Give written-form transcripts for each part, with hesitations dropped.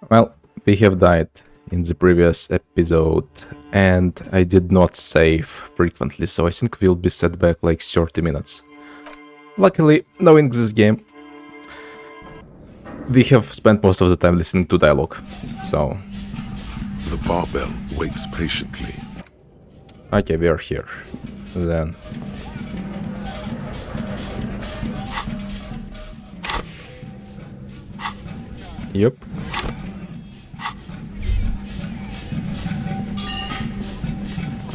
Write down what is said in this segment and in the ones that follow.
Well, we have died in the previous episode, and I did not save frequently, so I think we'll be set back like 30 minutes. Luckily, knowing this game, we have spent most of the time listening to dialogue, so... The barbell waits patiently. Okay, we are here. Then... Yep.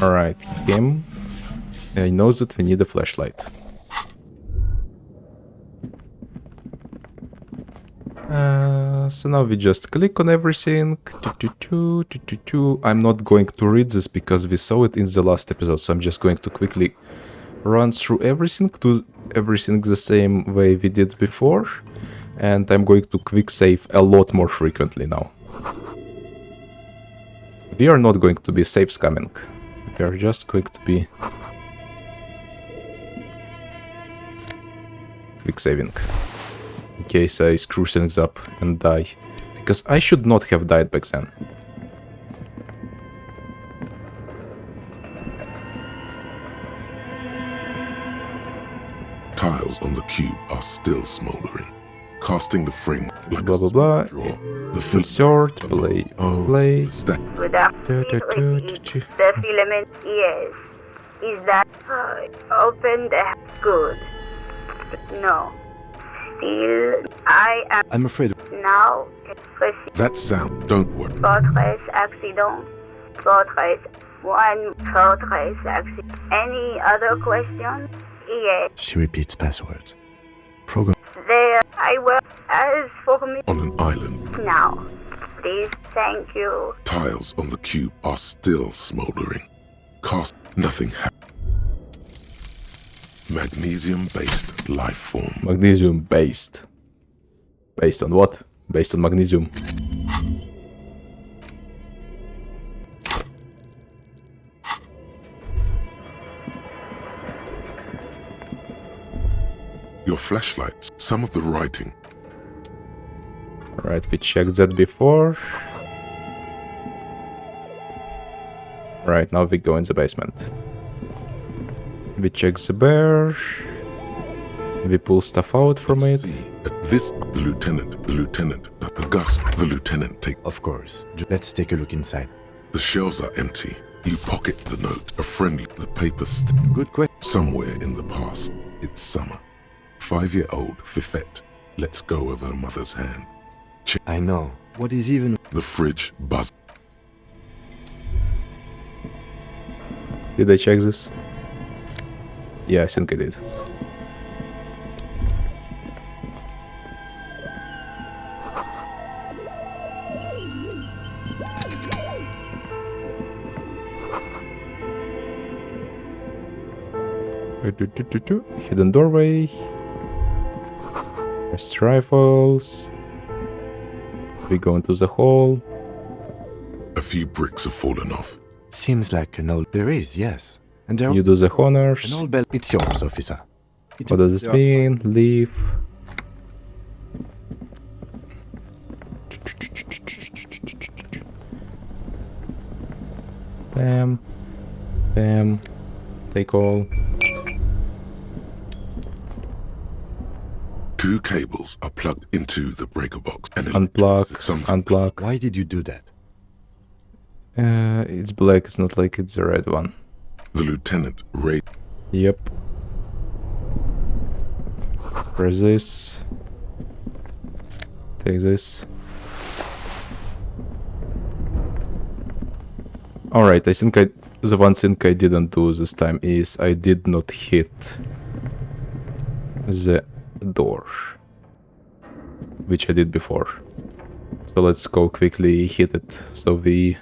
Alright, game. I know that we need a flashlight. So now we just click on everything. I'm not going to read this because we saw it in the last episode, so I'm just going to quickly run through everything, do everything the same way we did before, and I'm going to quick save a lot more frequently now. We are not going to be save scamming. We are just going to be quick saving. In case I screw things up and die. Because I should not have died back then. Tiles on the cube are still smoldering, casting the frame like Blah blah blah. draw. Insert, play, play. Good afternoon. The filament, yes. Is that open the good? No. Still, I'm afraid. now. That sound, don't worry. Fortress accident. Fortress. One fortress accident. Any other question? Yes. She repeats passwords. Program. There I will. As for me On an island, now. Please, thank you. tiles on the cube are still smoldering. Cast nothing happened. Magnesium-based life form. Magnesium based. Based on what? Based on magnesium. Your flashlights, some of the writing. Alright, we checked that before. Right, now we go in the basement. We check the bear. We pull stuff out from it. See, the lieutenant, August, the lieutenant take. Of course. Let's take a look inside. The shelves are empty. You pocket the note, a friendly, the paper Good question. somewhere in the past. It's summer. 5-year-old Fifette lets go of her mother's hand. I know. What is even... The fridge buzzes. Did I check this? Yeah, I think I did. Hidden doorway. Rest rifles. We go into the hall. A few bricks have fallen off. Seems like an old... There is, yes. And there... You do the honors. An old bell... It's yours, officer. What does this mean? Leave. Bam. Bam. Take all. 2 cables are plugged into the breaker box and Unplug. some Unplug. Why did you do that? It's black. It's not like it's the red one. The lieutenant raised. Yep. Press this. Take this. Alright, I think the one thing I didn't do this time is I did not hit the door, which I did before. So let's go quickly hit it so we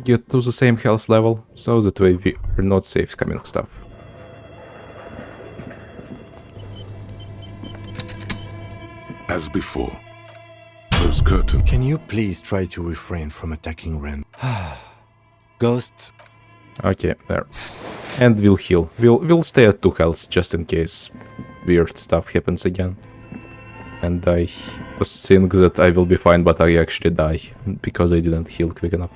get to the same health level, so that way we are not safe scamming stuff. As before, those curtains. Can you please try to refrain from attacking Ren? Ghosts. Okay, there. And we'll heal. We'll stay at 2 health just in case weird stuff happens again. And I was thinking that I will be fine, but I actually die because I didn't heal quick enough.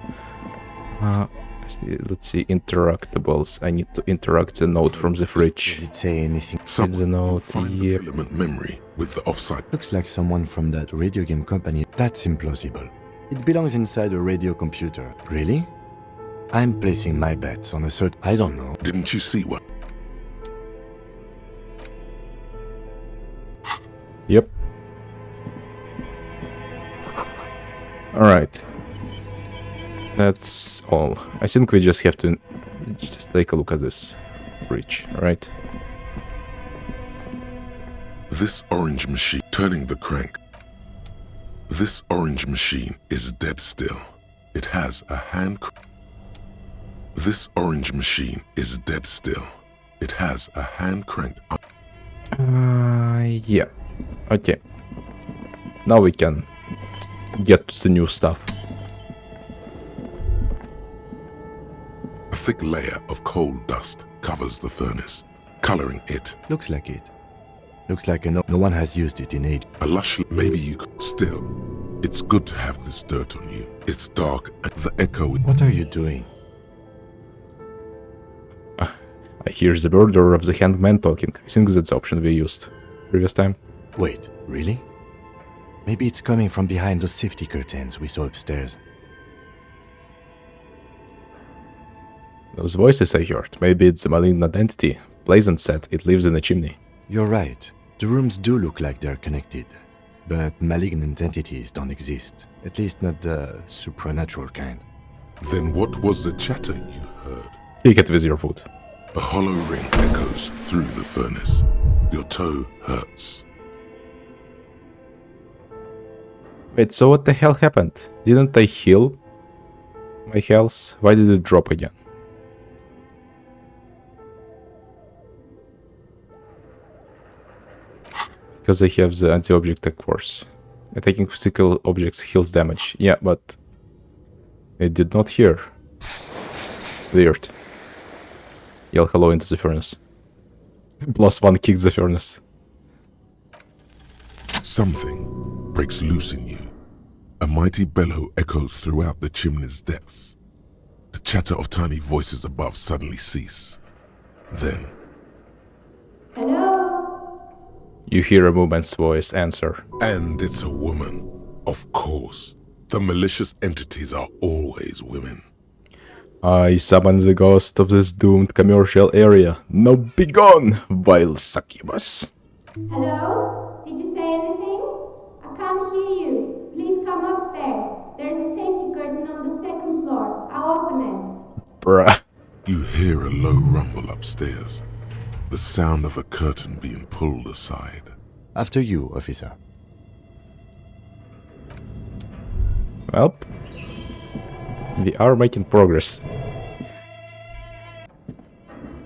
Let's see, interactables. I need to interact the note from the fridge. Does it say anything? Read the note, Find the filament memory with the offside. Looks like someone from that radio game company. That's implausible. It belongs inside a radio computer. Really? I'm placing my bets on a certain... I don't know. Didn't you see one? Yep. Alright. That's all. I think we just have to just take a look at this bridge, alright? This orange machine, turning the crank. This orange machine is dead still. It has a hand... This orange machine is dead still. It has a hand cranked up. Yeah. Okay. Now we can get to the new stuff. A thick layer of coal dust covers the furnace, coloring it. Looks like it. Looks like no one has used it in age. A lush, maybe you could still. It's good to have this dirt on you. It's dark and the echo. What are you doing? I hear the murderer of the hangman talking. I think that's the option we used previous time. Wait, really? Maybe it's coming from behind those safety curtains we saw upstairs. Those voices I heard. Maybe it's a malignant entity. Pleasant said it lives in the chimney. You're right. The rooms do look like they're connected. But malignant entities don't exist. At least not the supernatural kind. Then what was the chatter you heard? Pick it with your foot. A hollow ring echoes through the furnace. Your toe hurts. Wait, so what the hell happened? Didn't I heal my health? Why did it drop again? Because I have the anti-object tech force. Attacking physical objects heals damage. Yeah, but it did not hear. Weird. Yell hello into the furnace. +1 kick the furnace. Something breaks loose in you. A mighty bellow echoes throughout the chimney's depths. The chatter of tiny voices above suddenly cease. Then, You hear a woman's voice answer. and it's a woman. Of course. The malicious entities are always women. I summon the ghost of this doomed commercial area. Now be gone, vile succubus. Hello? Did you say anything? I can't hear you. Please come upstairs. There's a safety curtain on the second floor. I'll open it. Bruh. You hear a low rumble upstairs. The sound of a curtain being pulled aside. After you, officer. Well, we are making progress.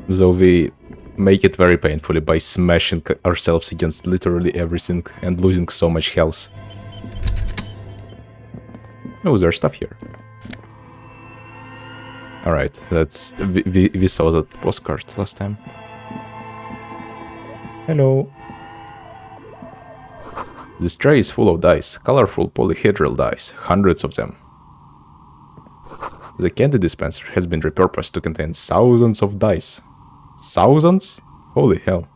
Though we make it very painfully by smashing ourselves against literally everything and losing so much health. Oh, there's stuff here. Alright, that's... We saw that postcard last time. Hello. This tray is full of dice, colorful polyhedral dice, hundreds of them. The candy dispenser has been repurposed to contain thousands of dice. Thousands? Holy hell.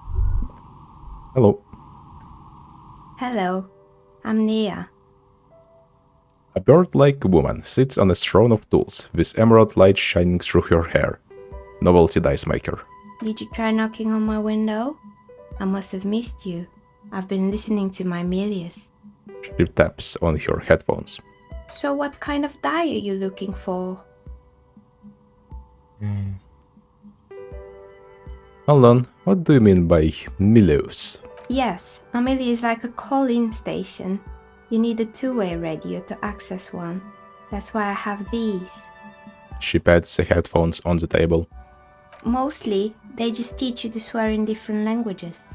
Hello. Hello. I'm Nia. A bird-like woman sits on a throne of tools, with emerald light shining through her hair. Novelty dice maker. Did you try knocking on my window? I must have missed you. I've been listening to my Milius. She taps on her headphones. So what kind of die are you looking for? Hold on, what do you mean by Milius? Yes, a Mili is like a call-in station. You need a two-way radio to access one. That's why I have these. She pats the headphones on the table. Mostly, they just teach you to swear in different languages.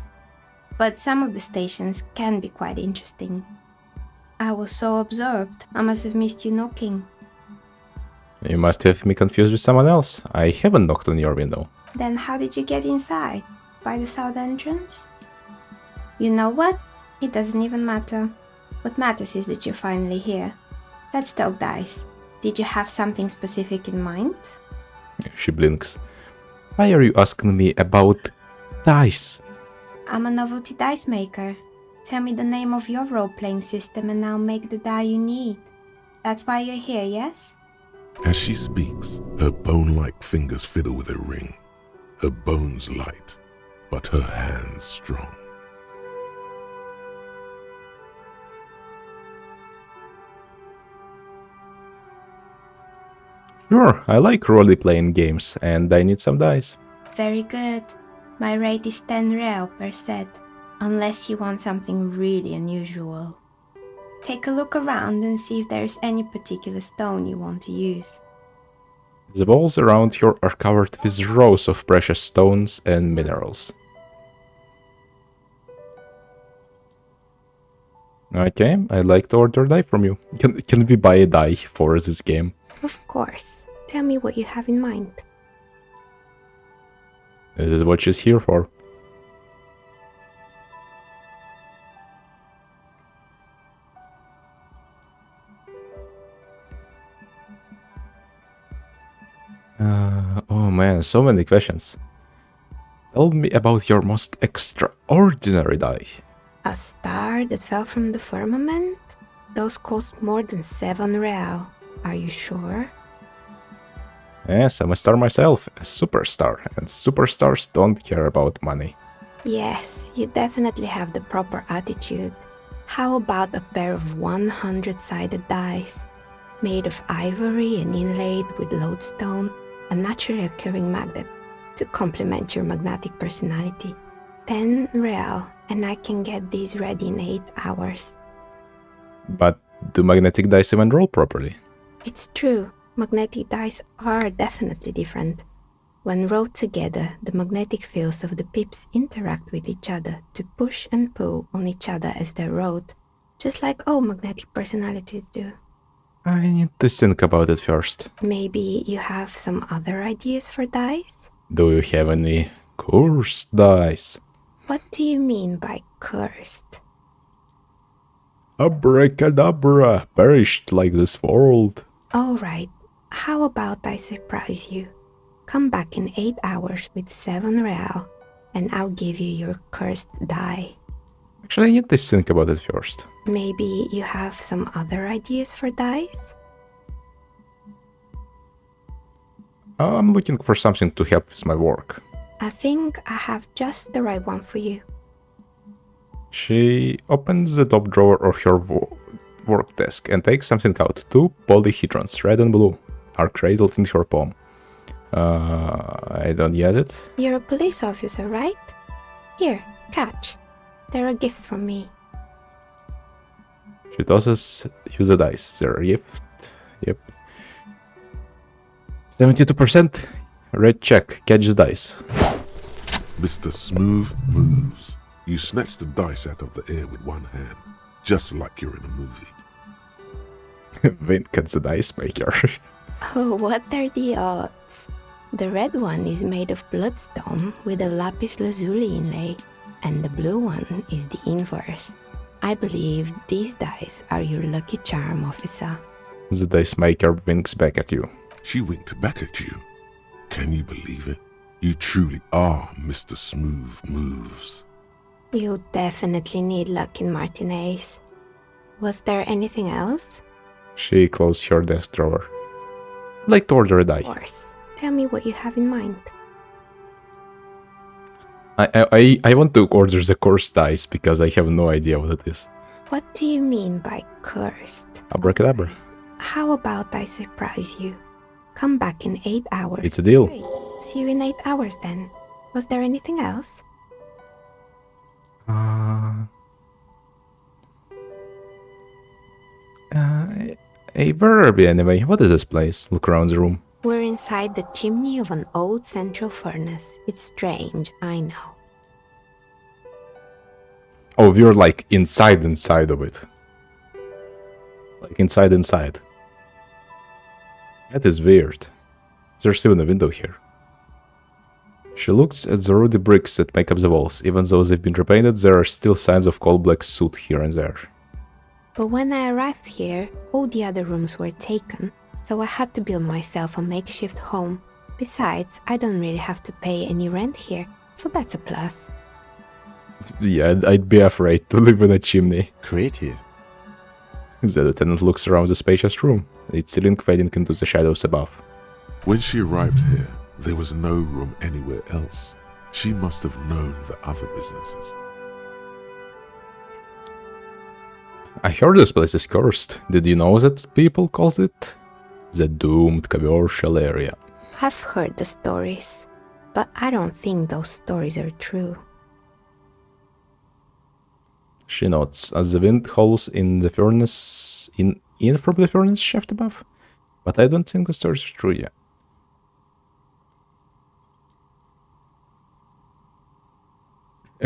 But some of the stations can be quite interesting. I was so absorbed, I must have missed you knocking. You must have me confused with someone else. I haven't knocked on your window. Then how did you get inside? By the south entrance? You know what? It doesn't even matter. What matters is that you're finally here. Let's talk dice. Did you have something specific in mind? She blinks. Why are you asking me about dice? I'm a novelty dice maker. Tell me the name of your role-playing system and I'll make the die you need. That's why you're here, yes? As she speaks, her bone-like fingers fiddle with a ring. Her bones light, but her hands strong. Sure, I like role-playing games, and I need some dice. Very good. My rate is 10 real per set, unless you want something really unusual. Take a look around and see if there's any particular stone you want to use. The walls around here are covered with rows of precious stones and minerals. Okay, I'd like to order a die from you. Can we buy a die for this game? Of course. Tell me what you have in mind. This is what she's here for. Oh man, so many questions. Tell me about your most extraordinary die. A star that fell from the firmament? Those cost more than 7 real. Are you sure? Yes, I'm a star myself, a superstar, and superstars don't care about money. Yes, you definitely have the proper attitude. How about a pair of 100-sided dice, made of ivory and inlaid with lodestone, a naturally occurring magnet, to complement your magnetic personality? 10 real, and I can get these ready in 8 hours. But do magnetic dice even roll properly? It's true, magnetic dice are definitely different. When rolled together, the magnetic fields of the pips interact with each other to push and pull on each other as they're rolled, just like all magnetic personalities do. I need to think about it first. Maybe you have some other ideas for dice? Do you have any cursed dice? What do you mean by cursed? Abracadabra, perished like this world. Alright, how about I surprise you? Come back in 8 hours with 7 real, and I'll give you your cursed die. Actually, I need to think about it first. Maybe you have some other ideas for dice? I'm looking for something to help with my work. I think I have just the right one for you. She opens the top drawer of her work desk and takes something out. 2 polyhedrons, red and blue, are cradled in her palm. I don't get it. You're a police officer, right? Here, catch. They're a gift from me. She tosses you the dice. They're a gift. Yep. 72%. Red check. Catch the dice. Mr. Smooth moves. You snatch the dice out of the air with one hand, just like you're in a movie. Wink at the dice maker. Oh, what are the odds? The red one is made of bloodstone with a lapis lazuli inlay, and the blue one is the inverse. I believe these dice are your lucky charm, officer. The dice maker winks back at you. She winked back at you. Can you believe it? You truly are Mr. Smooth Moves. You definitely need luck in Martinez. Was there anything else? She closed her desk drawer. I'd like to order a die. Of course. Tell me what you have in mind. I want to order the cursed dice because I have no idea what it is. What do you mean by cursed? Abracadabra. How about I surprise you? Come back in 8 hours. It's a deal. Great. See you in 8 hours then. Was there anything else? Where are we anyway? What is this place? Look around the room. We're inside the chimney of an old central furnace. It's strange, I know. Oh, we're like inside of it. Like inside. That is weird. There's even a window here. She looks at the ruddy bricks that make up the walls. Even though they've been repainted, there are still signs of coal black soot here and there. But when I arrived here, all the other rooms were taken, so I had to build myself a makeshift home. Besides, I don't really have to pay any rent here, so that's a plus. Yeah, I'd be afraid to live in a chimney. Creative. The lieutenant looks around the spacious room, its ceiling fading into the shadows above. When she arrived here, there was no room anywhere else. She must have known the other businesses. I heard this place is cursed. Did you know that people call it the doomed commercial area? I've heard the stories, but I don't think those stories are true. She nods as the wind howls in the furnace in from the furnace shaft above. But I don't think the stories are true yet.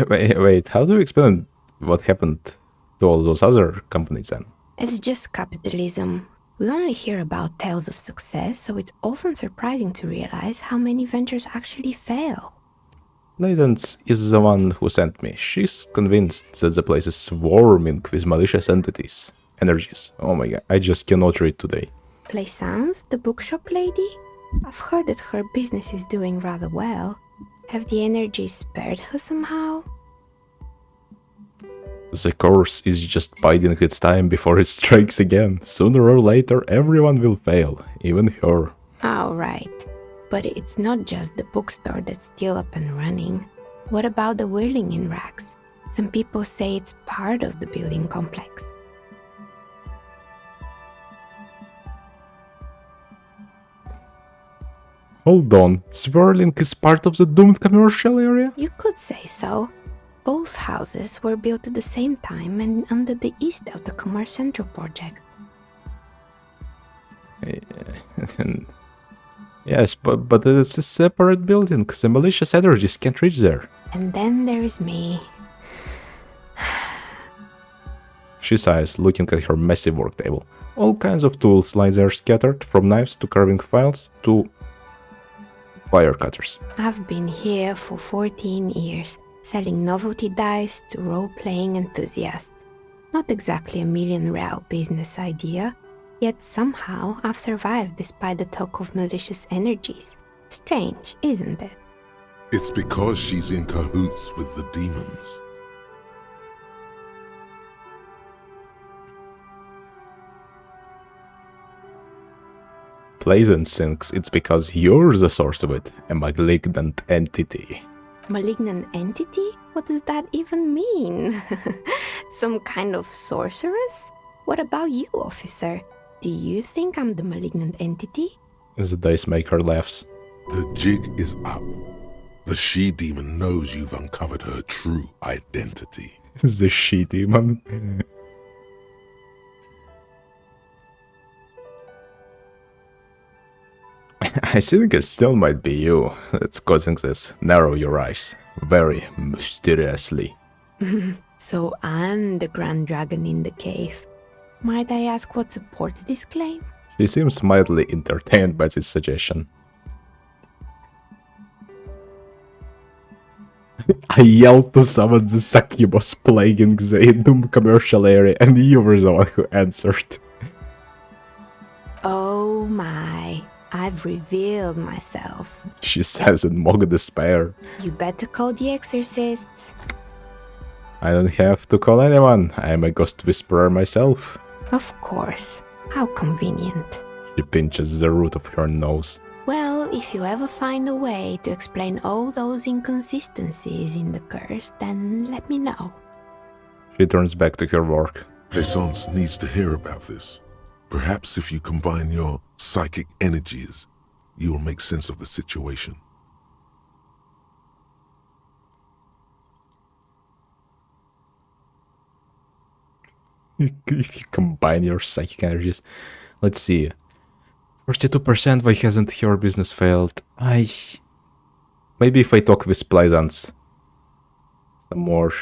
Wait, how do you explain what happened to all those other companies then? It's just capitalism. We only hear about tales of success, so it's often surprising to realize how many ventures actually fail. Ladens is the one who sent me. She's convinced that the place is swarming with malicious entities. Energies. Oh my god, I just cannot read today. Plaisance, the bookshop lady? I've heard that her business is doing rather well. Have the energies spared her somehow? The course is just biding its time before it strikes again. Sooner or later, everyone will fail, even her. Oh, right. But it's not just the bookstore that's still up and running. What about the whirling in rags? Some people say it's part of the building complex. Hold on, Swirling is part of the doomed commercial area? You could say so. Both houses were built at the same time and under the East of the Commerce Central project. Yes, but it's a separate building. The malicious energies can't reach there. And then there is me. She sighs, looking at her massive work table. All kinds of tools lie there scattered, from knives to carving files to wire cutters. I've been here for 14 years, selling novelty dice to role-playing enthusiasts. Not exactly a million-real business idea, yet somehow I've survived despite the talk of malicious energies. Strange, isn't it? It's because she's in cahoots with the demons. Pleasant thinks it's because you're the source of it, a malignant entity. Malignant entity? What does that even mean? Some kind of sorceress? What about you, officer? Do you think I'm the malignant entity? The dice maker laughs. The jig is up. The she-demon knows you've uncovered her true identity. The she-demon. I think it still might be you that's causing this. Narrow your eyes. Very mysteriously. So I'm the grand dragon in the cave. Might I ask what supports this claim? She seems mildly entertained by this suggestion. I yelled to summon the succubus plaguing the Doom commercial area, and you were the one who answered. Oh my, I've revealed myself. She says in mock despair. You better call the exorcists. I don't have to call anyone. I am a ghost whisperer myself. Of course. How convenient. She pinches the root of her nose. Well, if you ever find a way to explain all those inconsistencies in the curse, then let me know. She turns back to her work. Plaisance needs to hear about this. Perhaps if you combine your psychic energies, you will make sense of the situation. If you combine your psychic energies. Let's see. 42%, why hasn't her business failed? Maybe if I talk with Plaisance some more.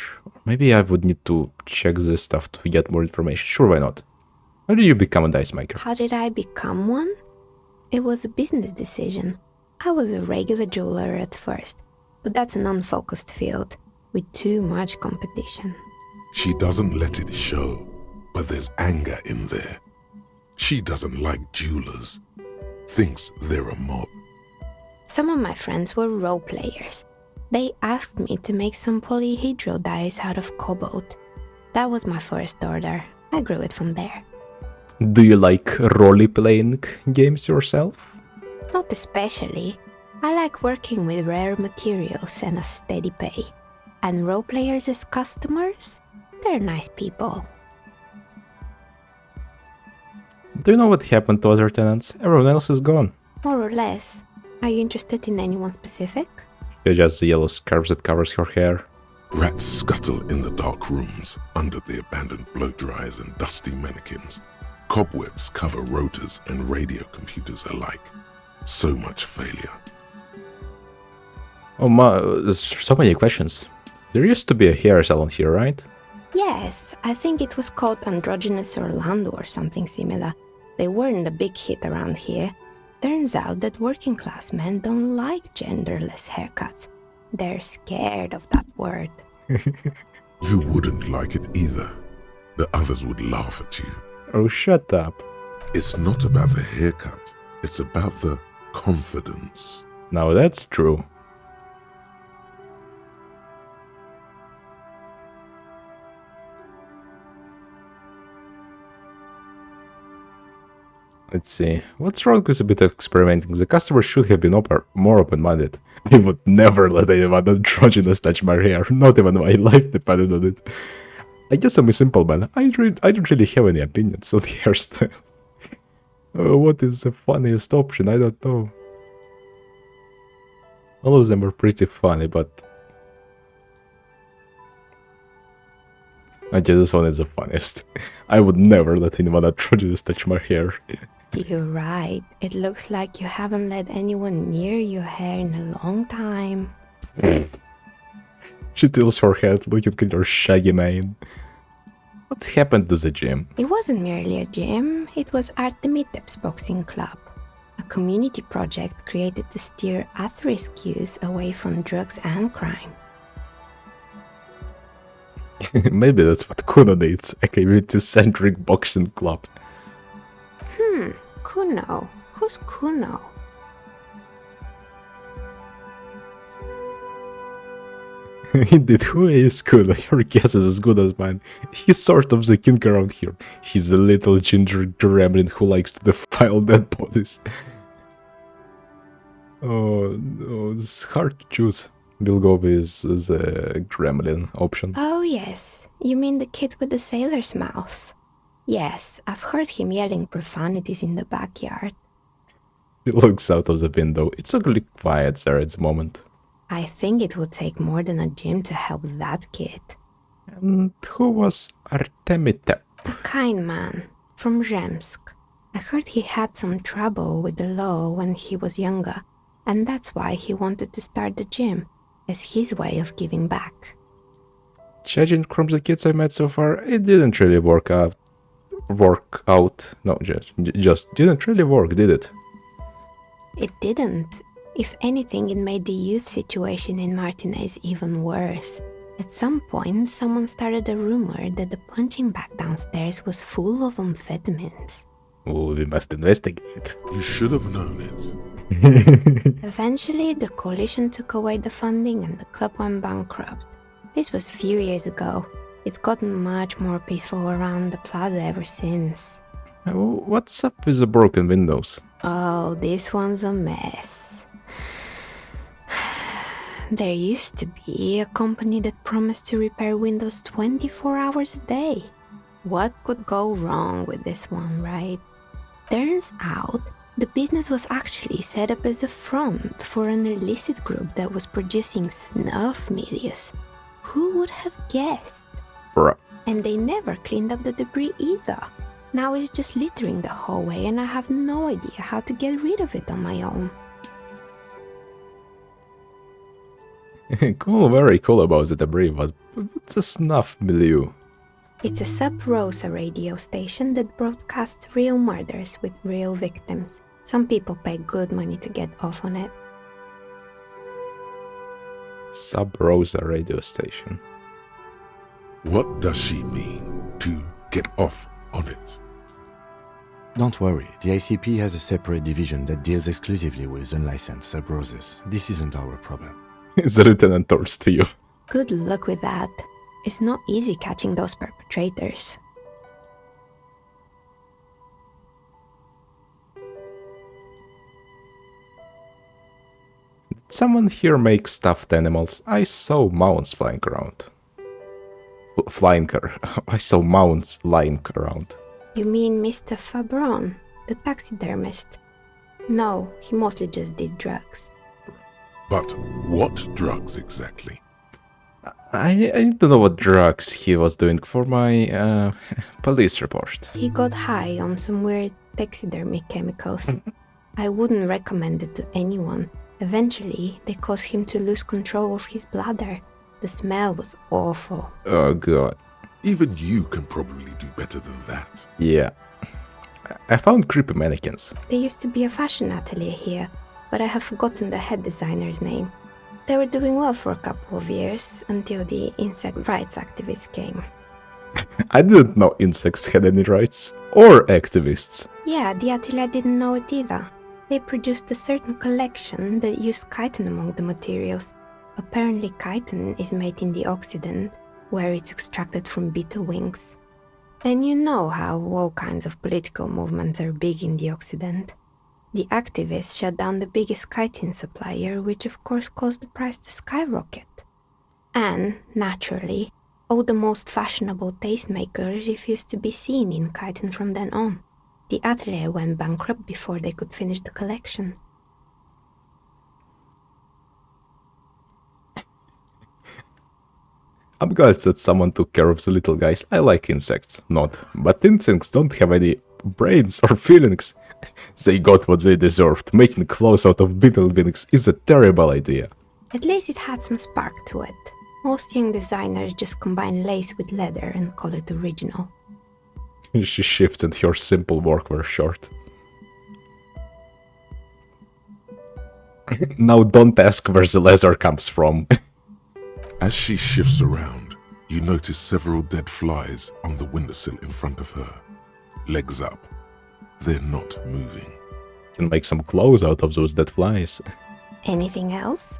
Maybe I would need to check this stuff to get more information. Sure, why not? How do you become a dice maker? How did I become one? It was a business decision. I was a regular jeweler at first, but that's an unfocused field with too much competition. She doesn't let it show, but there's anger in there. She doesn't like jewelers. Thinks they're a mob. Some of my friends were role players. They asked me to make some polyhedral dice out of cobalt. That was my first order. I grew it from there. Do you like role-playing games yourself? Not especially. I like working with rare materials and a steady pay. And role players as customers? They're nice people. Do you know what happened to other tenants? Everyone else is gone. More or less. Are you interested in anyone specific? She just the yellow scarf that covers her hair. Rats scuttle in the dark rooms under the abandoned blow dryers and dusty mannequins. Cobwebs cover rotors and radio computers alike. So much failure. Oh my, there's so many questions. There used to be a hair salon here, right? Yes, I think it was called Androgynous Orlando or something similar. They weren't a big hit around here. Turns out that working class men don't like genderless haircuts. They're scared of that word. You wouldn't like it either. The others would laugh at you. Oh, shut up. It's not about the haircut. It's about the confidence. Now that's true. Let's see. What's wrong with a bit of experimenting? The customer should have been more open-minded. I would never let anyone androgynous touch my hair. Not even my life depended on it. I guess I'm a simple man. I don't really have any opinions on hairstyle. What is the funniest option? I don't know. All of them are pretty funny, but... okay, this one is the funniest. I would never let anyone androgynous touch my hair. You're right. It looks like you haven't let anyone near your hair in a long time. She tilts her head, looking at her shaggy mane. What happened to the gym? It wasn't merely a gym, it was Artemitep's boxing club. A community project created to steer at-risk youth away from drugs and crime. Maybe that's what Kuno needs, a community-centric boxing club. Kuno? Who's Kuno? Indeed, who is Kuno? Your guess is as good as mine. He's sort of the king around here. He's the little ginger gremlin who likes to defile dead bodies. Oh, no, it's hard to choose. We'll go with the gremlin option. Oh yes, you mean the kid with the sailor's mouth. Yes, I've heard him yelling profanities in the backyard. He looks out of the window. It's ugly quiet there at the moment. I think it would take more than a gym to help that kid. And who was Artemitep? A kind man, from Zemsk. I heard he had some trouble with the law when he was younger, and that's why he wanted to start the gym, as his way of giving back. Judging from the kids I met so far, it didn't really work out. No, just didn't really work, did it? It didn't. If anything, it made the youth situation in Martinez even worse. At some point, someone started a rumor that the punching bag downstairs was full of amphetamines. Oh, we must investigate. You should have known it. Eventually, the coalition took away the funding and the club went bankrupt. This was a few years ago. It's gotten much more peaceful around the plaza ever since. What's up with the broken windows? Oh, this one's a mess. There used to be a company that promised to repair windows 24 hours a day. What could go wrong with this one, right? Turns out, the business was actually set up as a front for an illicit group that was producing snuff milias. Who would have guessed? Bruh. And they never cleaned up the debris either. Now it's just littering the hallway and I have no idea how to get rid of it on my own. Cool, very cool about the debris, but what's a snuff milieu? It's a Sub Rosa radio station that broadcasts real murders with real victims. Some people pay good money to get off on it. Sub-Rosa radio station. What does she mean to get off on it? Don't worry, the ICP has a separate division that deals exclusively with unlicensed sub-roses. This isn't our problem. The lieutenant turns to you. Good luck with that. It's not easy catching those perpetrators. Did someone here make stuffed animals? I saw mounts flying around. I saw mounts lying around. You mean Mr. Fabron, the taxidermist? No, he mostly just did drugs. But what drugs exactly? I need to know what drugs he was doing for my police report. He got high on some weird taxidermy chemicals. I wouldn't recommend it to anyone. Eventually, they caused him to lose control of his bladder. The smell was awful. Oh god. Even you can probably do better than that. Yeah. I found creepy mannequins. There used to be a fashion atelier here, but I have forgotten the head designer's name. They were doing well for a couple of years, until the insect rights activists came. I didn't know insects had any rights. Or activists. Yeah, the atelier didn't know it either. They produced a certain collection that used chitin among the materials. Apparently chitin is made in the Occident, where it's extracted from beetle wings. And you know how all kinds of political movements are big in the Occident. The activists shut down the biggest chitin supplier, which of course caused the price to skyrocket. And, naturally, all the most fashionable tastemakers refused to be seen in chitin from then on. The atelier went bankrupt before they could finish the collection. I'm glad that someone took care of the little guys. I like insects, not. But insects don't have any brains or feelings. They got what they deserved. Making clothes out of beetle wings is a terrible idea. At least it had some spark to it. Most young designers just combine lace with leather and call it original. She shifts and her simple workwear short. Now don't ask where the leather comes from. As she shifts around, you notice several dead flies on the windowsill in front of her. Legs up. They're not moving. Can make some clothes out of those dead flies. Anything else?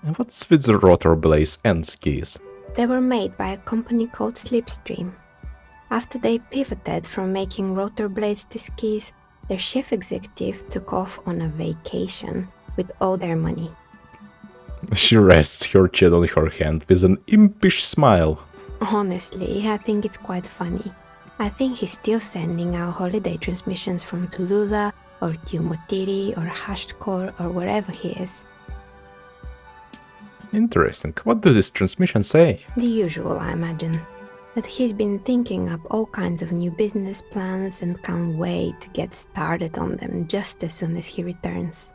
And what's with the rotor blades and skis? They were made by a company called Slipstream. After they pivoted from making rotor blades to skis, their chief executive took off on a vacation with all their money. She rests her chin on her hand with an impish smile. Honestly, I think it's quite funny. I think he's still sending out holiday transmissions from Tulula or Tiumotiri or Hashtkor or wherever he is. Interesting. What does this transmission say? The usual, I imagine. That he's been thinking up all kinds of new business plans and can't wait to get started on them just as soon as he returns.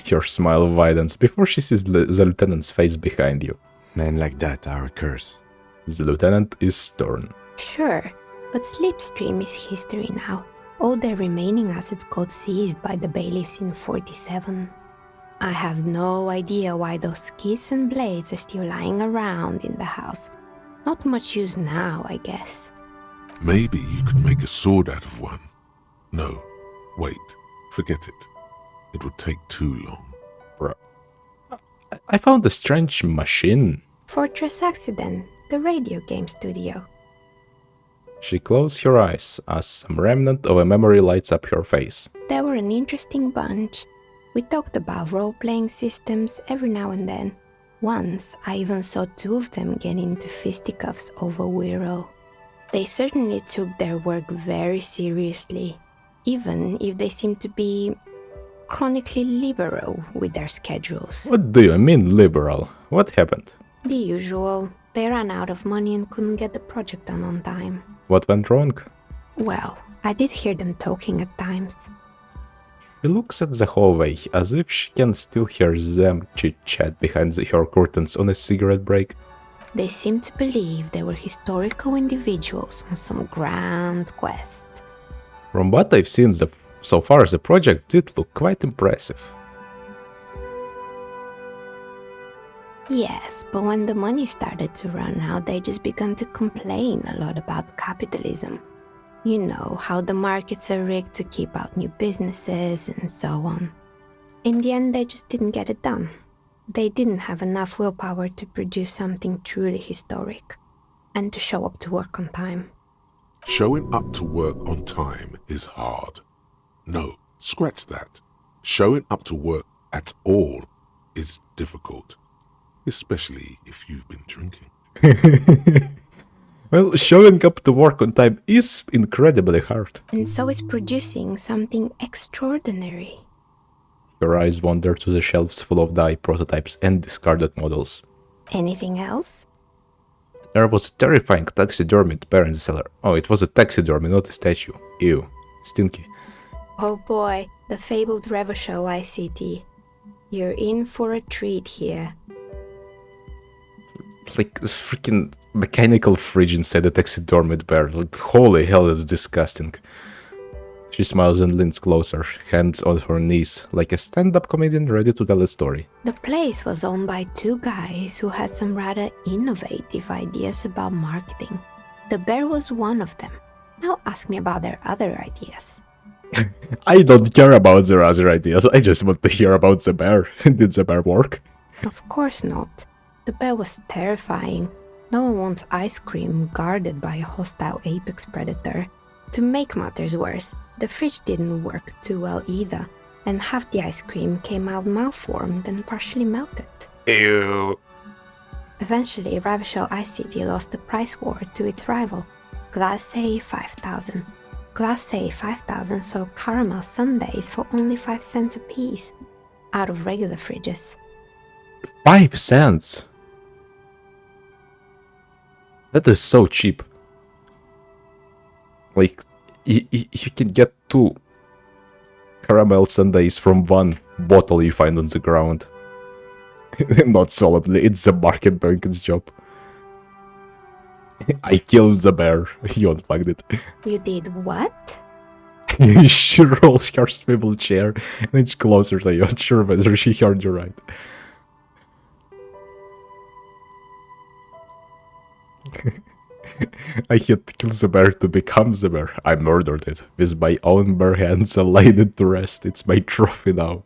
Her smile widens before she sees the lieutenant's face behind you. Men like that are a curse. The lieutenant is stern. Sure, but Slipstream is history now. All their remaining assets got seized by the bailiffs in 47. I have no idea why those skis and blades are still lying around in the house. Not much use now, I guess. Maybe you could make a sword out of one. No, wait, forget it. It would take too long. Bro. I found a strange machine. Fortress Accident, the radio game studio. She closed her eyes as some remnant of a memory lights up her face. They were an interesting bunch. We talked about role-playing systems every now and then. Once, I even saw two of them get into fisticuffs over Wirral. They certainly took their work very seriously, even if they seemed to be chronically liberal with their schedules. What do you mean, liberal? What happened? The usual. They ran out of money and couldn't get the project done on time. What went wrong? Well, I did hear them talking at times. She looks at the hallway as if she can still hear them chit-chat behind her curtains on a cigarette break. They seemed to believe they were historical individuals on some grand quest. From what I've seen so far, the project did look quite impressive. Yes, but when the money started to run out, they just began to complain a lot about capitalism. You know, how the markets are rigged to keep out new businesses and so on. In the end, they just didn't get it done. They didn't have enough willpower to produce something truly historic and to show up to work on time. Showing up to work on time is hard. No, scratch that. Showing up to work at all is difficult, especially if you've been drinking. Well, showing up to work on time is incredibly hard. And so is producing something extraordinary. Your eyes wander to the shelves full of dye prototypes and discarded models. Anything else? There was a terrifying taxidermied bear in the cellar. Oh, it was a taxidermy, not a statue. Ew. Stinky. Oh boy, the fabled Revo Show ICT. You're in for a treat here. Like a freaking mechanical fridge inside a taxidermied bear. Like, holy hell, that's disgusting. She smiles and leans closer, hands on her knees, like a stand-up comedian ready to tell a story. The place was owned by two guys who had some rather innovative ideas about marketing. The bear was one of them. Now ask me about their other ideas. I don't care about their other ideas, I just want to hear about the bear. Did the bear work? Of course not. The bear was terrifying. No one wants ice cream guarded by a hostile apex predator. To make matters worse, the fridge didn't work too well either, and half the ice cream came out malformed and partially melted. Ew. Eventually, Ravishell ICT lost the price war to its rival, Glace 5000. Glace 5000 sold caramel sundaes for only 5 cents a piece, out of regular fridges. 5 cents? That is so cheap. Like, you can get 2 caramel sundaes from one bottle you find on the ground. Not solemnly, it's the market doing its job. I killed the bear. You unplugged it. You did what? She rolls her swivel chair and inch closer to you, unsure whether she heard you right. I had to kill the bear to become the bear. I murdered it with my own bare hands and laid it to rest. It's my trophy now.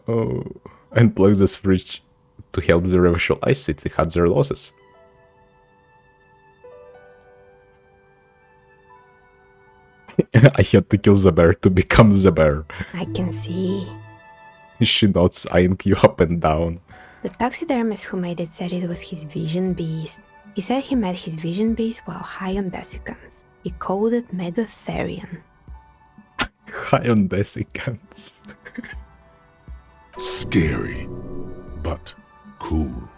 Oh, unplug this fridge to help the Revolution Ice City cut their losses. I had to kill the bear to become the bear. I can see. She nods, eyeing you up and down. The taxidermist who made it said it was his vision beast. He said he met his vision beast while high on desiccants. He called it Megatherian. High on desiccants. Scary, but cool.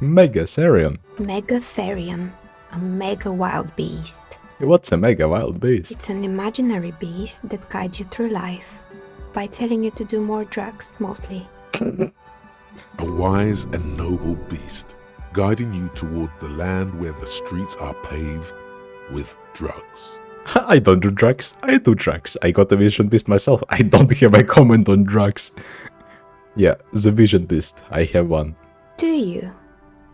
Megatherian. Megatherian, a mega wild beast. What's a mega wild beast? It's an imaginary beast that guides you through life by telling you to do more drugs, mostly. A wise and noble beast, guiding you toward the land where the streets are paved with drugs. I don't do drugs. I do drugs. I got a vision beast myself. I don't have a comment on drugs. Yeah, the vision beast. I have one. Do you?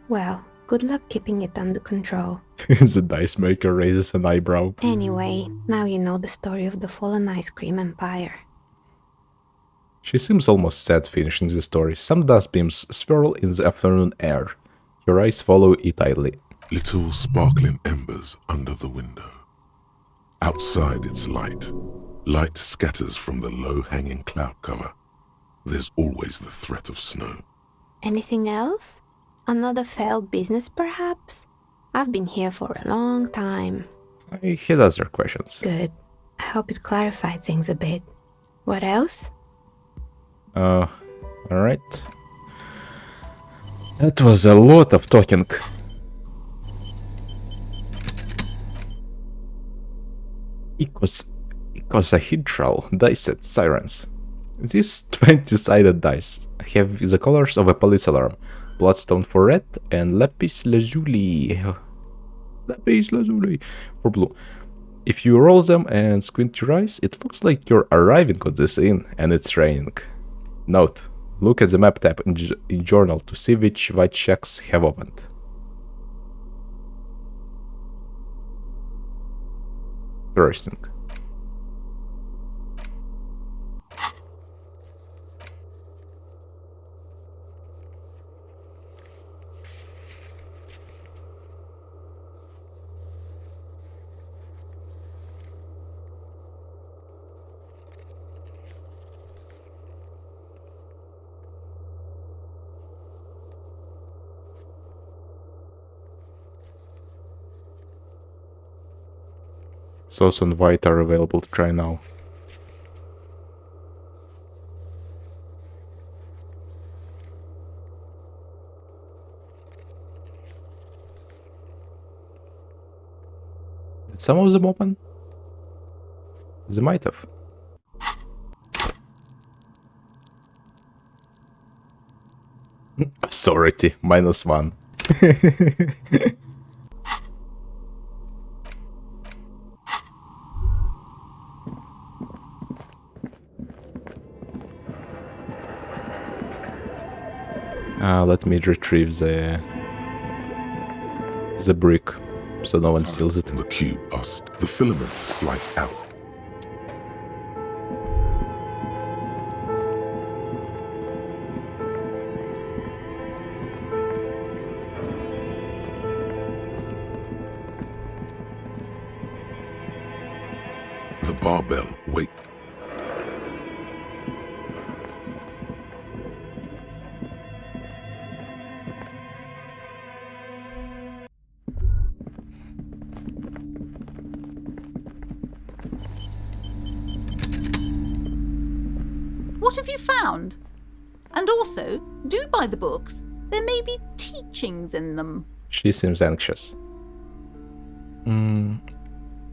Well, good luck keeping it under control. The dice maker raises an eyebrow. Anyway, now you know the story of the fallen ice cream empire. She seems almost sad finishing the story. Some dust beams swirl in the afternoon air. Your eyes follow it idly. Little sparkling embers under the window. Outside it's light. Light scatters from the low-hanging cloud cover. There's always the threat of snow. Anything else? Another failed business, perhaps? I've been here for a long time. I had other questions. Good. I hope it clarified things a bit. What else? Alright. That was a lot of talking. Icosahedral dice-set sirens. These 20-sided dice have the colors of a police alarm. Bloodstone for red and lapis lazuli for blue. If you roll them and squint your eyes, it looks like you're arriving at this inn and it's raining. Note, Look at the map tab in journal to see which white checks have opened. Interesting. Sauce and white are available to try now. Did some of them open? They might have. Authority, -1. Let me retrieve the brick so no one steals it. The cube the filament slides out. The barbell, wait. What have you found? And also, do buy the books. There may be teachings in them. She seems anxious.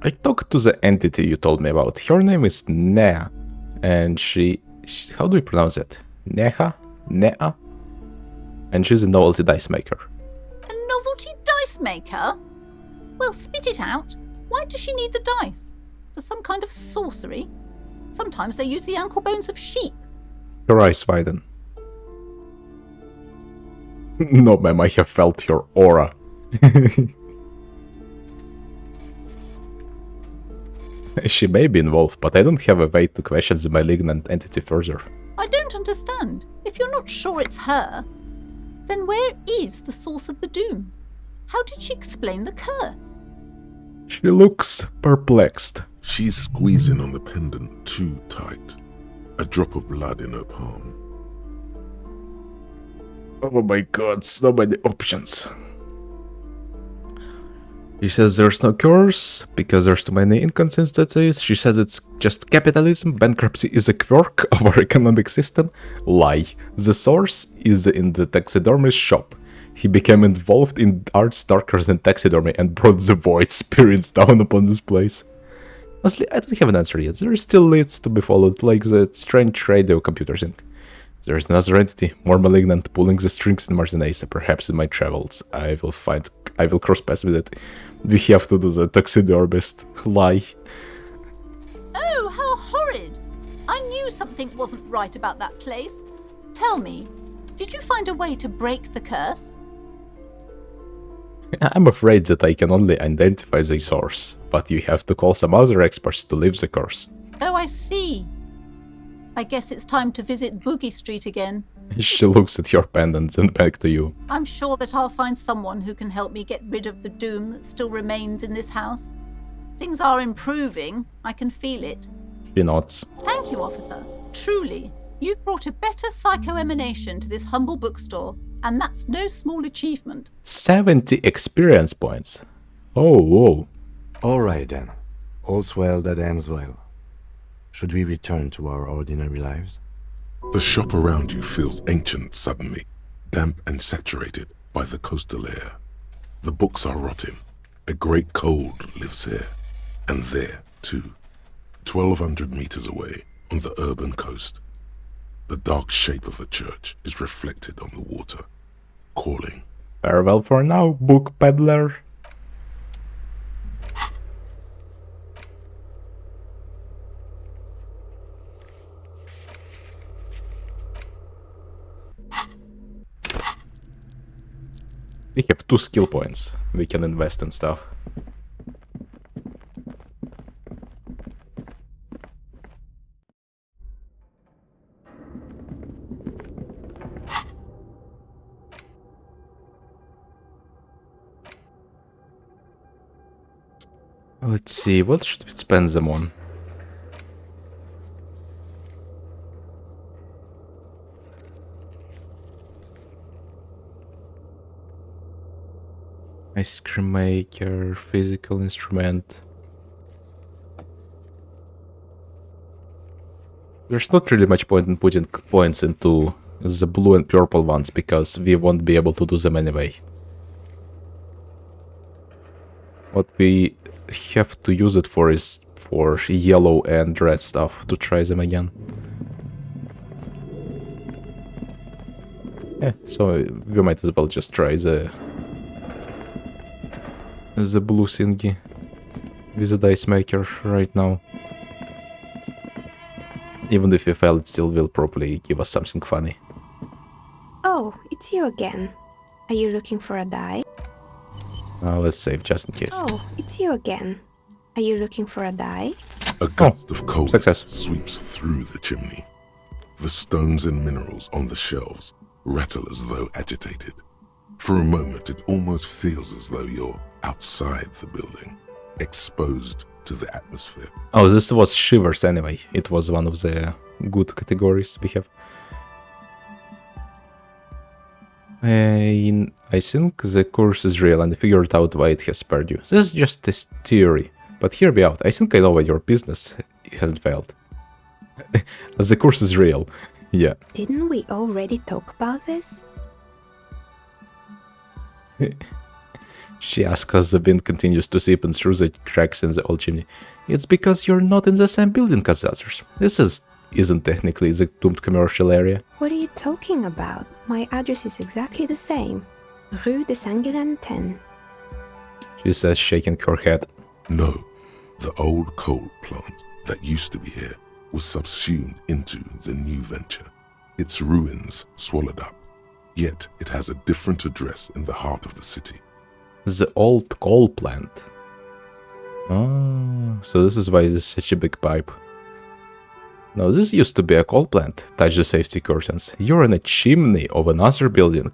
I talked to the entity you told me about. Her name is Nea. And she how do you pronounce it? Neha? Nea? And she's a novelty dice maker. A novelty dice maker? Well, spit it out. Why does she need the dice? For some kind of sorcery? Sometimes they use the ankle bones of sheep. Her eyes widen. No, ma'am, I have felt your aura. She may be involved, but I don't have a way to question the malignant entity further. I don't understand. If you're not sure it's her, then where is the source of the doom? How did she explain the curse? She looks perplexed. She's squeezing on the pendant too tight. A drop of blood in her palm. Oh my god, so many options. She says there's no curse, because there's too many inconsistencies. She says it's just capitalism, bankruptcy is a quirk of our economic system. Lie. The source is in the taxidermist's shop. He became involved in arts darker than taxidermy and brought the void spirits down upon this place. Honestly, I don't have an answer yet. There still leads to be followed, like the strange radio computer thing. There's another entity, more malignant, pulling the strings in Martinez. Perhaps in my travels I will cross paths with it. We have to do the taxidermist. Lie. Oh, how horrid! I knew something wasn't right about that place. Tell me, did you find a way to break the curse? I'm afraid that I can only identify the source, but you have to call some other experts to lift the curse. Oh, I see. I guess it's time to visit Boogie Street again. She looks at your pendants and back to you. I'm sure that I'll find someone who can help me get rid of the doom that still remains in this house. Things are improving. I can feel it. She nods. Thank you, officer. Truly, you've brought a better psycho-emanation to this humble bookstore, and that's no small achievement. 70 experience points. Oh, whoa. All right then. All's well that ends well. Should we return to our ordinary lives? The shop around you feels ancient suddenly, damp and saturated by the coastal air. The books are rotting. A great cold lives here, and there too. 1,200 meters away, on the urban coast, the dark shape of a church is reflected on the water, calling. Farewell for now, book peddler. We have 2 skill points. We can invest in stuff. Let's see, what should we spend them on? Ice cream maker, physical instrument. There's not really much point in putting points into the blue and purple ones, because we won't be able to do them anyway. What we have to use it for is for yellow and red stuff, to try them again. Yeah, so we might as well just try the blue thingy with the dice maker right now. Even if we fail, it still will probably give us something funny. Oh, it's you again. Are you looking for a die? Let's save just in case. Oh, it's you again. Are you looking for a die? A gust of cold success. sweeps through the chimney. The stones and minerals on the shelves rattle as though agitated. For a moment, it almost feels as though you're outside the building, exposed to the atmosphere. Oh, this was shivers anyway. It was one of the good categories we have. I think the curse is real and I figured out why it has spared you. This is just a theory, but hear me out. I think I know why your business hasn't failed. The curse is real. Yeah. Didn't we already talk about this? She asks as the wind continues to seep in through the cracks in the old chimney. It's because you're not in the same building as others. This isn't technically the doomed commercial area. What are you talking about? My address is exactly the same. Rue de Saint-Guilain 10. She says, shaking her head. No, the old coal plant that used to be here was subsumed into the new venture. Its ruins swallowed up. Yet it has a different address in the heart of the city. The old coal plant. Oh, so this is why there's such a big pipe. Now, this used to be a coal plant. Touch the safety curtains. You're in a chimney of another building.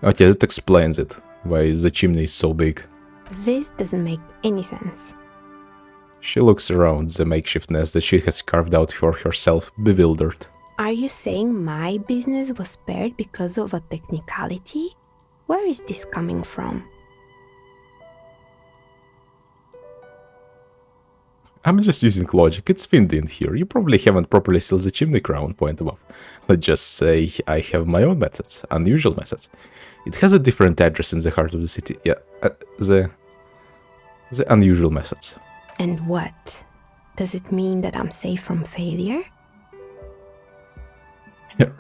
Okay, that explains it. Why the chimney is so big. This doesn't make any sense. She looks around the makeshift nest that she has carved out for herself, bewildered. Are you saying my business was spared because of a technicality? Where is this coming from? I'm just using logic. It's windy in here. You probably haven't properly sealed the chimney crown, point above. Let's just say I have my own methods, unusual methods. It has a different address in the heart of the city. Yeah, the unusual methods. And what? Does it mean that I'm safe from failure?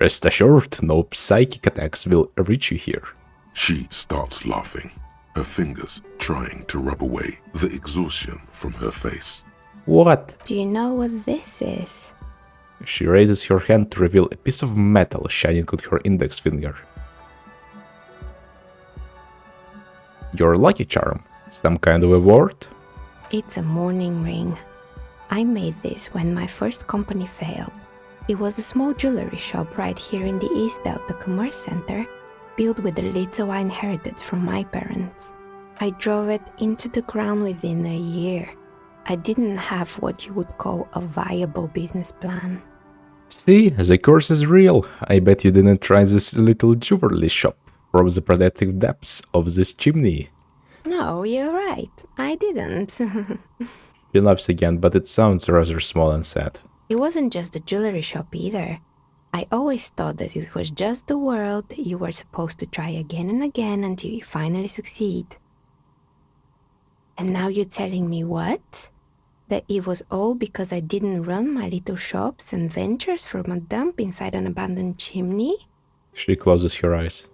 Rest assured, no psychic attacks will reach you here. She starts laughing, her fingers trying to rub away the exhaustion from her face. What? Do you know what this is? She raises her hand to reveal a piece of metal shining on her index finger. Your lucky charm. Some kind of award? It's a mourning ring. I made this when my first company failed. It was a small jewelry shop right here in the East Delta Commerce Center, built with the little I inherited from my parents. I drove it into the ground within a year. I didn't have what you would call a viable business plan. See, the curse is real. I bet you didn't try this little jewelry shop from the protective depths of this chimney. No, you're right. I didn't. She laughs again, but it sounds rather small and sad. It wasn't just a jewelry shop either. I always thought that it was just the world that you were supposed to try again and again until you finally succeed. And now you're telling me what? That it was all because I didn't run my little shops and ventures from a dump inside an abandoned chimney? She closes her eyes.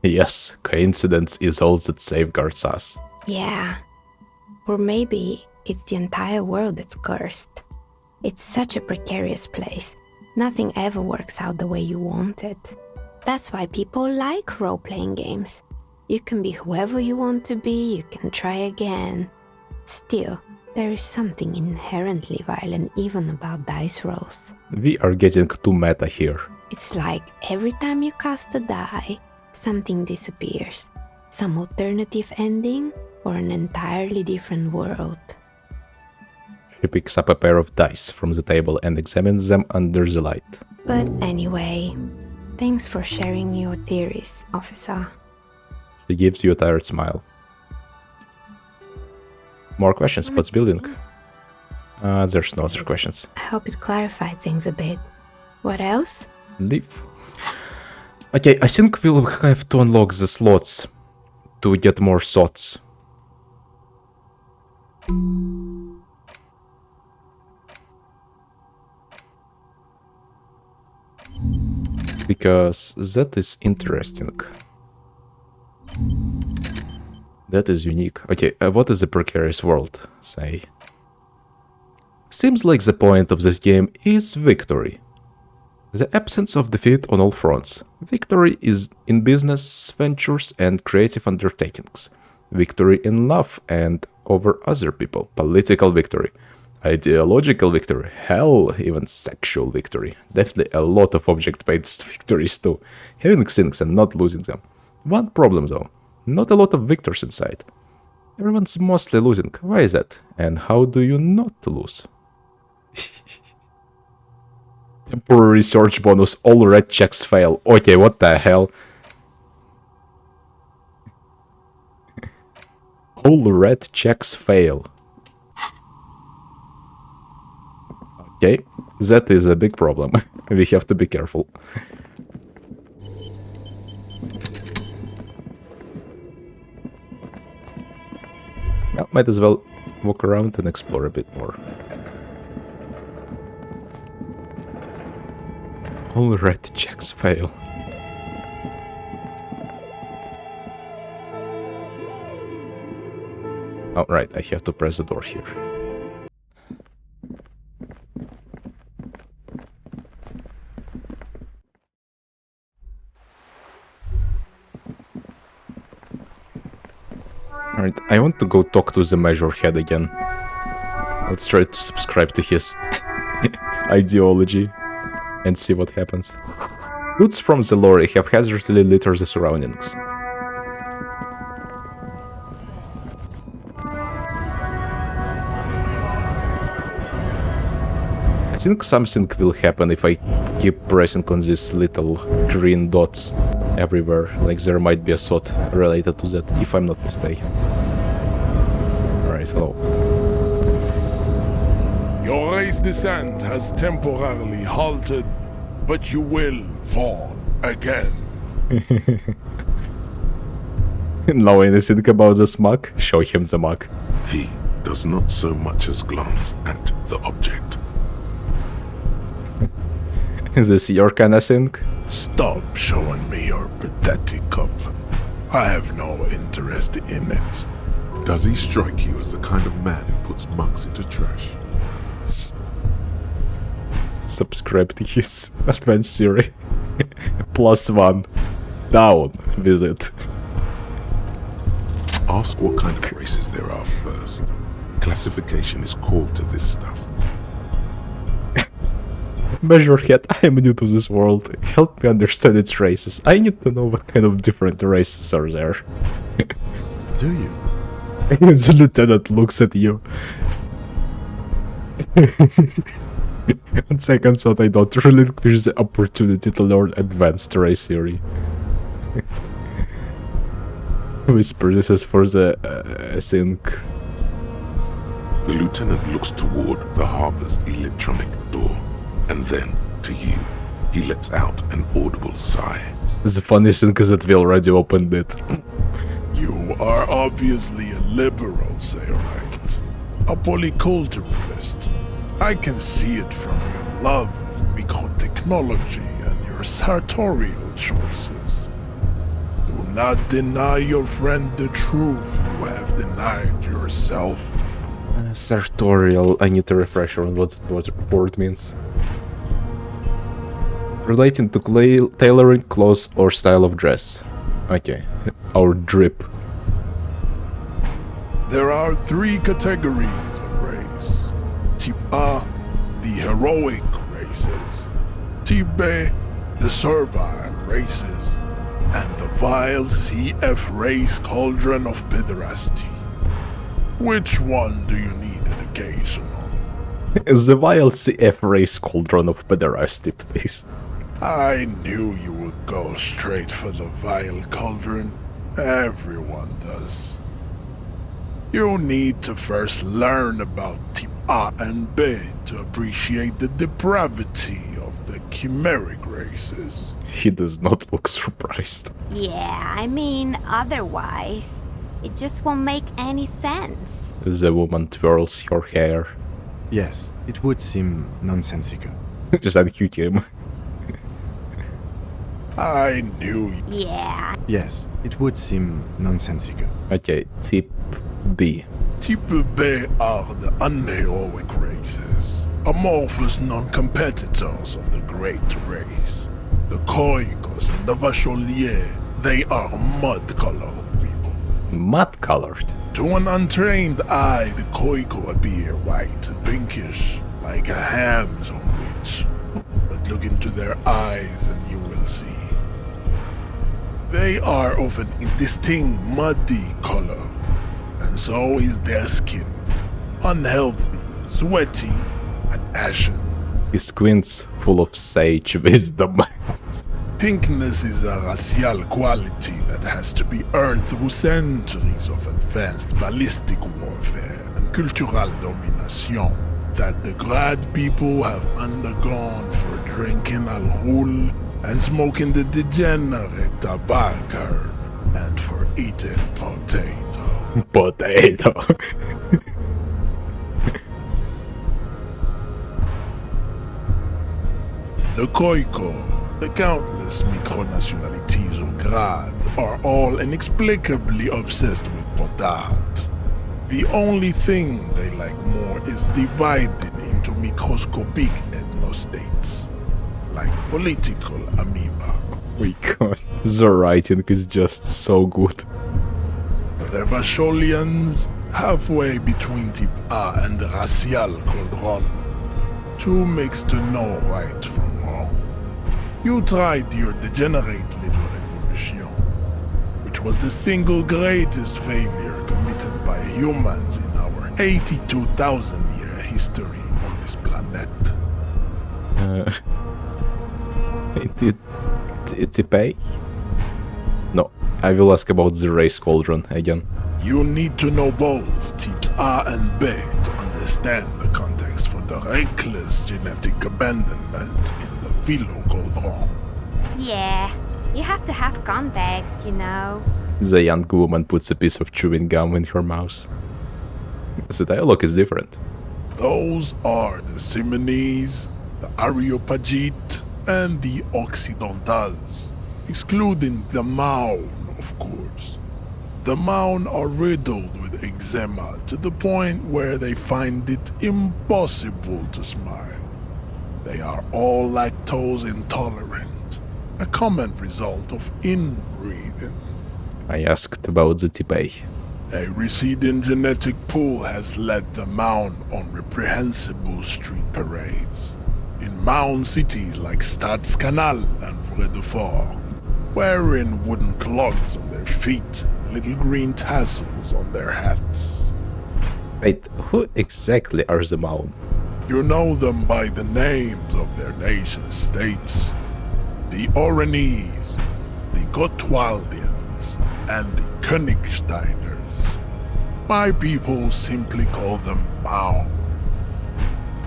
Yes, coincidence is all that safeguards us. Yeah. Or maybe it's the entire world that's cursed. It's such a precarious place. Nothing ever works out the way you want it. That's why people like role-playing games. You can be whoever you want to be, you can try again. Still, there is something inherently violent even about dice rolls. We are getting too meta here. It's like every time you cast a die, something disappears. Some alternative ending or an entirely different world. She picks up a pair of dice from the table and examines them under the light. But anyway, thanks for sharing your theories, officer. She gives you a tired smile. More questions? What's building? There's no other questions. I hope it clarified things a bit. What else? Leave. Okay, I think we'll have to unlock the slots to get more thoughts. Because that is interesting. That is unique. Okay, what is a precarious world, say? Seems like the point of this game is victory. The absence of defeat on all fronts. Victory is in business ventures and creative undertakings. Victory in love and over other people. Political victory. Ideological victory. Hell, even sexual victory. Definitely a lot of object-based victories too. Having things and not losing them. One problem though. Not a lot of victors inside. Everyone's mostly losing. Why is that? And how do you not lose? Temporary research bonus, all red checks fail. Okay, what the hell? All red checks fail. Okay, that is a big problem. We have to be careful. Well, might as well walk around and explore a bit more. All red checks fail. Oh, right, I have to press the door here. Alright, I want to go talk to the Major Head again. Let's try to subscribe to his ideology and see what happens. Goods from the lorry haphazardly litter the surroundings. I think something will happen if I keep pressing on these little green dots everywhere. Like there might be a thought related to that, if I'm not mistaken. Alright, hello. Your race descent has temporarily halted, but you will fall again. Know anything about this mug? Show him the mug. He does not so much as glance at the object. Is this your kind of thing? Stop showing me your pathetic cup. I have no interest in it. Does he strike you as the kind of man who puts mugs into trash? Subscribe to his advanced theory. +1. Down with it. Ask what kind of races there are first. Classification is core to this stuff. Major Head, I am new to this world. Help me understand its races. I need to know what kind of different races are there. Do you? The lieutenant looks at you. On second thought, I don't relinquish the opportunity to learn advanced race theory. Whisper, this is for the sync. The lieutenant looks toward the harbor's electronic door, and then to you. He lets out an audible sigh. The funny thing is that we already opened it. You are obviously a liberal, say right? A polyculturalist. I can see it from your love of microtechnology and your sartorial choices. Do not deny your friend the truth you have denied yourself. Sartorial, I need a refresher on what word means. Relating to tailoring, clothes, or style of dress. Okay. Or drip. There are 3 categories of race. Type A, the heroic races. Type B, the servile races. And the vile CF race cauldron of pederasty. Which one do you need education on? The vile CF race cauldron of pederasty, please. I knew you would go straight for the vile cauldron. Everyone does. You need to first learn about Type A and B to appreciate the depravity of the chimeric races. He does not look surprised. Yeah, I mean, otherwise, it just won't make any sense. The woman twirls her hair. Yes, it would seem nonsensical. Just unhook him. I knew you. Yeah. Yes, it would seem nonsensical. Okay, tip B. Type B are the unheroic races, amorphous non-competitors of the great race. The Koikos and the Vacholier, they are mud-colored people. Mud-colored? To an untrained eye, the Koiko appear white and pinkish, like a ham sandwich. But look into their eyes and you will see. They are of an indistinct muddy color, and so is their skin. Unhealthy, sweaty, and ashen. He squints, full of sage wisdom. Pinkness is a racial quality that has to be earned through centuries of advanced ballistic warfare and cultural domination that the Grad people have undergone for drinking alcohol and smoking the degenerate tobacco herb and for eating potato. Potato. The Koiko, the countless micronationalities of Grad, are all inexplicably obsessed with potat. The only thing they like more is dividing into microscopic ethnostates, like political amoeba. My god, the writing is just so good. The Vacholians, halfway between Type A and the racial cauldron. Too mixed to know right from wrong. You tried your degenerate little revolution, which was the single greatest failure committed by humans in our 82,000-year history on this planet. Tipei? No, I will ask about the race cauldron again. You need to know both Types A and B to understand the context for the reckless genetic abandonment in the philo cauldron. Yeah, you have to have context, you know. The young woman puts a piece of chewing gum in her mouth. The dialogue is different. Those are the Simones, the Areopagite, and the Occidentals, excluding the Maun, of course. The Maun are riddled with eczema to the point where they find it impossible to smile. They are all lactose intolerant, a common result of inbreeding. I asked about the Tipei. A receding genetic pool has led the Maun on reprehensible street parades. In Maun cities like Stadskanal and Vredefort, wearing wooden clogs on their feet and little green tassels on their hats. Wait, who exactly are the Maun? You know them by the names of their nation-states. The Oranese, the Gotwaldians, and the Königsteiners. My people simply call them Maun.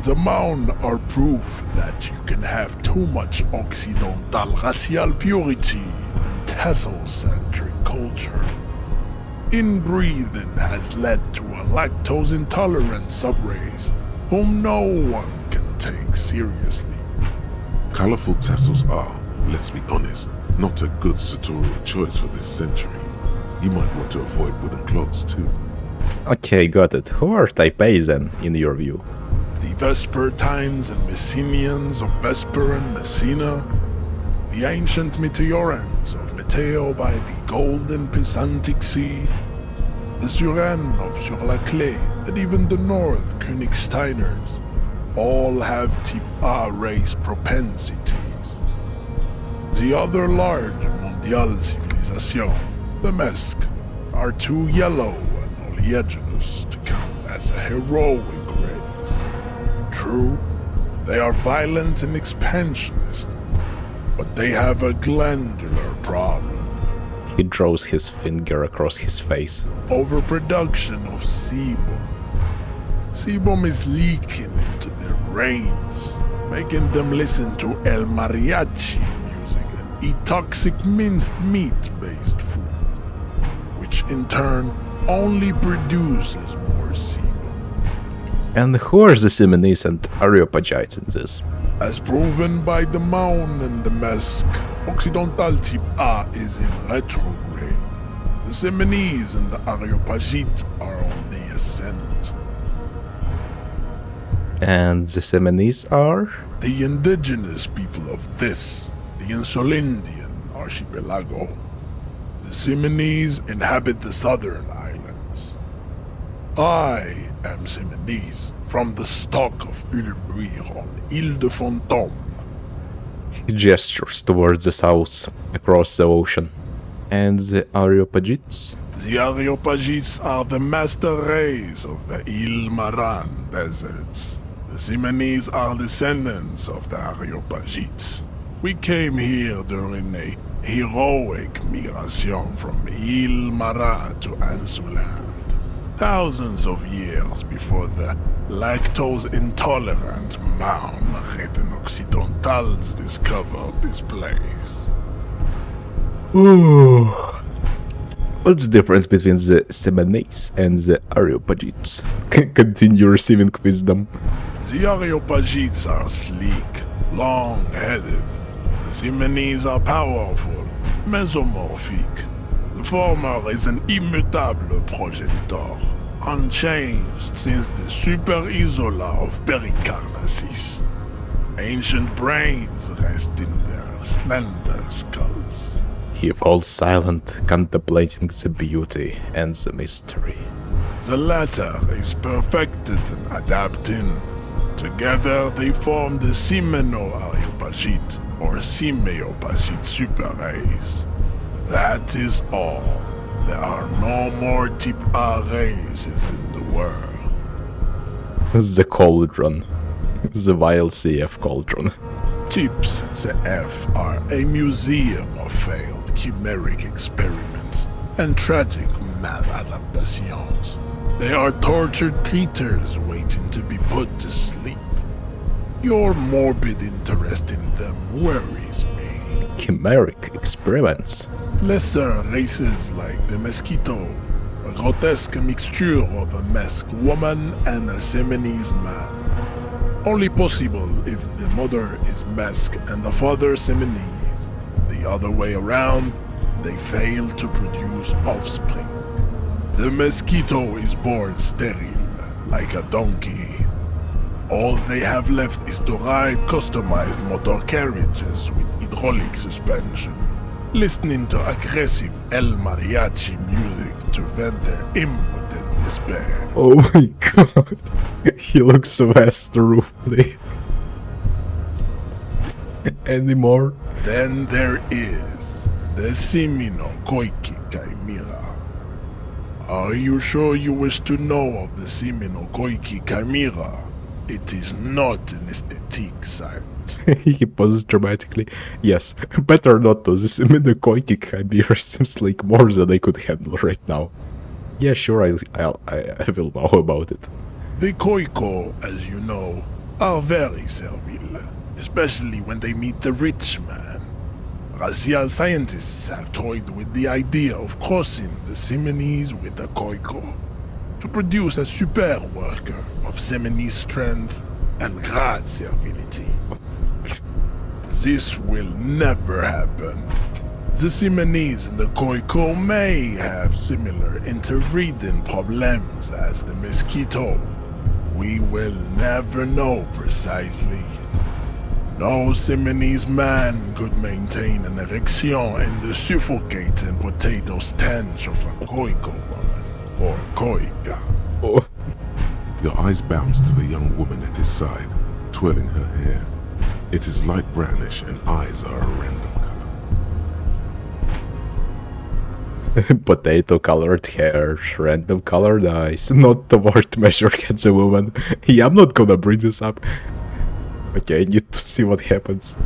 The Maun are proof that you can have too much Occidental racial purity and tassel-centric culture. Inbreeding has led to a lactose-intolerant subrace whom no one can take seriously. Colorful tassels are, let's be honest, not a good sartorial choice for this century. You might want to avoid wooden clogs too. Okay, got it. Who are Taipei then, in your view? The Vespertines and Messenians of Vesper and Messina, the ancient meteorans of Meteo by the golden Pisantic Sea, the Suren of Sur-la-Clé, and even the North Königsteiners, all have type A race propensities. The other large mondial civilization, the Mesk, are too yellow and oleaginous to count as a heroic race. True, they are violent and expansionist, but they have a glandular problem. He draws his finger across his face. Overproduction of sebum. Sebum is leaking into their brains, making them listen to El Mariachi music and eat toxic minced meat-based food, which in turn only produces more sebum. And who are the Simonese and Areopagites in this? As proven by the Maun and the Mesk, Occidental type A is in retrograde. The Simonese and the Areopagites are on the ascent. And the Simonese are? The indigenous people of this, the Insulindian archipelago. The Simonese inhabit the southern islands. I am Simonese, from the stock of Ulmuir on Ile de Fantôme. He gestures towards the south, across the ocean. And the Areopagites? The Areopagites are the master race of the Ile Maran deserts. The Simonese are descendants of the Areopagites. We came here during a heroic migration from Ile Maran to Ansuland, thousands of years before the lactose-intolerant Marne-Reten Occidentals discovered this place. Ooh. What's the difference between the Simonese and the Areopagites? Continue receiving wisdom. The Areopagites are sleek, long-headed. The Simonese are powerful, mesomorphic. The former is an immutable progenitor, unchanged since the Super Isola of Pericarnassus. Ancient brains rest in their slender skulls. He falls silent, contemplating the beauty and the mystery. The latter is perfected and adapting. Together they form the Simeno-Areopagite or Simeopagite super race. That is all. There are no more type A races in the world. The Cauldron. The vile CF Cauldron. Types CF are a museum of failed chimeric experiments and tragic maladaptations. They are tortured creatures waiting to be put to sleep. Your morbid interest in them worries me. Chimeric experiments. Lesser races like the Mosquito, a grotesque mixture of a Mesk woman and a Simonese man. Only possible if the mother is Mesk and the father Simonese. The other way around, they fail to produce offspring. The Mosquito is born sterile, like a donkey. All they have left is to ride customized motor carriages with hydraulic suspension, listening to aggressive El Mariachi music to vent their impotent despair. Oh my god. He looks so astrally. Any more? Then there is the Simino Koiki Chimera. Are you sure you wish to know of the Simino Koiki Chimera? It is not an aesthetic site. He pauses dramatically. Yes, better not to. This Koiki Chimera seems like more than I could handle right now. Yeah, sure, I will know about it. The Koiko, as you know, are very servile, especially when they meet the rich man. Racial scientists have toyed with the idea of crossing the Simonese with the Koiko to produce a super worker of Simonese strength and great servility. This will never happen. The Simonese and the Koiko may have similar interbreeding problems as the Mosquito. We will never know precisely. No Simonese man could maintain an erection in the suffocating potato stench of a Koiko woman, or Koika. Oh. Your eyes bounce to the young woman at his side, twirling her hair. It is light brownish and eyes are a random color. Potato colored hair, random colored eyes, not the word measure gets a woman. Yeah, I'm not gonna bring this up. Okay, I need to see what happens.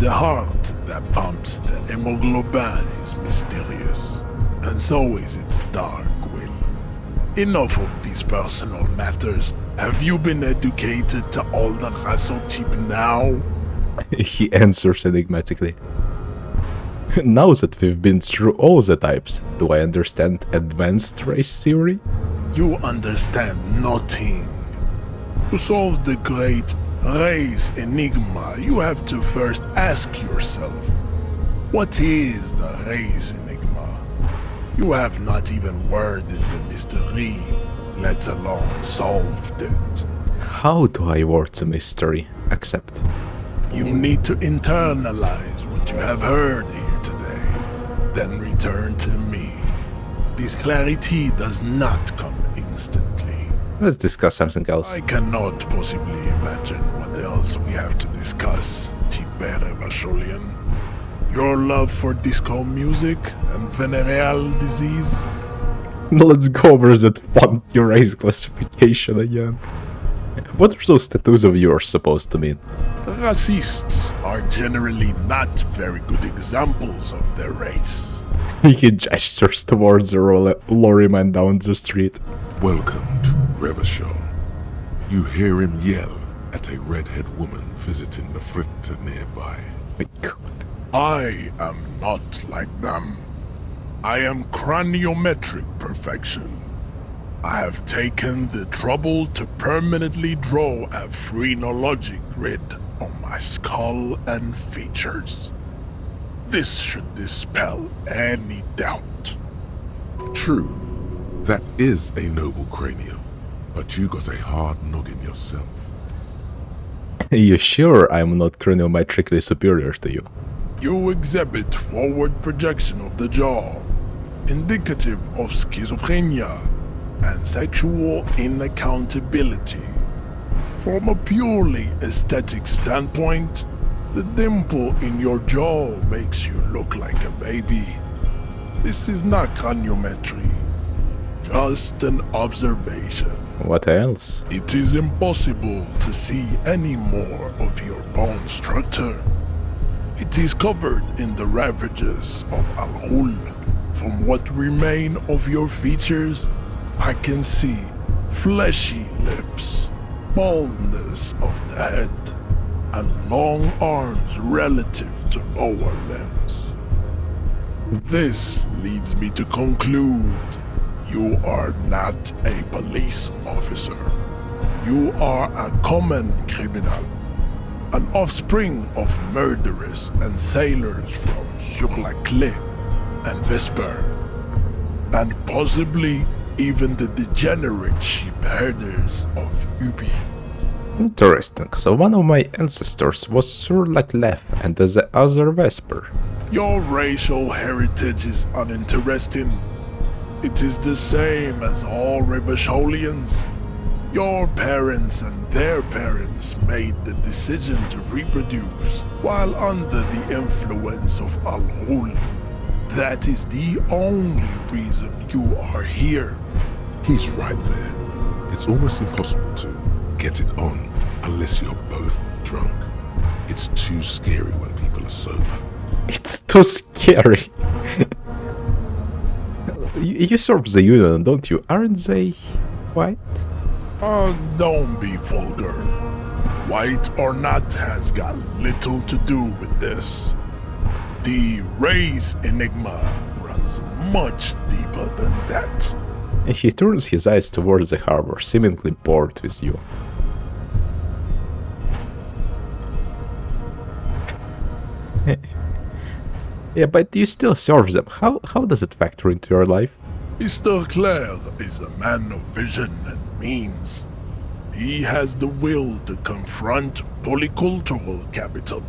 The heart that pumps the hemoglobin is mysterious, and so is its dark will. Enough of these personal matters. Have you been educated to all the rasotype now? He answers enigmatically. Now that we've been through all the types, do I understand advanced race theory? You understand nothing. To solve the great race enigma, you have to first ask yourself, what is the race enigma? You have not even worded the mystery, let alone solved it. How do I word the mystery? Accept. You need to internalize what you have heard here today, then return to me. This clarity does not come instantly. Let's discuss something else. I cannot possibly imagine what else we have to discuss, Tibere Vasholian. Your love for disco music and venereal disease? Let's go over that funky race classification again. What are those tattoos of yours supposed to mean? Racists are generally not very good examples of their race. He gestures towards the lorryman down the street. Welcome to Revachol. You hear him yell at a redhead woman visiting the fritter nearby. My God. I am not like them. I am craniometric perfection. I have taken the trouble to permanently draw a phrenologic grid on my skull and features. This should dispel any doubt. True, that is a noble cranium, but you got a hard noggin yourself. You sure I'm not chronometrically superior to you? You exhibit forward projection of the jaw, indicative of schizophrenia and sexual inaccountability. From a purely aesthetic standpoint, the dimple in your jaw makes you look like a baby. This is not craniometry, just an observation. What else? It is impossible to see any more of your bone structure. It is covered in the ravages of Al-Ghul. From what remain of your features, I can see fleshy lips, baldness of the head, and long arms relative to lower limbs. This leads me to conclude you are not a police officer. You are a common criminal, an offspring of murderers and sailors from Sur-la-Clé and Vesper, and possibly even the degenerate sheep herders of Ubi. Interesting. So one of my ancestors was Sur-la-Clef and the other Vesper. Your racial heritage is uninteresting. It is the same as all Revacholians. Your parents and their parents made the decision to reproduce while under the influence of Al-Ghul. That is the only reason you are here. He's right there. It's almost impossible to get it on unless you're both drunk. It's too scary when people are sober. It's too scary. You serve the Union, don't you? Aren't they white? Don't be vulgar. White or not has got little to do with this. The race enigma runs much deeper than that. He turns his eyes towards the harbor, seemingly bored with you. Yeah, but you still serve them. How does it factor into your life? Mr. Clare is a man of vision and means. He has the will to confront polycultural capital.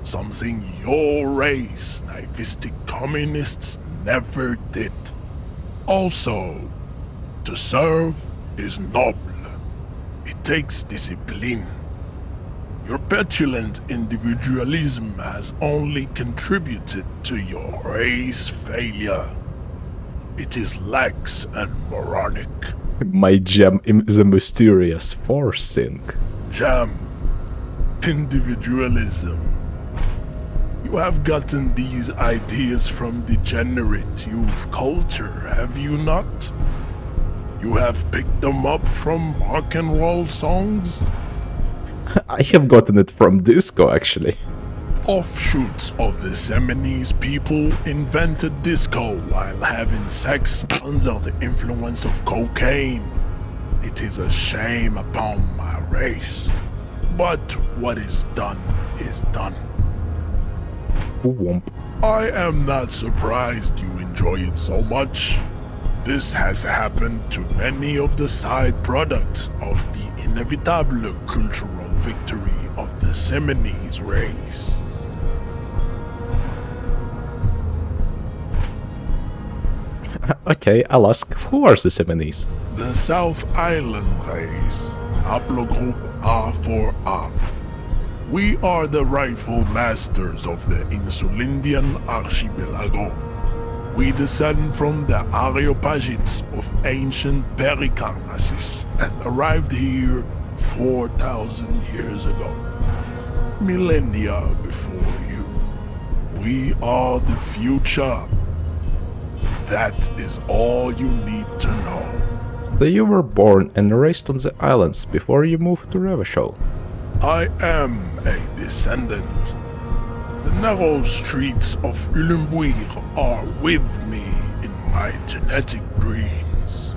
Something your race, naivistic communists, never did. Also, to serve is noble. It takes discipline. Your petulant individualism has only contributed to your race failure. It is lax and moronic. My gem is a mysterious forcing. Jam. Individualism. You have gotten these ideas from degenerate youth culture, have you not? You have picked them up from rock and roll songs? I have gotten it from disco, actually. Offshoots of the Seminoles people invented disco while having sex under the influence of cocaine. It is a shame upon my race. But what is done is done. Womp. I am not surprised you enjoy it so much. This has happened to many of the side products of the inevitable cultural victory of the Seminoles race. Okay, I'll ask, who are the Seminoles? The South Island race, haplogroup A4A. We are the rightful masters of the Insulindian archipelago. We descend from the Areopagites of ancient Pericarnassus and arrived here 4,000 years ago. Millennia before you. We are the future. That is all you need to know. So you were born and raised on the islands before you moved to Revachol. I am a descendant. The narrow streets of Ulembuir are with me in my genetic dreams.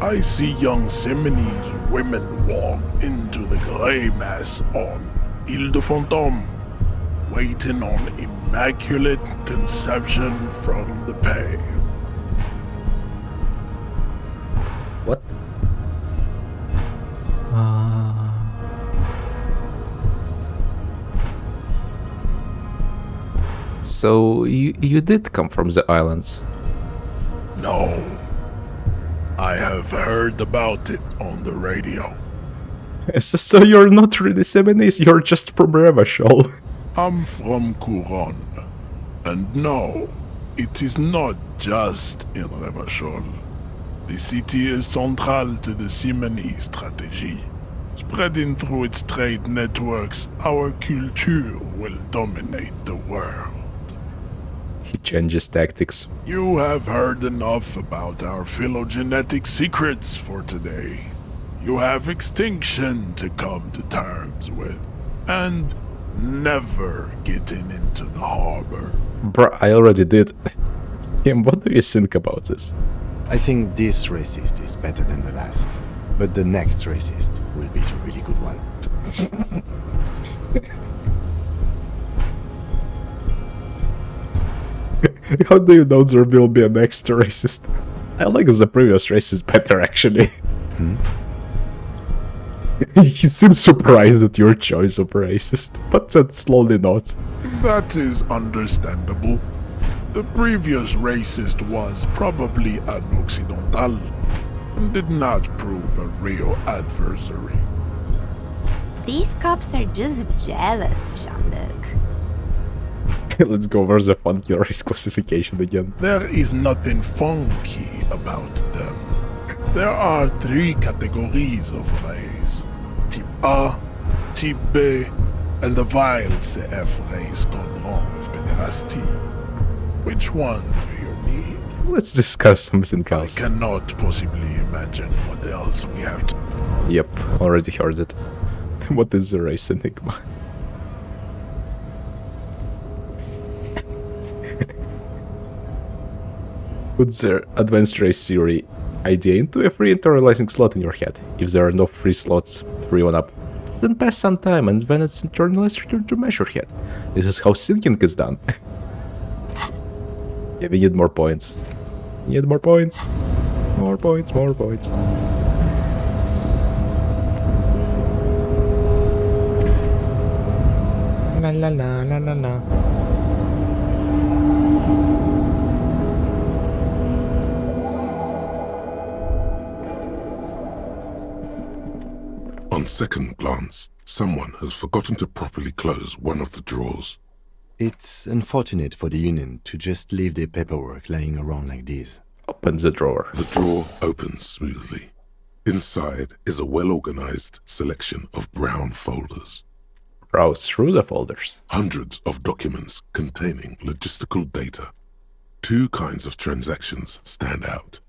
I see young Seminoles women walk into the grey mass on Ile de Fantôme, waiting on immaculate conception from the pale. What? So you did come from the islands? No. I have heard about it on the radio. So you're not really Seminoles, you're just from Revachol. I'm from Couronne. And no, it is not just in Revachol. The city is central to the Seminoles strategy. Spreading through its trade networks, our culture will dominate the world. He changes tactics. You have heard enough about our phylogenetic secrets for today. You have extinction to come to terms with, and never getting into the harbor. Bruh, I already did. Kim, what do you think about this? I think this racist is better than the last, but the next racist will be the really good one. How do you know there will be a next racist? I like the previous racist better, actually. He seems surprised at your choice of racist, but said slowly not. That is understandable. The previous racist was probably an Occidental, and did not prove a real adversary. These cops are just jealous, Jean-Luc. Let's go over the funky race classification again. There is nothing funky about them. There are 3 categories of race. Type A, Type B, and the vile CF race called of pederasty. Which one do you need? Let's discuss something I else. cannot possibly imagine what else we have to... Yep, already heard it. What is the race enigma? Put the advanced race theory idea into a free internalizing slot in your head. If there are no free slots, free one up. Then pass some time and when it's internalized, return to measure head. This is how thinking is done. Yeah, we need more points. We need more points. More points, more points. la la la la la. On second glance, someone has forgotten to properly close one of the drawers. It's unfortunate for the Union to just leave their paperwork lying around like this. Open the drawer. The drawer opens smoothly. Inside is a well-organized selection of brown folders. Browse through the folders. Hundreds of documents containing logistical data. Two kinds of transactions stand out.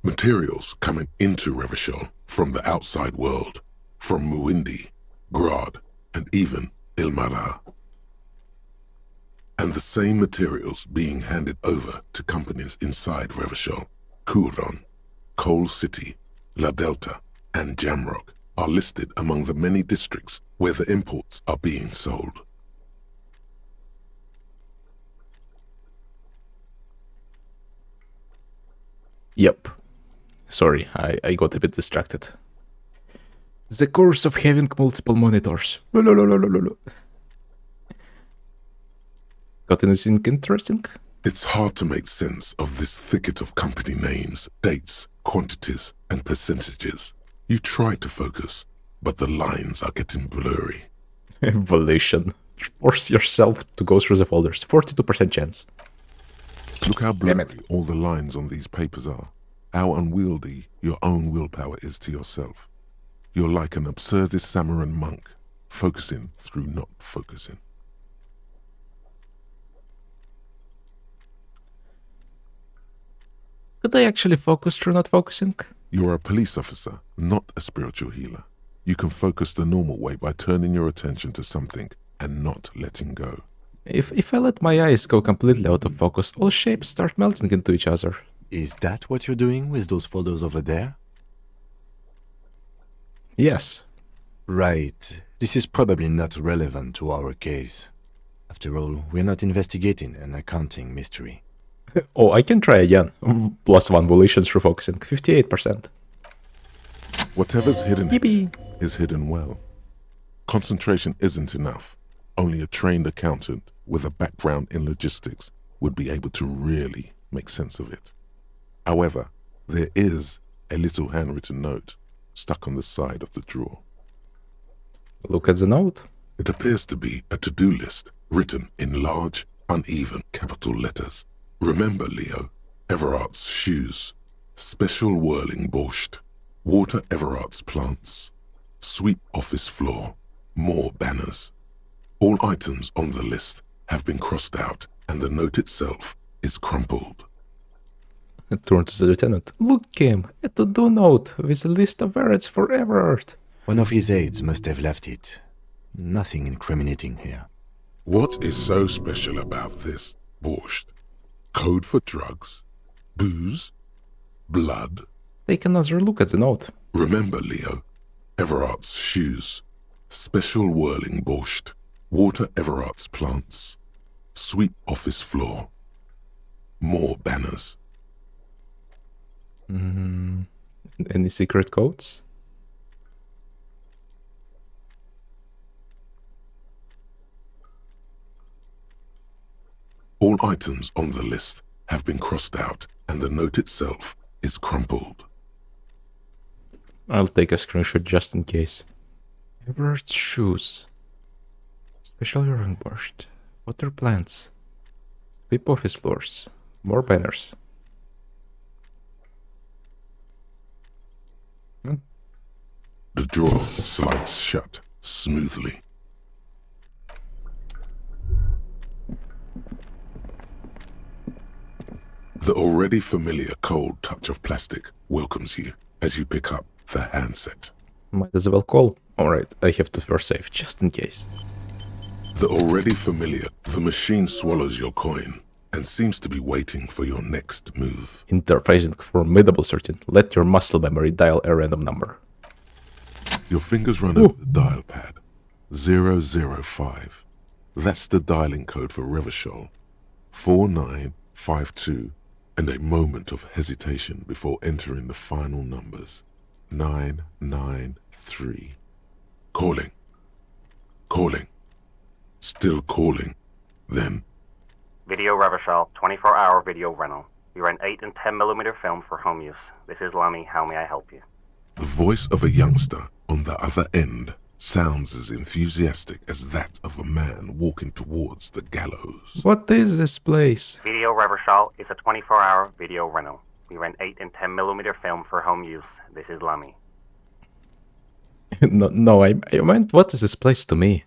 Materials coming into Revachol from the outside world, from Muindi, Grad, and even Ilmara. And the same materials being handed over to companies inside Revachol, Kuron, Coal City, La Delta, and Jamrock are listed among the many districts where the imports are being sold. Yep. Sorry, I got a bit distracted. The curse of having multiple monitors. Got anything interesting? It's hard to make sense of this thicket of company names, dates, quantities, and percentages. You try to focus, but the lines are getting blurry. Volition. Force yourself to go through the folders. 42% chance. Look how Damn blurry it. all the lines on these papers are. How unwieldy your own willpower is to yourself. You're like an absurdist Samaran monk, focusing through not focusing. Could I actually focus through not focusing? You're a police officer, not a spiritual healer. You can focus the normal way by turning your attention to something and not letting go. If I let my eyes go completely out of focus, all shapes start melting into each other. Is that what you're doing with those folders over there? Yes. Right. This is probably not relevant to our case. After all, we're not investigating an accounting mystery. Oh, I can try again. +1 volition through focusing. 58%. Whatever's hidden Yippee. is hidden well. Concentration isn't enough. Only a trained accountant with a background in logistics would be able to really make sense of it. However, there is a little handwritten note stuck on the side of the drawer. Look at the note. It appears to be a to-do list written in large, uneven capital letters. Remember, Leo, Everard's shoes, special whirling borscht, water Everard's plants, sweep office floor, more banners. All items on the list have been crossed out and the note itself is crumpled. Turn to the lieutenant. Look, Kim, a to-do note with a list of words for Everard. One of his aides must have left it. Nothing incriminating here. What is so special about this borscht? Code for drugs? Booze? Blood? Take another look at the note. Remember, Leo, Everard's shoes, special whirling borscht, water Everard's plants, sweep office floor, more banners. Any secret codes? All items on the list have been crossed out and the note itself is crumpled. I'll take a screenshot just in case. Everard's shoes. Special urine borscht. Water plants. Sweep office floors. More banners. The drawer slides shut smoothly. The already familiar cold touch of plastic welcomes you as you pick up the handset. Might as well call. Alright, I have to first save, just in case. The machine swallows your coin and seems to be waiting for your next move. Interfacing formidable certain. Let your muscle memory dial a random number. Your fingers run over the dial pad. 005. That's the dialing code for Revachol. 4952. And a moment of hesitation before entering the final numbers. 993. Calling. Calling. Still calling. Then, Video Revachol, 24-hour video rental. We rent 8 and 10mm film for home use. This is Lummy. How may I help you? the voice of a youngster on the other end sounds as enthusiastic as that of a man walking towards the gallows. What is this place? Video Revachol is a 24-hour video rental. We rent 8 and 10mm film for home use. This is Lummy. No, I meant what is this place to me?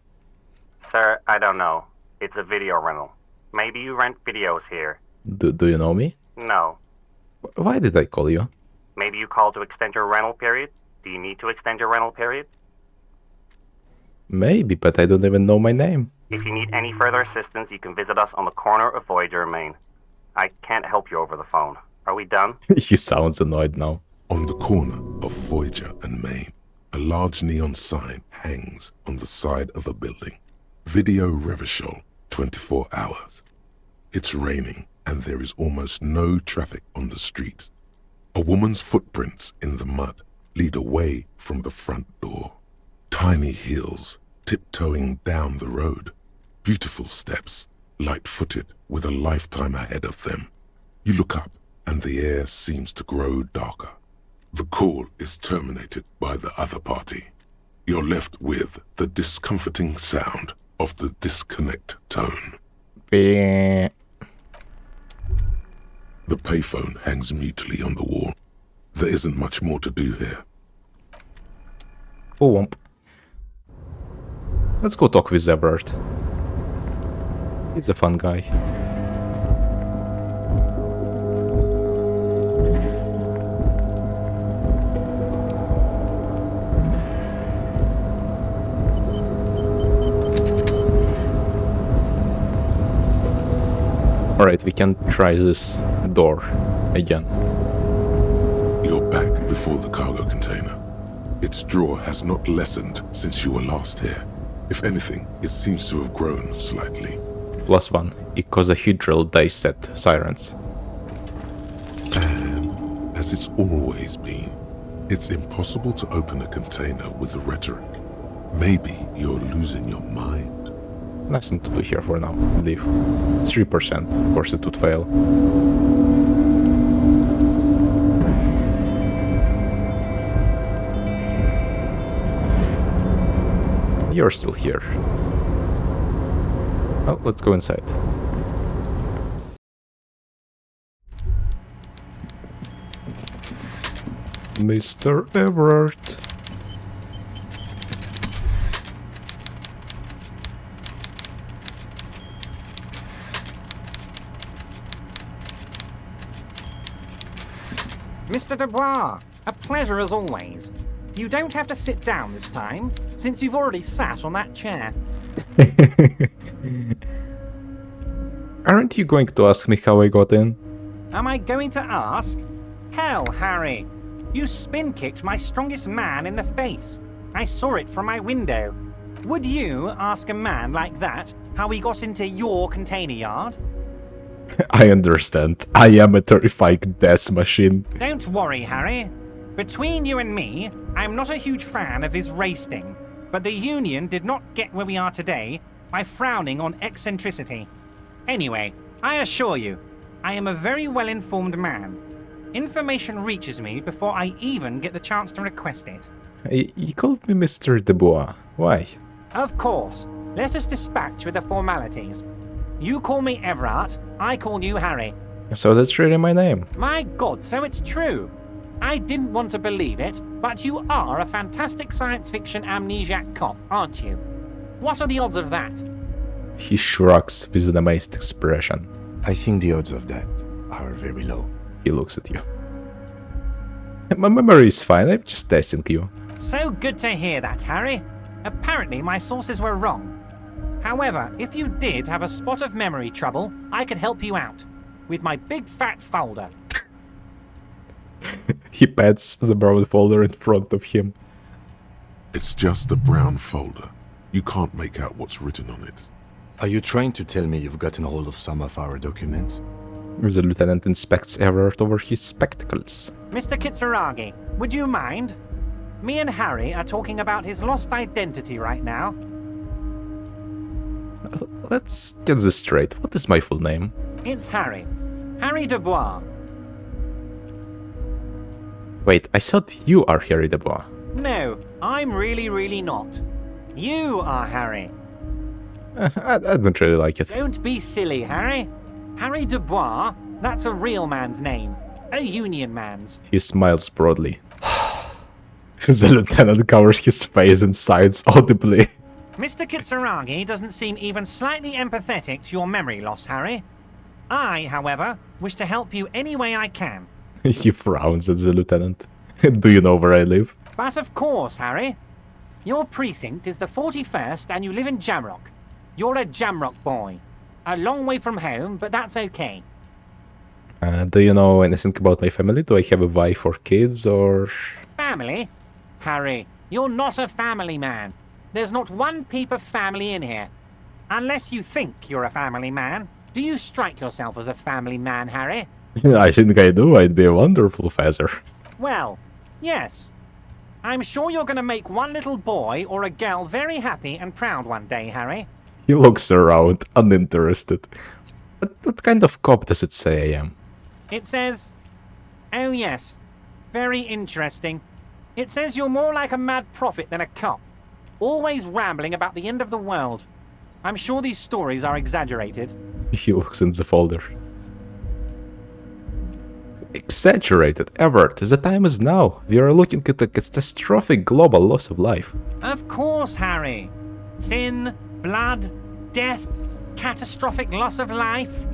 Sir, I don't know. It's a video rental. Maybe you rent videos here. Do you know me? No. Why did I call you? Maybe you called to extend your rental period? Do you need to extend your rental period? Maybe, but I don't even know my name. If you need any further assistance, you can visit us on the corner of Voyager and Main. I can't help you over the phone. Are we done? He sounds annoyed now. On the corner of Voyager and Main, a large neon sign hangs on the side of a building. Video Revachol, 24 hours. It's raining and there is almost no traffic on the street. A woman's footprints in the mud lead away from the front door. Tiny heels tiptoeing down the road. Beautiful steps, light-footed with a lifetime ahead of them. You look up and the air seems to grow darker. The call is terminated by the other party. You're left with the discomforting sound of the disconnect tone. Beep. The payphone hangs mutely on the wall. There isn't much more to do here. Oh, womp. Let's go talk with Everard. He's a fun guy. Alright, we can try this door again. You're back before the cargo container. Its drawer has not lessened since you were last here. If anything, it seems to have grown slightly. +1. Icosahedral dice set. Sirens. And, as it's always been, it's impossible to open a container with rhetoric. Maybe you're losing your mind. Nothing to do here for now. Leave. 3%. Of course it would fail. You're still here. Well, let's go inside. Mr. Everard. Mr. Dubois, a pleasure as always. You don't have to sit down this time, since you've already sat on that chair. Aren't you going to ask me how I got in? Am I going to ask? Hell, Harry. You spin-kicked my strongest man in the face. I saw it from my window. Would you ask a man like that how he got into your container yard? I understand. I am a terrifying death machine. Don't worry, Harry. Between you and me, I'm not a huge fan of his race thing, but the Union did not get where we are today by frowning on eccentricity. Anyway, I assure you, I am a very well-informed man. Information reaches me before I even get the chance to request it. You called me Mr. Dubois. Why? Of course. Let us dispatch with the formalities. You call me Everard, I call you Harry. So that's really my name. My God, so it's true. I didn't want to believe it, but you are a fantastic science fiction amnesiac cop, aren't you? What are the odds of that? He shrugs with an amazed expression. I think the odds of that are very low. He looks at you. My memory is fine, I'm just testing you. So good to hear that, Harry. Apparently my sources were wrong. However, if you did have a spot of memory trouble, I could help you out. With my big fat folder. He pats the brown folder in front of him. It's just a brown folder. You can't make out what's written on it. Are you trying to tell me you've gotten hold of some of our documents? The lieutenant inspects Everard over his spectacles. Mr. Kitsuragi, would you mind? Me and Harry are talking about his lost identity right now. Let's get this straight. What is my full name? It's Harry. Harry Dubois. Wait, I thought you are Harry Dubois. No, I'm really not. You are Harry. I don't really like it. Don't be silly, Harry. Harry Dubois, that's a real man's name. A union man's. He smiles broadly. The lieutenant covers his face and sighs audibly. Mr. Kitsuragi doesn't seem even slightly empathetic to your memory loss, Harry. I, however, wish to help you any way I can. He frowns at the lieutenant. Do you know where I live? But of course, Harry. Your precinct is the 41st and you live in Jamrock. You're a Jamrock boy. A long way from home, but that's okay. Do you know anything about my family? Do I have a wife or kids or... Family? Harry, you're not a family man. There's not one peep of family in here. Unless you think you're a family man. Do you strike yourself as a family man, Harry? I think I do. I'd be a wonderful father. Well, yes. I'm sure you're going to make one little boy or a girl very happy and proud one day, Harry. He looks around, uninterested. What kind of cop does it say I am? It says... Oh yes. Very interesting. It says you're more like a mad prophet than a cop. Always rambling about the end of the world. I'm sure these stories are exaggerated. He looks in the folder. Exaggerated, Everett. The time is now. We are looking at a catastrophic global loss of life. Of course, Harry. Sin, blood, death, catastrophic loss of life.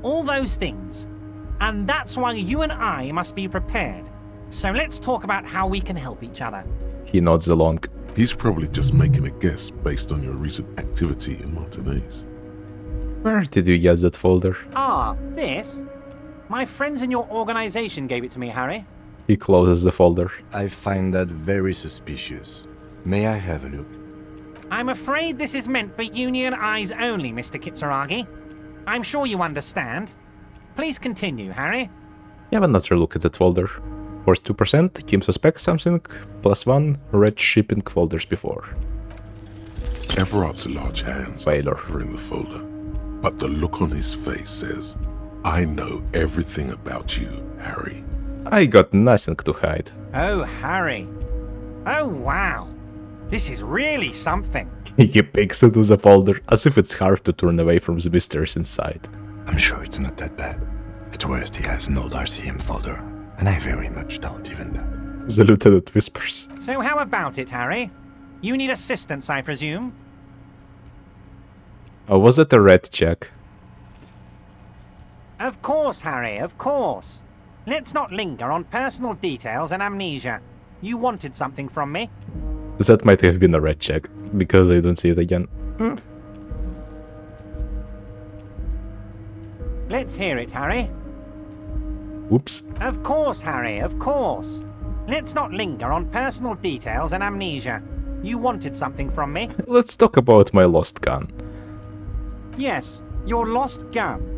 All those things. And that's why you and I must be prepared. So let's talk about how we can help each other. He nods along. He's probably just making a guess based on your recent activity in Martinez. Where did you get that folder? Ah, this? My friends in your organization gave it to me, Harry. He closes the folder. I find that very suspicious. May I have a look? I'm afraid this is meant for Union eyes only, Mr. Kitsuragi. I'm sure you understand. Please continue, Harry. Have another look at that folder. Worth 2%, Kim suspects something, +1, red shipping folders before. Everard's large hands Baylor. are in the folder, but the look on his face says, I know everything about you, Harry. I got nothing to hide. Oh, Harry. Oh, wow. This is really something. He peeks into the folder, as if it's hard to turn away from the mysteries inside. I'm sure it's not that bad. At worst, he has an old RCM folder, and I very much doubt even that. The lieutenant whispers. So how about it, Harry? You need assistance, I presume? Oh, was it a red check? Of course, Harry, of course. Let's not linger on personal details and amnesia. You wanted something from me. That might have been a red check, because I don't see it again. Let's hear it, Harry. Oops. Of course, Harry, of course. Let's not linger on personal details and amnesia. You wanted something from me. Let's talk about my lost gun. Yes, your lost gun.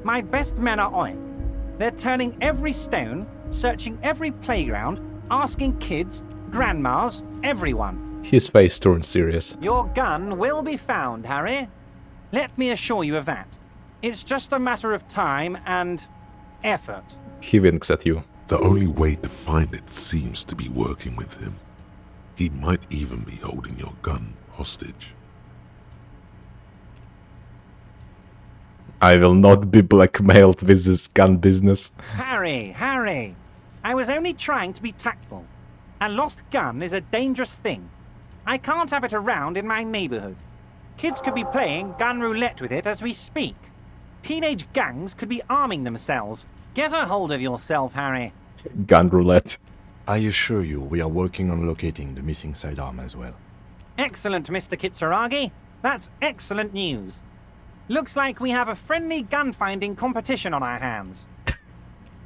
My best men are on it. They're turning every stone, searching every playground, asking kids, grandmas, everyone. His face turns serious. Your gun will be found, Harry. Let me assure you of that. It's just a matter of time and effort. He winks at you. The only way to find it seems to be working with him. He might even be holding your gun hostage. I will not be blackmailed with this gun business. Harry, I was only trying to be tactful. A lost gun is a dangerous thing. I can't have it around in my neighborhood. Kids could be playing gun roulette with it as we speak. Teenage gangs could be arming themselves. Get a hold of yourself, Harry. Gun roulette. I assure you, we are working on locating the missing sidearm as well. Excellent, Mr. Kitsuragi. That's excellent news. Looks like we have a friendly gun-finding competition on our hands.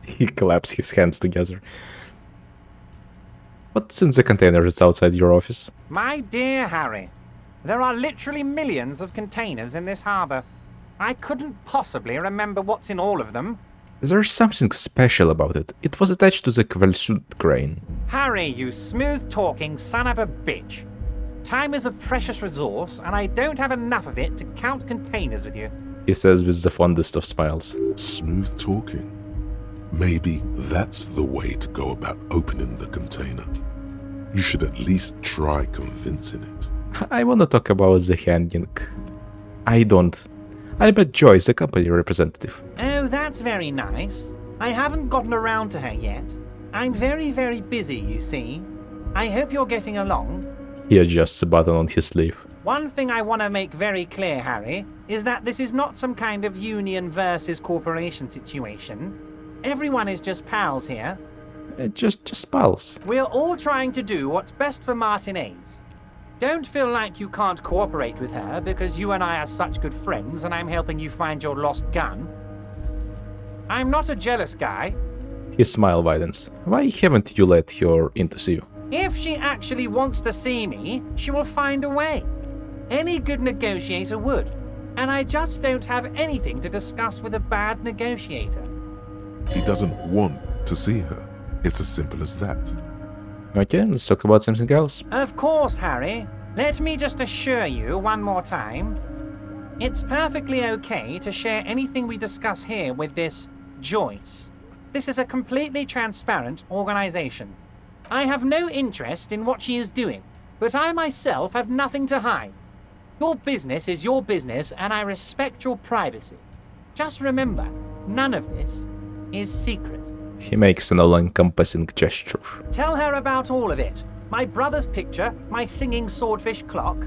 He claps his hands together. What's in the container that's outside your office? My dear Harry, there are literally millions of containers in this harbor. I couldn't possibly remember what's in all of them. There's something special about it. It was attached to the Kvalsut crane. Harry, you smooth-talking son of a bitch. Time is a precious resource, and I don't have enough of it to count containers with you. He says with the fondest of smiles. Smooth talking. Maybe that's the way to go about opening the container. You should at least try convincing it. I wanna talk about the hanging. I don't. I met Joyce, the company representative. Oh, that's very nice. I haven't gotten around to her yet. I'm very, very busy, you see. I hope you're getting along. He adjusts a button on his sleeve. One thing I want to make very clear, Harry, is that this is not some kind of union versus corporation situation. Everyone is just pals here. Just pals. We're all trying to do what's best for Martinez. Don't feel like you can't cooperate with her because you and I are such good friends and I'm helping you find your lost gun. I'm not a jealous guy. His smile widens. Why haven't you let her in to see you? If she actually wants to see me, she will find a way. Any good negotiator would. And I just don't have anything to discuss with a bad negotiator. He doesn't want to see her. It's as simple as that. Okay, let's talk about something else. Of course, Harry. Let me just assure you one more time. It's perfectly okay to share anything we discuss here with this Joyce. This is a completely transparent organization. I have no interest in what she is doing, but I myself have nothing to hide. Your business is your business, and I respect your privacy. Just remember, none of this is secret. He makes an all-encompassing gesture. Tell her about all of it. My brother's picture, my singing swordfish clock.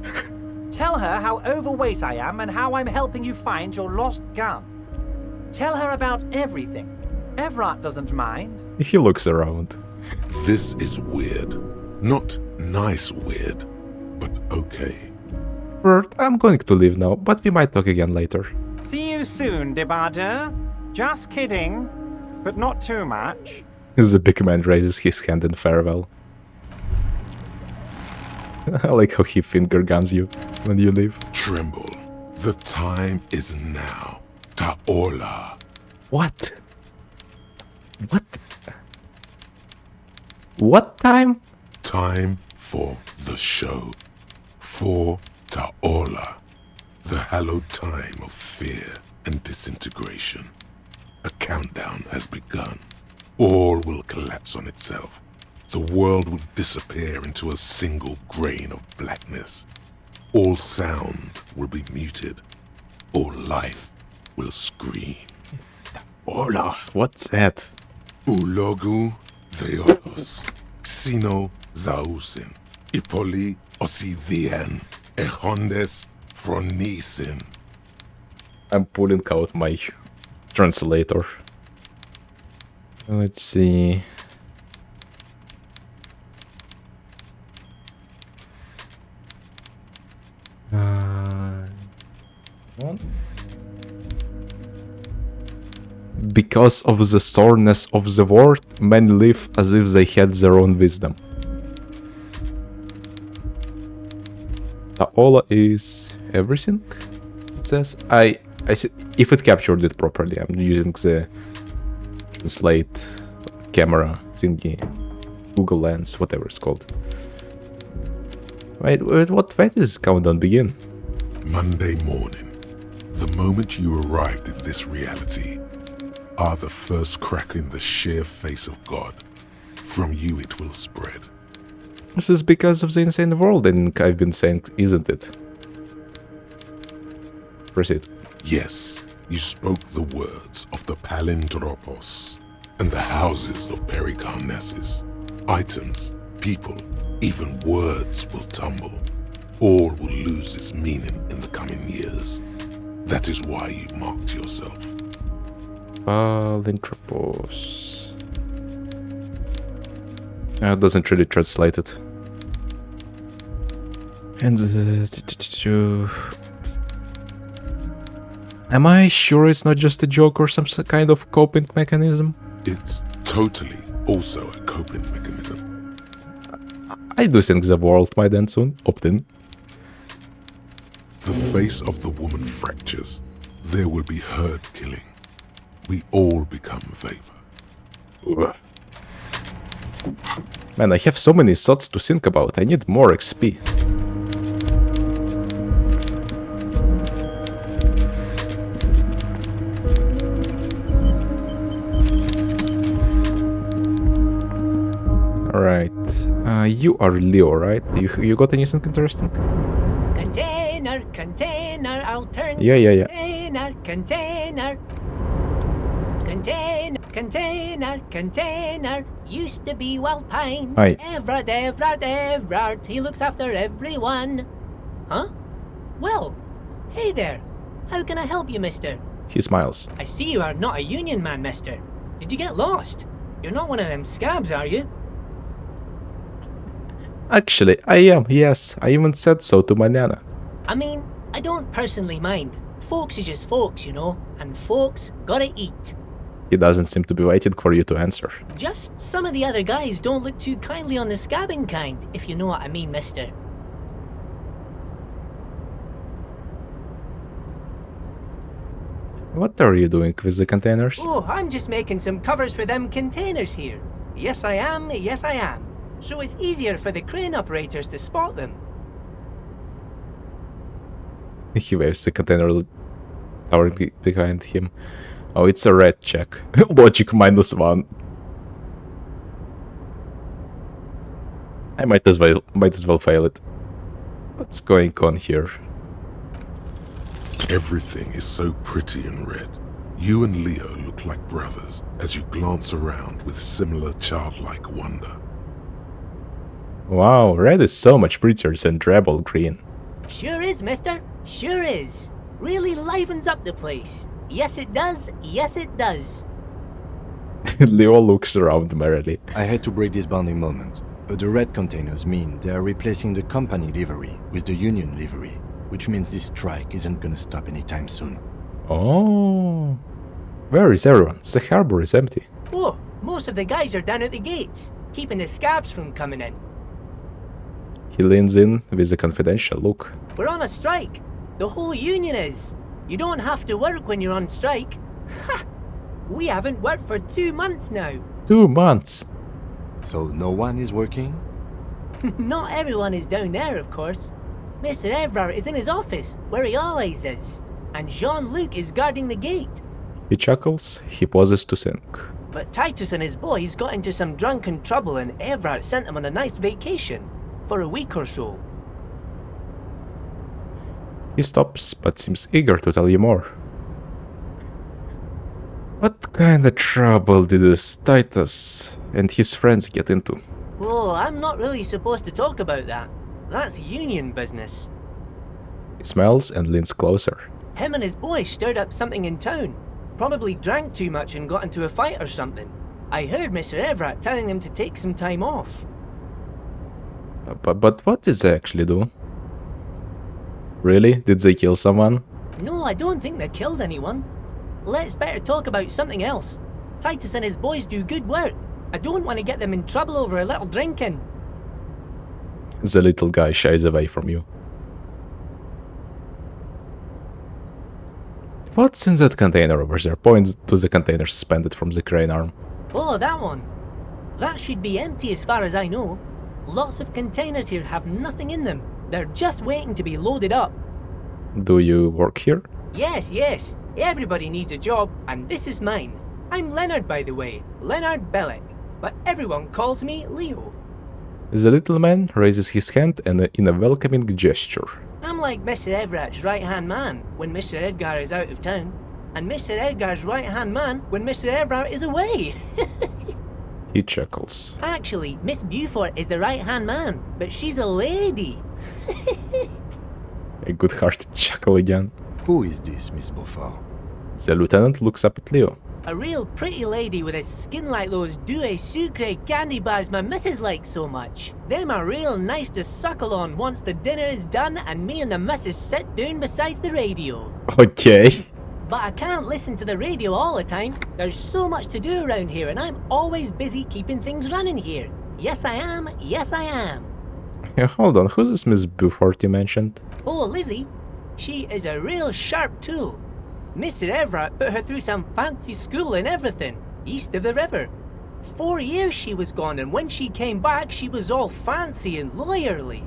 Tell her how overweight I am and how I'm helping you find your lost gun. Tell her about everything. Everett doesn't mind. He looks around. This is weird. Not nice weird, but okay. Bert, I'm going to leave now, but we might talk again later. See you soon, Debardeur. Just kidding, but not too much. The big man raises his hand in farewell. I like how he finger guns you when you leave. Tremble. The time is now. Taola. What? What? What time? Time for the show. For Taola. The hallowed time of fear and disintegration. A countdown has begun. All will collapse on itself. The world will disappear into a single grain of blackness. All sound will be muted. All life will scream. Hola, what's that? Ulogu theolos, xino zausin, ipoli osidien, echondes fronisin. I'm pulling out my translator. Let's see. What? Because of the soreness of the word, men live as if they had their own wisdom. Taola is everything, it says. I see, if it captured it properly, I'm using the translate camera thingy, Google Lens, whatever it's called. Wait, when does this countdown begin? Monday morning, the moment you arrived in this reality, are the first crack in the sheer face of God. From you it will spread. This is because of the insane world, and I've been saying, isn't it? Proceed. Yes, you spoke the words of the Palindropos and the houses of Pericarnassus. Items, people, even words will tumble. All will lose its meaning in the coming years. That is why you marked yourself. Palindropos. It doesn't really translate it. And am I sure it's not just a joke or some kind of coping mechanism? It's totally also a coping mechanism. I do think the world might end soon. Opt in. The face of the woman fractures. There will be herd killing. We all become vapor. Man, I have so many thoughts to think about. I need more XP. You are Leo, right? You got anything interesting? Container, I'll turn. Yeah. Container. Used to be Walpine. Hi. Everard. He looks after everyone. Huh? Well, hey there. How can I help you, mister? He smiles. I see you are not a union man, mister. Did you get lost? You're not one of them scabs, are you? Actually, I am, yes. I even said so to my nana. I mean, I don't personally mind. Folks is just folks, you know, and folks gotta eat. He doesn't seem to be waiting for you to answer. Just some of the other guys don't look too kindly on the scabbing kind, if you know what I mean, mister. What are you doing with the containers? Oh, I'm just making some covers for them containers here. Yes, I am. So it's easier for the crane operators to spot them. He waves the container towering behind him. Oh, it's a red check. Logic -1. I might as well fail it. What's going on here? Everything is so pretty and red. You and Leo look like brothers as you glance around with similar childlike wonder. Wow, red is so much prettier than drabble green. Sure is, mister. Sure is. Really livens up the place. Yes, it does. Yes, it does. Leo looks around merrily. I had to break this bonding moment, but the red containers mean they are replacing the company livery with the union livery, which means this strike isn't gonna stop anytime soon. Oh. Where is everyone? The harbor is empty. Oh, most of the guys are down at the gates, keeping the scabs from coming in. He leans in with a confidential look. We're on a strike. The whole union is. You don't have to work when you're on strike. Ha! We haven't worked for 2 months now. 2 months. So no one is working? Not everyone is down there, of course. Mr. Everard is in his office, where he always is. And Jean-Luc is guarding the gate. He chuckles, he pauses to think. But Titus and his boys got into some drunken trouble and Everard sent them on a nice vacation. For a week or so. He stops, but seems eager to tell you more. What kind of trouble did this Titus and his friends get into? Oh, I'm not really supposed to talk about that. That's union business. He smells and leans closer. Him and his boys stirred up something in town. Probably drank too much and got into a fight or something. I heard Mr. Everett telling them to take some time off. But what did they actually do? Really? Did they kill someone? No, I don't think they killed anyone. Let's better talk about something else. Titus and his boys do good work. I don't want to get them in trouble over a little drinking. The little guy shies away from you. What's in that container over there? Points to the container suspended from the crane arm. Oh, that one. That should be empty as far as I know. Lots of containers here have nothing in them. They're just waiting to be loaded up. Do you work here? Yes. Everybody needs a job, and this is mine. I'm Leonard, by the way. Leonard Bellick. But everyone calls me Leo. The little man raises his hand and in a welcoming gesture. I'm like Mr. Everett's right-hand man when Mr. Edgar is out of town, and Mr. Edgar's right-hand man when Mr. Everett is away. He chuckles. Actually, Miss Beaufort is the right-hand man, but she's a lady. A good-hearted chuckle again. Who is this, Miss Beaufort? The lieutenant looks up at Leo. A real pretty lady with a skin like those Douai Sucre candy bars my missus likes so much. Them are real nice to suckle on once the dinner is done and me and the missus sit down beside the radio. Okay. But I can't listen to the radio all the time. There's so much to do around here and I'm always busy keeping things running here. Yes, I am. Yeah, hold on, who's this Miss Beaufort you mentioned? Oh, Lizzie. She is a real sharp tool. Mr. Everett put her through some fancy school and everything, east of the river. 4 years she was gone, and when she came back, she was all fancy and lawyerly.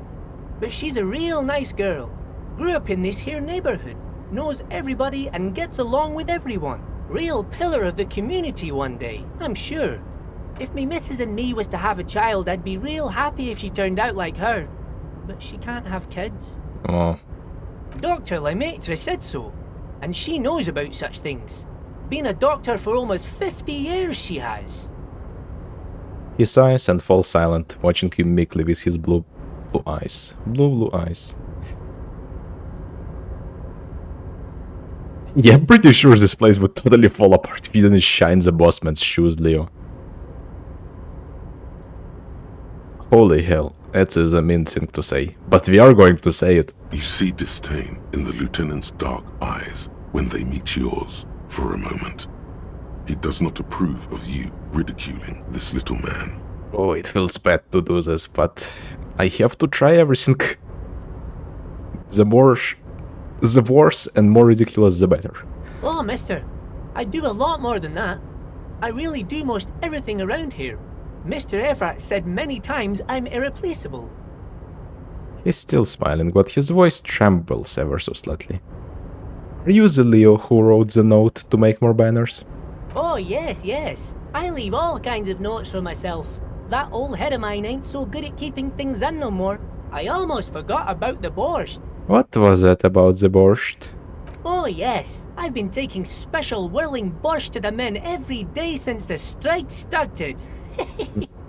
But she's a real nice girl. Grew up in this here neighborhood, knows everybody and gets along with everyone. Real pillar of the community one day, I'm sure. If me missus and me was to have a child, I'd be real happy if she turned out like her. But she can't have kids. Oh. Dr. Lemaitre said so, and she knows about such things. Been a doctor for almost 50 years she has. He sighs and falls silent, watching him meekly with his blue eyes. Blue eyes. Yeah, I'm pretty sure this place would totally fall apart if you didn't shine the bossman's shoes, Leo. Holy hell, that is a mean thing to say, but we are going to say it. You see disdain in the lieutenant's dark eyes when they meet yours for a moment. He does not approve of you ridiculing this little man. Oh, it feels bad to do this, but I have to try everything. The worse and more ridiculous, the better. Oh, mister, I do a lot more than that. I really do most everything around here. Mr. Everett said many times I'm irreplaceable. He's still smiling, but his voice trembles ever so slightly. Are you the Leo who wrote the note to make more banners? Oh, yes, yes. I leave all kinds of notes for myself. That old head of mine ain't so good at keeping things in no more. I almost forgot about the borscht. What was that about the borscht? Oh, yes. I've been taking special whirling borscht to the men every day since the strike started.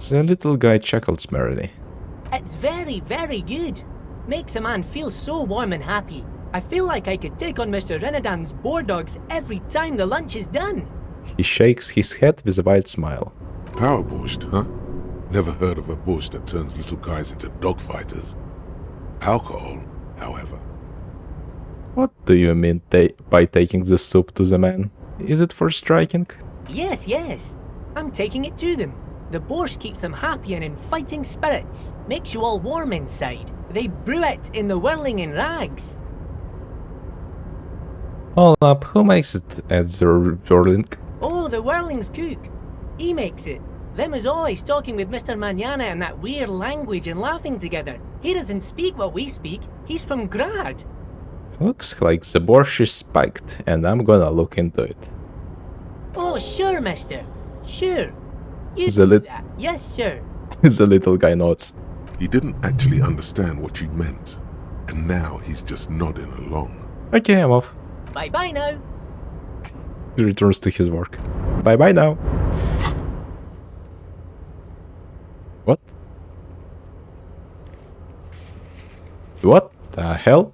The little guy chuckles merrily. It's very, very good. Makes a man feel so warm and happy. I feel like I could take on Mr. Renadan's boar dogs every time the lunch is done. He shakes his head with a wide smile. Power borscht, huh? Never heard of a borscht that turns little guys into dogfighters. Alcohol, however. What do you mean by taking the soup to the man? Is it for striking? Yes, yes. I'm taking it to them. The borscht keeps them happy and in fighting spirits. Makes you all warm inside. They brew it in the whirling in rags. Hold up, who makes it at the whirling? Oh, the whirling's cook. He makes it. Them is always talking with Mr. Manana in that weird language and laughing together. He doesn't speak what we speak. He's from Grad. Looks like the borscht is spiked, and I'm gonna look into it. Oh, sure, mister. Sure. You The do that. Yes, sir. The little guy nods. He didn't actually understand what you meant, and now he's just nodding along. Okay, I'm off. Bye-bye now. He returns to his work. Bye-bye now. What? What the hell?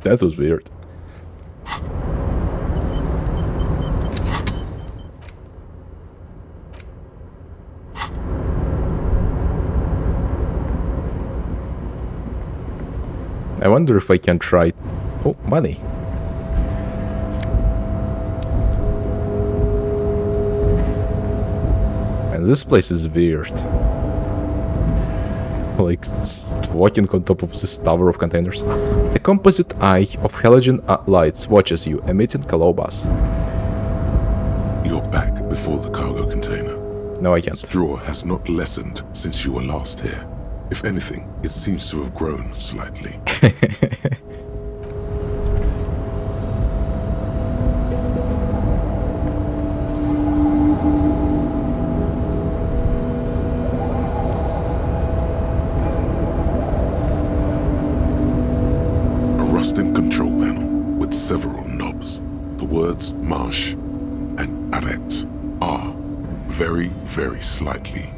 That was weird. I wonder if I can try... Oh, money. And this place is weird. Like, walking on top of this tower of containers. A composite eye of halogen lights watches you, emitting Kalobas. You're back before the cargo container. No, I can't. Straw has not lessened since you were last here. If anything, it seems to have grown slightly. A rusting control panel with several knobs. The words marsh and arrête are very, very slightly,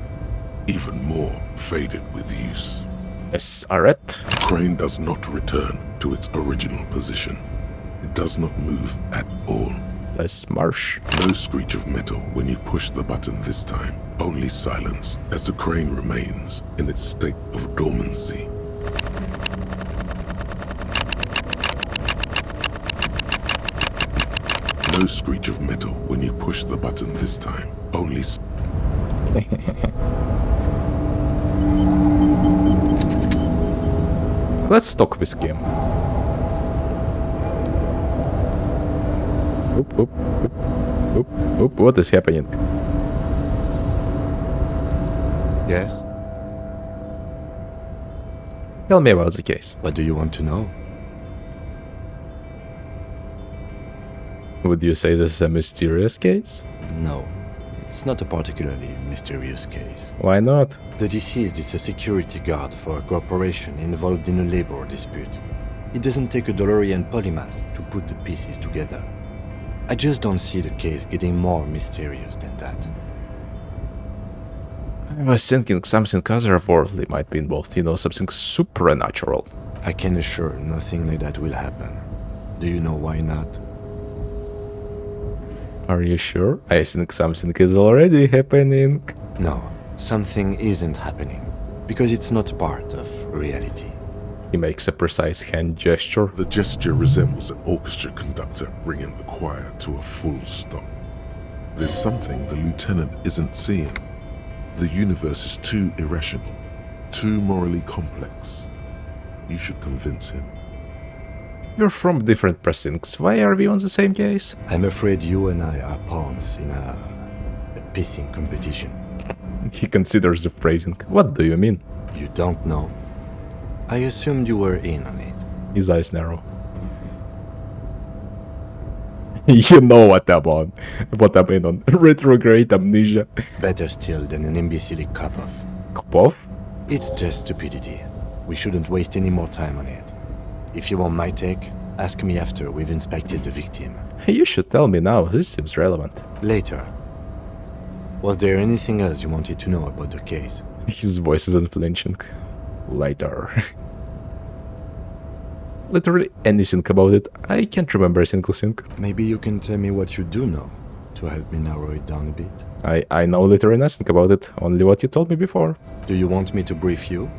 even more faded with use. Yes, arrête. The crane does not return to its original position. It does not move at all. Less marsh. No screech of metal when you push the button this time. Only silence as the crane remains in its state of dormancy. No screech of metal when you push the button this time. Only Let's talk with Kim. Oop, oop, oop, oop, oop, what is happening? Yes? Tell me about the case. What do you want to know? Would you say this is a mysterious case? No, it's not a particularly mysterious case. Why not? The deceased is a security guard for a corporation involved in a labor dispute. It doesn't take a DeLorean polymath to put the pieces together. I just don't see the case getting more mysterious than that. I was thinking something otherworldly might be involved, something supernatural. I can assure nothing like that will happen. Do you know why not? Are you sure? I think something is already happening. No, something isn't happening, because it's not part of reality. He makes a precise hand gesture. The gesture resembles an orchestra conductor bringing the choir to a full stop. There's something the lieutenant isn't seeing. The universe is too irrational, too morally complex. You should convince him. You're from different precincts. Why are we on the same case? I'm afraid you and I are pawns in a pissing competition. He considers the phrasing. What do you mean? You don't know? I assumed you were in on it. His eyes narrow. You know what I'm on. What I'm in on. Retrograde amnesia. Better still than an imbecile cop-off. Cop-off? It's just stupidity. We shouldn't waste any more time on it. If you want my take, ask me after we've inspected the victim. You should tell me now. This seems relevant. Later. Was there anything else you wanted to know about the case? His voice is unflinching. Later. Literally anything about it. I can't remember a single thing. Maybe you can tell me what you do know to help me narrow it down a bit. I know literally nothing about it. Only what you told me before. Do you want me to brief you?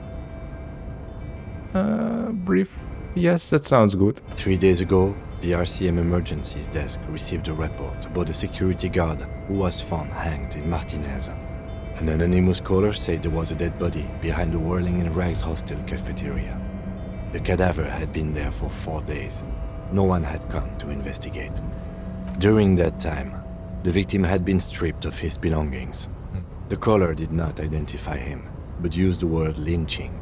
Brief. Yes, that sounds good. 3 days ago, the RCM Emergencies Desk received a report about a security guard who was found hanged in Martinez. An anonymous caller said there was a dead body behind the Whirling in Rags hostel cafeteria. The cadaver had been there for 4 days. No one had come to investigate. During that time, the victim had been stripped of his belongings. The caller did not identify him, but used the word lynching.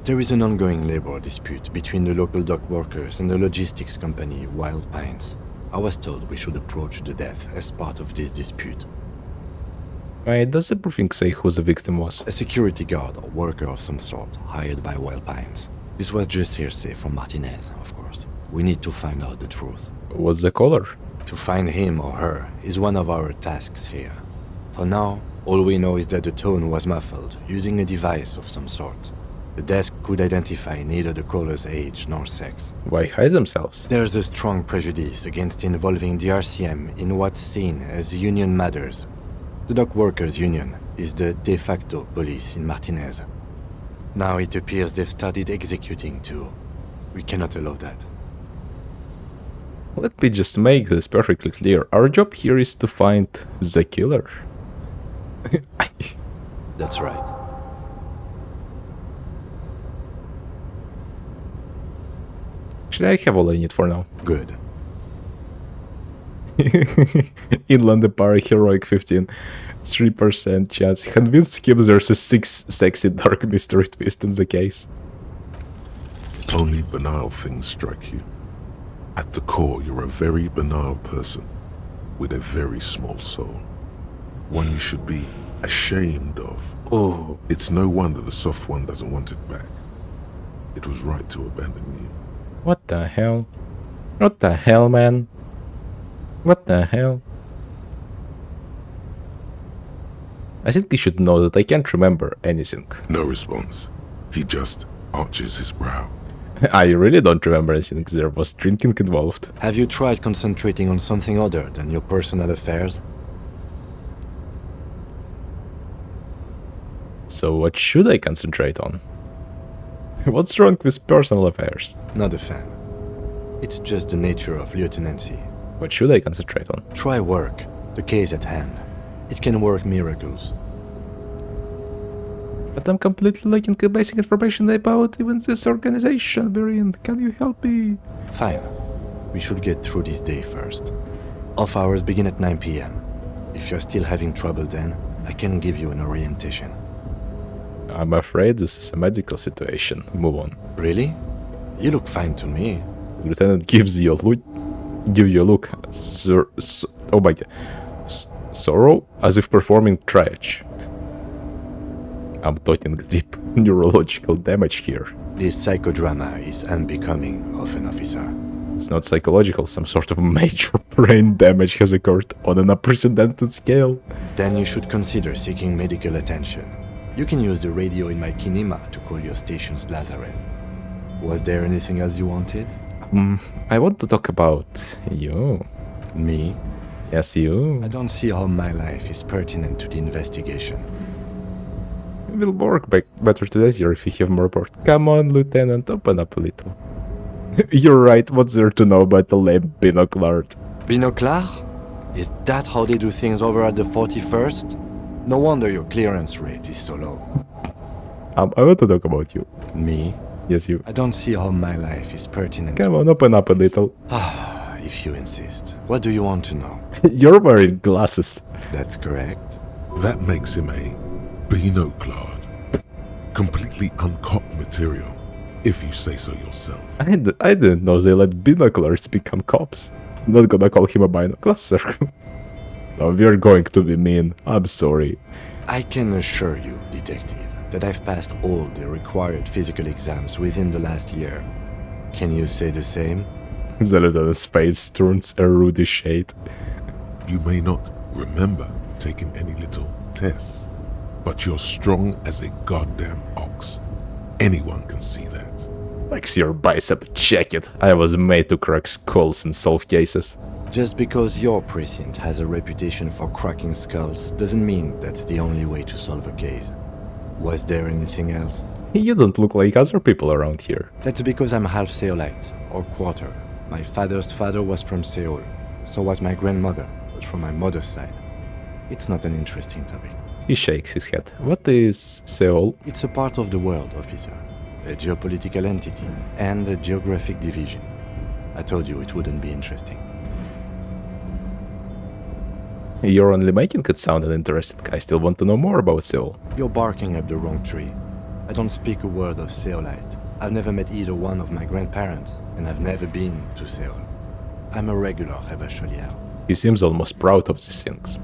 There is an ongoing labor dispute between the local dock workers and the logistics company Wild Pines. I was told we should approach the death as part of this dispute. Wait, does the briefing say who the victim was? A security guard or worker of some sort, hired by Wild Pines. This was just hearsay from Martinez, of course. We need to find out the truth. What's the caller? To find him or her is one of our tasks here. For now, all we know is that the tone was muffled, using a device of some sort. The desk could identify neither the caller's age nor sex. Why hide themselves? There's a strong prejudice against involving the RCM in what's seen as union matters. The dock workers' union is the de facto police in Martinez. Now it appears they've started executing too. We cannot allow that. Let me just make this perfectly clear. Our job here is to find the killer. That's right. Actually, I have all I need for now. Good. Inland Empire Heroic 15. 3% chance. Convinced him there's a 6 sexy dark mystery twist in the case. Only banal things strike you. At the core, you're a very banal person with a very small soul. One you should be ashamed of. Oh. It's no wonder the soft one doesn't want it back. It was right to abandon you. What the hell? What the hell, man? What the hell? I think he should know that I can't remember anything. No response. He just arches his brow. I really don't remember anything. There was drinking involved. Have you tried concentrating on something other than your personal affairs? So what should I concentrate on? What's wrong with personal affairs? Not a fan. It's just the nature of lieutenancy. What should I concentrate on? Try work, the case at hand. It can work miracles. But I'm completely lacking basic information about even this organization we're in. Can you help me? Fine. We should get through this day first. Off hours begin at 9 p.m. If you're still having trouble then, I can give you an orientation. I'm afraid this is a medical situation. Move on. Really? You look fine to me. The lieutenant gives you a look. Do you look, oh my god, sorrow, as if performing trash? I'm talking deep neurological damage here. This psychodrama is unbecoming of an officer. It's not psychological, some sort of major brain damage has occurred on an unprecedented scale. Then you should consider seeking medical attention. You can use the radio in my kinema to call your station's Lazareth. Was there anything else you wanted? I want to talk about you. Me? Yes, you. I don't see how my life is pertinent to the investigation. It will work better today's year if you have more report. Come on, Lieutenant, open up a little. You're right, what's there to know about the lame binocular? Binocular? Is that how they do things over at the 41st? No wonder your clearance rate is so low. I want to talk about you. Me? Yes, you. I don't see how my life is pertinent. Come on, open up a little. If you insist. What do you want to know? You're wearing glasses. That's correct. That makes him a binoclard. Completely uncopped material, if you say so yourself. I didn't know they let binoculars become cops. I'm not gonna call him a binocular. No, we're going to be mean. I'm sorry. I can assure you, Detective, that I've passed all the required physical exams within the last year. Can you say the same? The lieutenant's face turns a ruddy shade. You may not remember taking any little tests, but you're strong as a goddamn ox. Anyone can see that. Flex your bicep, check it. I was made to crack skulls and solve cases. Just because your precinct has a reputation for cracking skulls doesn't mean that's the only way to solve a case. Was there anything else? You don't look like other people around here. That's because I'm half Seolite, or quarter. My father's father was from Seoul. So was my grandmother, but from my mother's side. It's not an interesting topic. He shakes his head. What is Seoul? It's a part of the world, officer. A geopolitical entity and a geographic division. I told you it wouldn't be interesting. You're only making it sound uninteresting. I still want to know more about Seoul. You're barking up the wrong tree. I don't speak a word of Seolite. I've never met either one of my grandparents, and I've never been to Seoul. I'm a regular Revacholier. He seems almost proud of these things.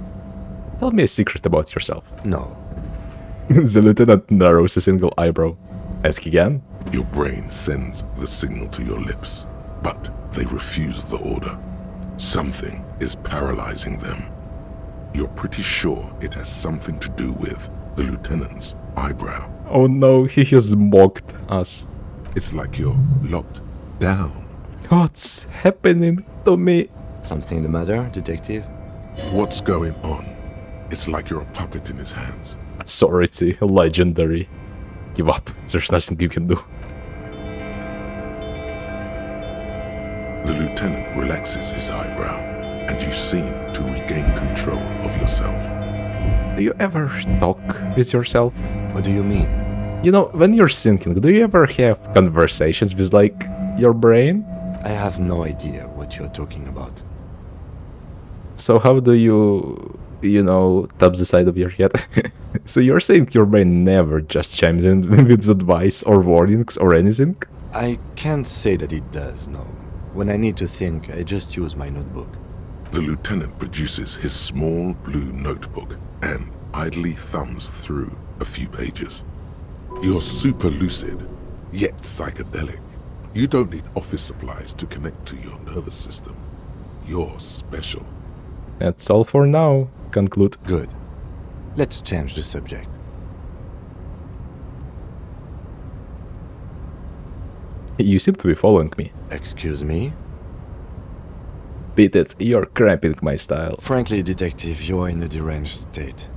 Tell me a secret about yourself. No. The lieutenant narrows a single eyebrow. Ask again. Your brain sends the signal to your lips, but they refuse the order. Something is paralyzing them. You're pretty sure it has something to do with the lieutenant's eyebrow. Oh no, he has mocked us. It's like you're locked down. What's happening to me? Something the matter, detective? What's going on? It's like you're a puppet in his hands. Authority, legendary. Give up, there's nothing you can do. The lieutenant relaxes his eyebrow, and you seem to regain control of yourself. Do you ever talk with yourself? What do you mean? You know, when you're thinking, do you ever have conversations with, like, your brain? I have no idea what you're talking about. So how do you tap the side of your head? So you're saying your brain never just chimes in with advice or warnings or anything? I can't say that it does, no. When I need to think, I just use my notebook. The lieutenant produces his small blue notebook and idly thumbs through a few pages. You're super lucid, yet psychedelic. You don't need office supplies to connect to your nervous system. You're special. That's all for now. Conclude. Good. Let's change the subject. You seem to be following me. Excuse me? Beat it, you're cramping my style. Frankly, detective, you're in a deranged state.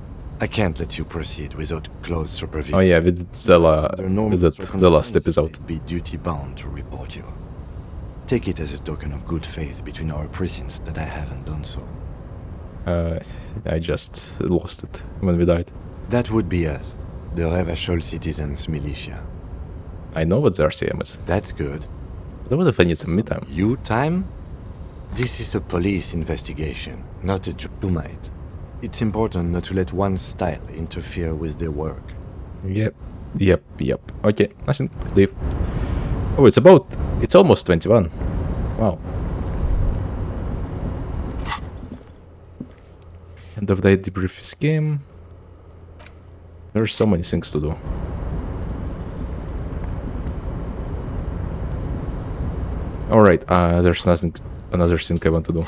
I can't let you proceed without close supervision. Oh yeah, we did the last episode. I'd be duty-bound to report you. Take it as a token of good faith between our precincts that I haven't done so. I just lost it when we died. That would be us, the Revachol Citizens Militia. I know what the RCM is. That's good. But what if I need some me time? You time? This is a police investigation, not a Jumite. It's important not to let one style interfere with their work. Yep. Okay, nothing. Leave. Oh, it's almost 21. Wow. End of day debrief scheme. There's so many things to do. Alright, there's another thing I want to do.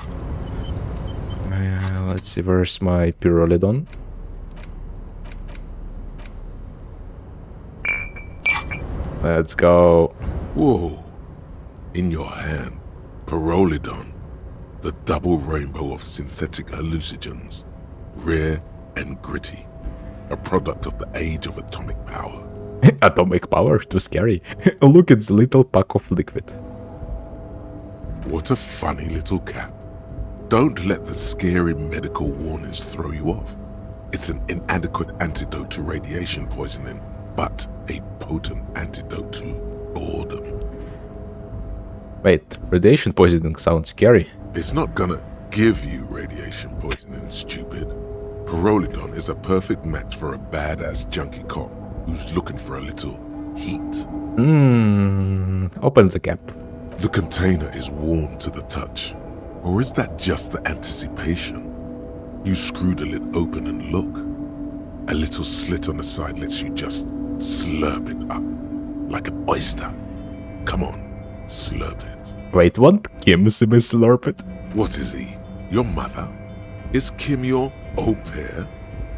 Let's see, where's my Pyrrolidon? Let's go. Whoa. In your hand, Pyrrolidon, the double rainbow of synthetic hallucinogens, rare and gritty, a product of the age of atomic power. Atomic power? Too scary. Look, it's a little pack of liquid. What a funny little cap. Don't let the scary medical warnings throw you off. It's an inadequate antidote to radiation poisoning, but a potent antidote to boredom. Wait, radiation poisoning sounds scary. It's not gonna give you radiation poisoning, stupid. Pyrrolidon is a perfect match for a badass junkie cop who's looking for a little heat. Open the cap. The container is warm to the touch. Or is that just the anticipation? You screw the lid open and look. A little slit on the side lets you just slurp it up. Like an oyster. Come on, slurp it. Wait, what? Kim see me slurp it? What is he? Your mother? Is Kim your au pair?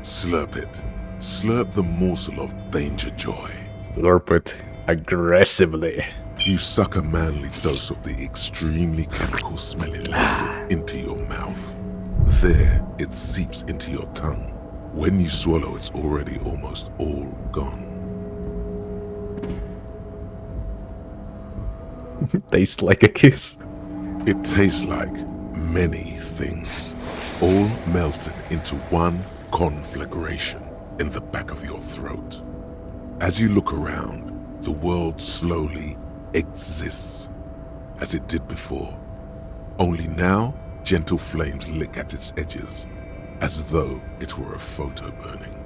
Slurp it. Slurp the morsel of danger joy. Slurp it aggressively. You suck a manly dose of the extremely chemical smelling liquid into your mouth. There, it seeps into your tongue. When you swallow, it's already almost all gone. Tastes like a kiss. It tastes like many things, all melted into one conflagration in the back of your throat. As you look around, the world slowly exists as it did before. Only now, gentle flames lick at its edges, as though it were a photo burning.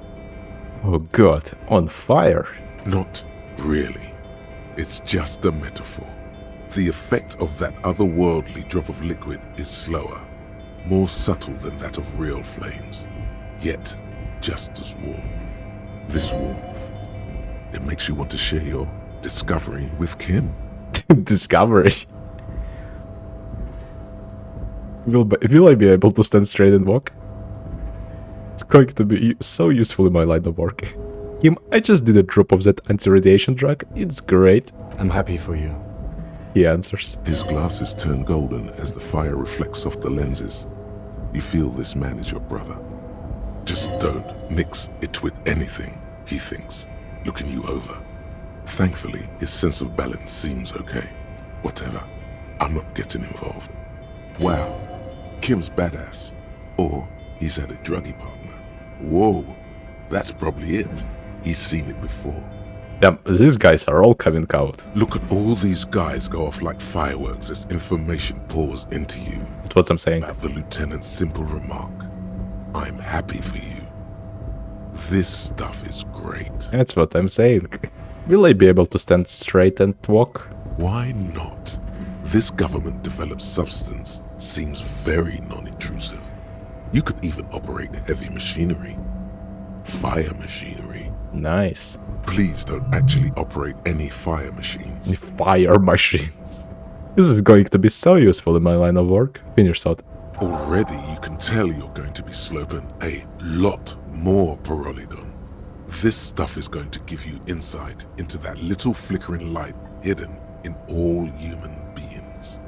Oh god, on fire. Not really. It's just a metaphor. The effect of that otherworldly drop of liquid is slower, more subtle than that of real flames, yet just as warm. This warmth, it makes you want to share your discovery with Kim. Discovery? Will I be able to stand straight and walk? It's going to be so useful in my line of work. Kim, I just did a drop of that anti-radiation drug. It's great. I'm happy for you. He answers. His glasses turn golden as the fire reflects off the lenses. You feel this man is your brother. Just don't mix it with anything, he thinks, looking you over. Thankfully, his sense of balance seems okay. Whatever, I'm not getting involved. Wow, Kim's badass. Or he's had a druggie partner. Whoa, that's probably it. He's seen it before. Damn, these guys are all coming out. Look at all these guys go off like fireworks as information pours into you. That's what I'm saying. About the lieutenant's simple remark. I'm happy for you. This stuff is great. That's what I'm saying. Will I be able to stand straight and walk? Why not? This government-developed substance seems very non-intrusive. You could even operate heavy machinery. Fire machinery. Nice. Please don't actually operate any fire machines. Fire machines. This is going to be so useful in my line of work. Finish thought. Already you can tell you're going to be slurping a lot more Pyrrolidon. This stuff is going to give you insight into that little flickering light hidden in all human beings.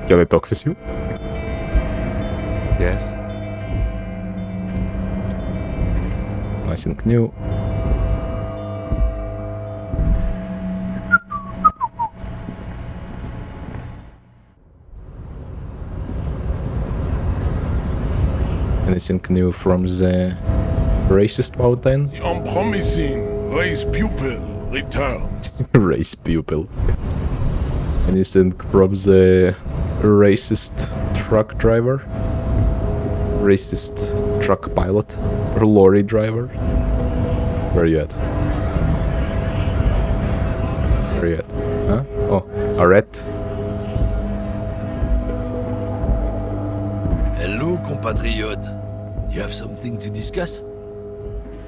Can I talk with you? Yes? Nothing new. Anything new from the racist mountain? The unpromising race pupil returns. Race pupil. Anything from the racist truck driver? Racist truck pilot? Or lorry driver? Where are you at? Where are you at? Huh? Oh, Arette. Hello, compatriot. You have something to discuss?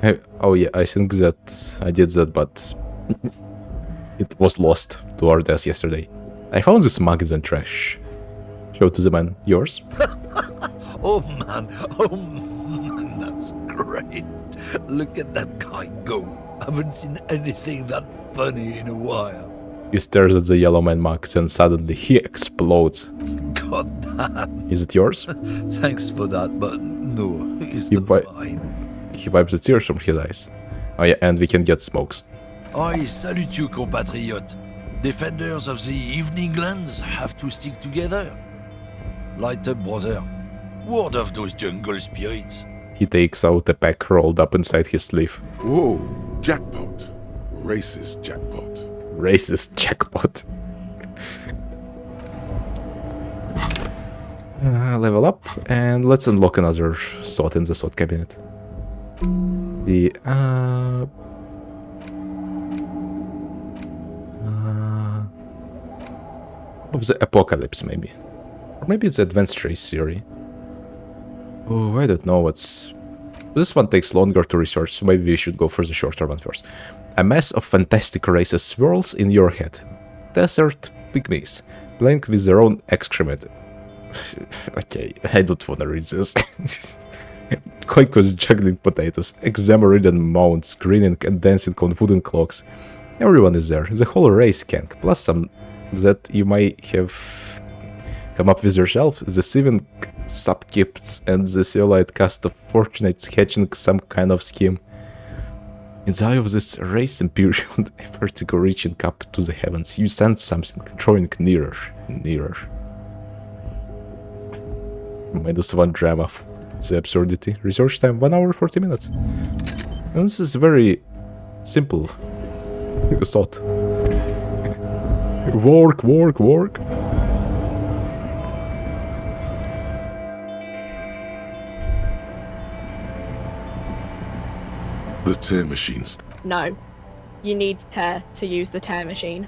Hey, oh yeah, I think that I did that, but it was lost to our desk yesterday. I found this magazine trash. Show to the man. Yours? Oh man, that's great. Look at that guy go. Haven't seen anything that funny in a while. He stares at the yellow man Max and suddenly he explodes. God damn. Is it yours? Thanks for that, but no, it's He, not mine. he wipes the tears from his eyes. Oh yeah, and we can get smokes. I salute you, compatriot. Defenders of the evening lands have to stick together. Light up, brother. Ward off those jungle spirits. He takes out a pack rolled up inside his sleeve. Whoa, jackpot. Racist jackpot. Racist jackpot. Level up, and let's unlock another sword in the sword cabinet. The of the Apocalypse, maybe. Or maybe it's Advanced Race Theory. Oh, I don't know what's... This one takes longer to research, so maybe we should go for the shorter one first. A mass of fantastic races swirls in your head. Desert pygmies, playing with their own excrement. Okay, I don't wanna read this. Quake was juggling potatoes, eczema-ridden mounts, grinning and dancing on wooden clocks. Everyone is there, the whole race skank, plus some that you might have come up with yourself, the seven subkipts and the Seolite cast of fortunates hatching some kind of scheme. In the eye of this race Emporium, effort to go reaching up to the heavens, you sense something drawing nearer, nearer. -1 drama of the absurdity. Research time 1 hour 40 minutes. And this is very simple thought. Work, work, work. The tear machines. No. You need tear to use the tear machine.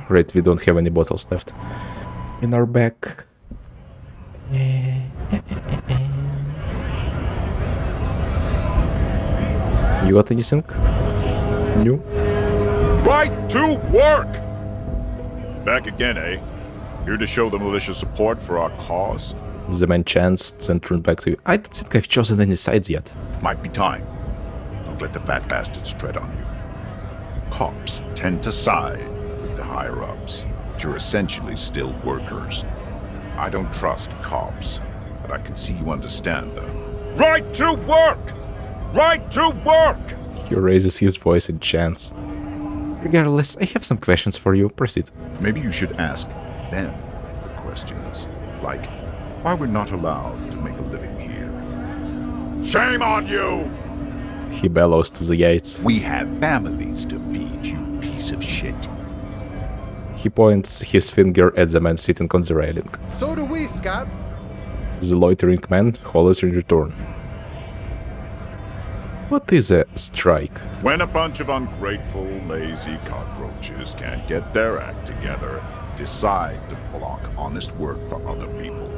Right, we don't have any bottles left in our bag. You got anything new? Right to work! Back again, eh? Here to show the militia support for our cause? The man chanced and turned back to you. I don't think I've chosen any sides yet. Might be time. Don't let the fat bastards tread on you. Cops tend to side with the higher-ups, but you're essentially still workers. I don't trust cops, but I can see you understand them. Right to work! Right to work! He raises his voice and chants. Regardless, I have some questions for you. Proceed. Maybe you should ask them the questions, like why we're not allowed to make a living here. Shame on you! He bellows to the gates. We have families to feed, you piece of shit. He points his finger at the man sitting on the railing. So do we, Scott. The loitering man hollers in return. What is a strike? When a bunch of ungrateful, lazy cockroaches can't get their act together, decide to block honest work for other people.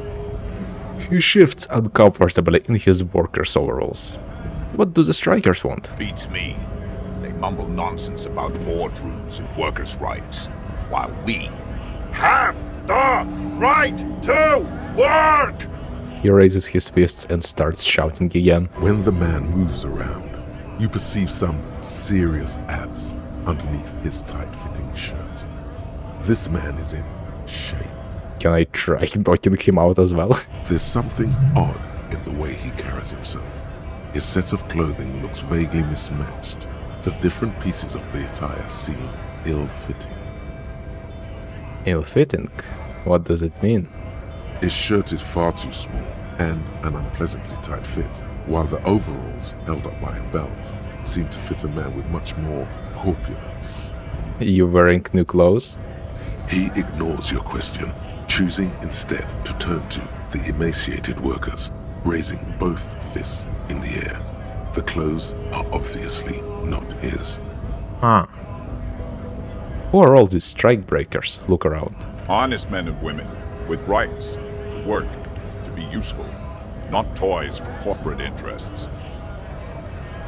He shifts uncomfortably in his worker's overalls. What do the strikers want? Beats me. They mumble nonsense about boardrooms and workers' rights, while we have the right to work! He raises his fists and starts shouting again. When the man moves around, you perceive some serious abs underneath his tight-fitting shirt. This man is in shape. Can I try knocking him out as well? There's something odd in the way he carries himself. His set of clothing looks vaguely mismatched. The different pieces of the attire seem ill-fitting. Ill-fitting? What does it mean? His shirt is far too small and an unpleasantly tight fit, while the overalls, held up by a belt, seem to fit a man with much more corpulence. You wearing new clothes? He ignores your question, choosing instead to turn to the emaciated workers, raising both fists in the air. The clothes are obviously not his. Huh. Who are all these strike breakers? Look around. Honest men and women with rights to work, to be useful, not toys for corporate interests.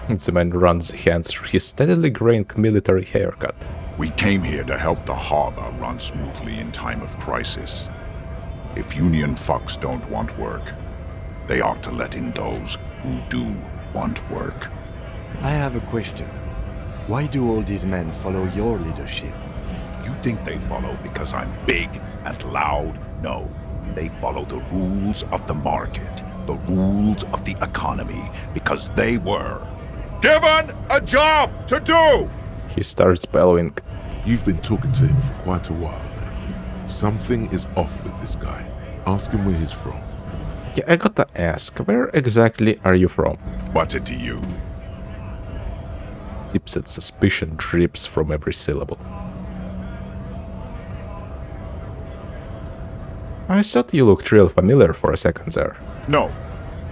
The man runs hands through his steadily graying military haircut. We came here to help the harbor run smoothly in time of crisis. If union fucks don't want work, they ought to let in those who do want work. I have a question. Why do all these men follow your leadership? You think they follow because I'm big and loud? No. They follow the rules of the market, the rules of the economy, because they were given a job to do! He starts bellowing. You've been talking to him for quite a while now. Something is off with this guy. Ask him where he's from. Okay, I gotta ask, where exactly are you from? What's it to you? Deep-set suspicion drips from every syllable. I thought you looked real familiar for a second there. No,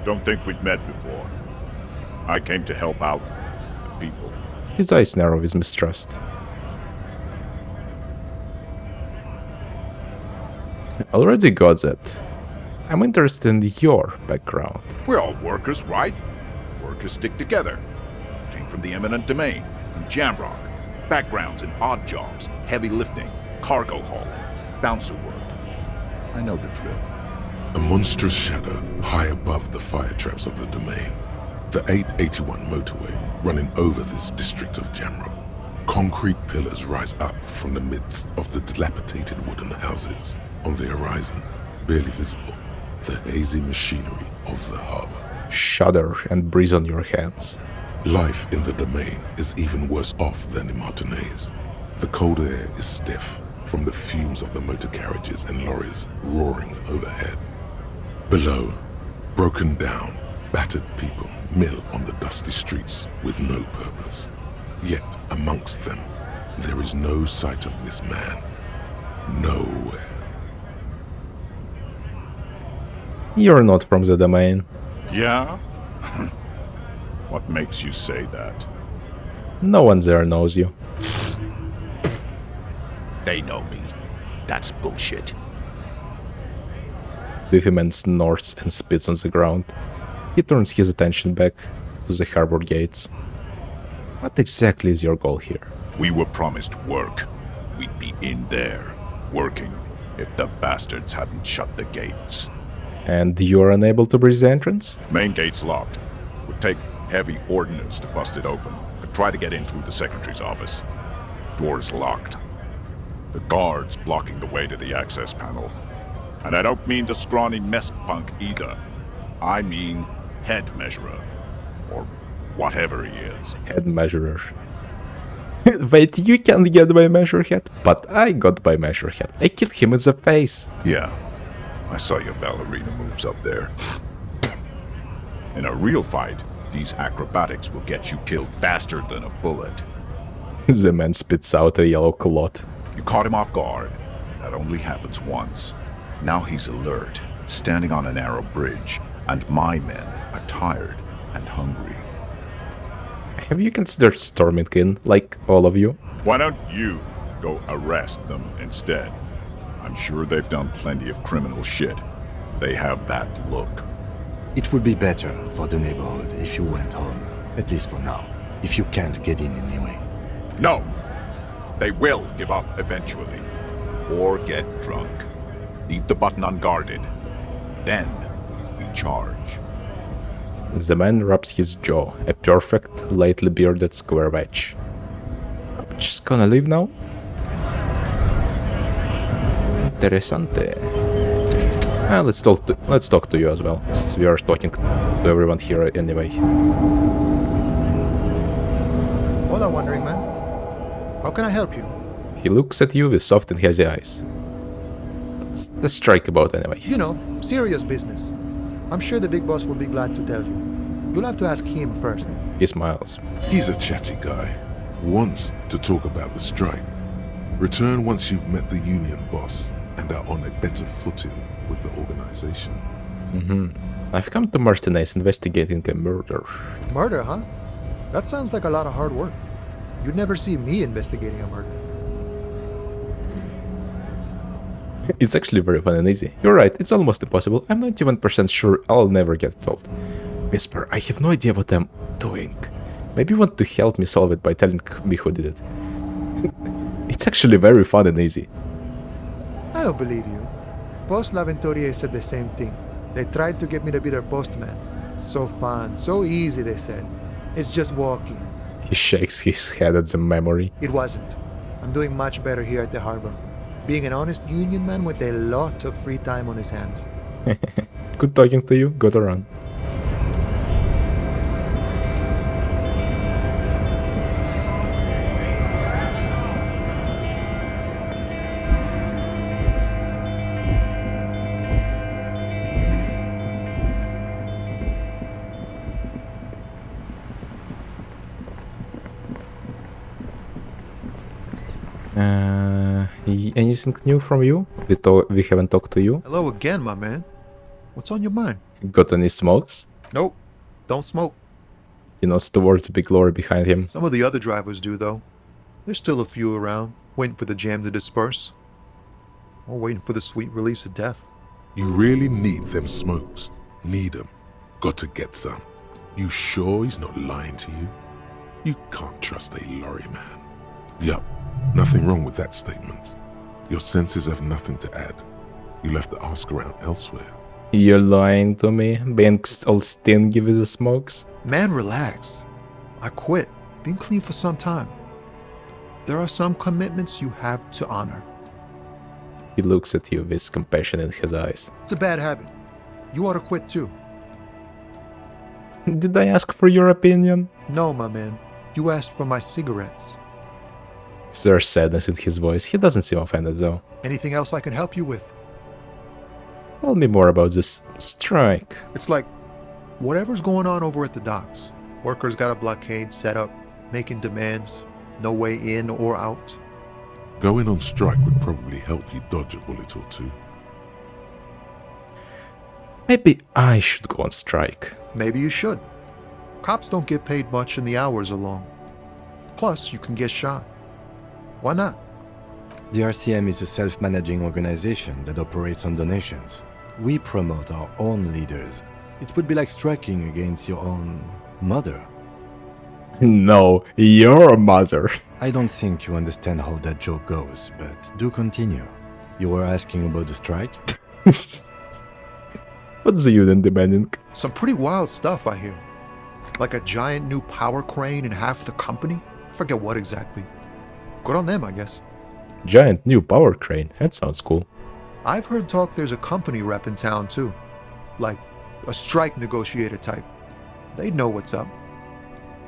don't think we've met before. I came to help out the people. His eyes narrow with mistrust. Already got that. I'm interested in your background. We're all workers, right? Workers stick together. Came from the eminent domain, in Jamrock. Backgrounds in odd jobs, heavy lifting, cargo hauling, bouncer work. I know the drill. A monstrous shadow high above the fire traps of the domain. The 881 motorway running over this district of Jamrock. Concrete pillars rise up from the midst of the dilapidated wooden houses. On the horizon, barely visible, the hazy machinery of the harbor. Shudder and breathe on your hands. Life in the domain is even worse off than in Martinez. The cold air is stiff from the fumes of the motor carriages and lorries roaring overhead. Below, broken down, battered people mill on the dusty streets with no purpose. Yet amongst them, there is no sight of this man. Nowhere. You're not from the domain. Yeah? What makes you say that? No one there knows you. They know me. That's bullshit. Beefyman snorts and spits on the ground. He turns his attention back to the harbor gates. What exactly is your goal here? We were promised work. We'd be in there, working, if the bastards hadn't shut the gates. And you're unable to breach the entrance? Main gate's locked. Would take heavy ordnance to bust it open. Could try to get in through the secretary's office. Door's locked. The guard's blocking the way to the access panel. And I don't mean the scrawny mess punk either. I mean head measurer. Or whatever he is. Head measurer. Wait, you can't get by measure head? But I got by measure head. I kicked him in the face. Yeah. I saw your ballerina moves up there. In a real fight, these acrobatics will get you killed faster than a bullet. The man spits out a yellow clot. You caught him off guard. That only happens once. Now he's alert, standing on a narrow bridge, and my men are tired and hungry. Have you considered storming in, like all of you? Why don't you go arrest them instead? I'm sure they've done plenty of criminal shit. They have that look. It would be better for the neighborhood if you went home, at least for now, if you can't get in anyway. No! They will give up eventually. Or get drunk. Leave the button unguarded. Then we charge. The man rubs his jaw, a perfect, lightly bearded square wedge. I'm just gonna leave now? Interessante. Let's talk to you as well, since we are talking to everyone here anyway. Hold on, Wandering Man. How can I help you? He looks at you with soft and hazy eyes. What's the strike about anyway? You know, serious business. I'm sure the big boss will be glad to tell you. You'll have to ask him first. He smiles. He's a chatty guy. Wants to talk about the strike. Return once you've met the union boss and are on a better footing with the organization. I've come to Martinez investigating a murder. Murder, huh? That sounds like a lot of hard work. You'd never see me investigating a murder. It's actually very fun and easy. You're right, it's almost impossible. I'm 91% sure I'll never get told. Whisper, I have no idea what I'm doing. Maybe you want to help me solve it by telling me who did it. It's actually very fun and easy. I don't believe you. Post L'Aventurier said the same thing. They tried to get me to be their postman. So fun, so easy, they said. It's just walking. He shakes his head at the memory. It wasn't. I'm doing much better here at the harbor. Being an honest union man with a lot of free time on his hands. Good talking to you. Go to run. Anything new from you? We haven't talked to you. Hello again, my man. What's on your mind? Got any smokes? Nope. Don't smoke. He nods towards the big lorry behind him. Some of the other drivers do, though. There's still a few around, waiting for the jam to disperse. Or waiting for the sweet release of death. You really need them smokes. Need them. Got to get some. You sure he's not lying to you? You can't trust a lorry man. Yup. Nothing wrong with that statement. Your senses have nothing to add. You'll have to ask around elsewhere. You're lying to me, being all stingy with the smokes? Man, relax. I quit. Been clean for some time. There are some commitments you have to honor. He looks at you with compassion in his eyes. It's a bad habit. You ought to quit too. Did I ask for your opinion? No, my man. You asked for my cigarettes. There's sadness in his voice. He doesn't seem offended though. Anything else I can help you with? Tell me more about this strike. It's like whatever's going on over at the docks. Workers got a blockade set up, making demands, no way in or out. Going on strike would probably help you dodge a bullet or two. Maybe I should go on strike. Maybe you should. Cops don't get paid much and the hours are long. Plus, you can get shot. Why not? The RCM is a self-managing organization that operates on donations. We promote our own leaders. It would be like striking against your own mother. No, your mother. I don't think you understand how that joke goes, but do continue. You were asking about the strike? What's the union demanding? Some pretty wild stuff, I hear. Like a giant new power crane in half the company? I forget what exactly. Good on them, I guess. Giant new power crane. That sounds cool. I've heard talk there's a company rep in town too. Like a strike negotiator type. They'd know what's up.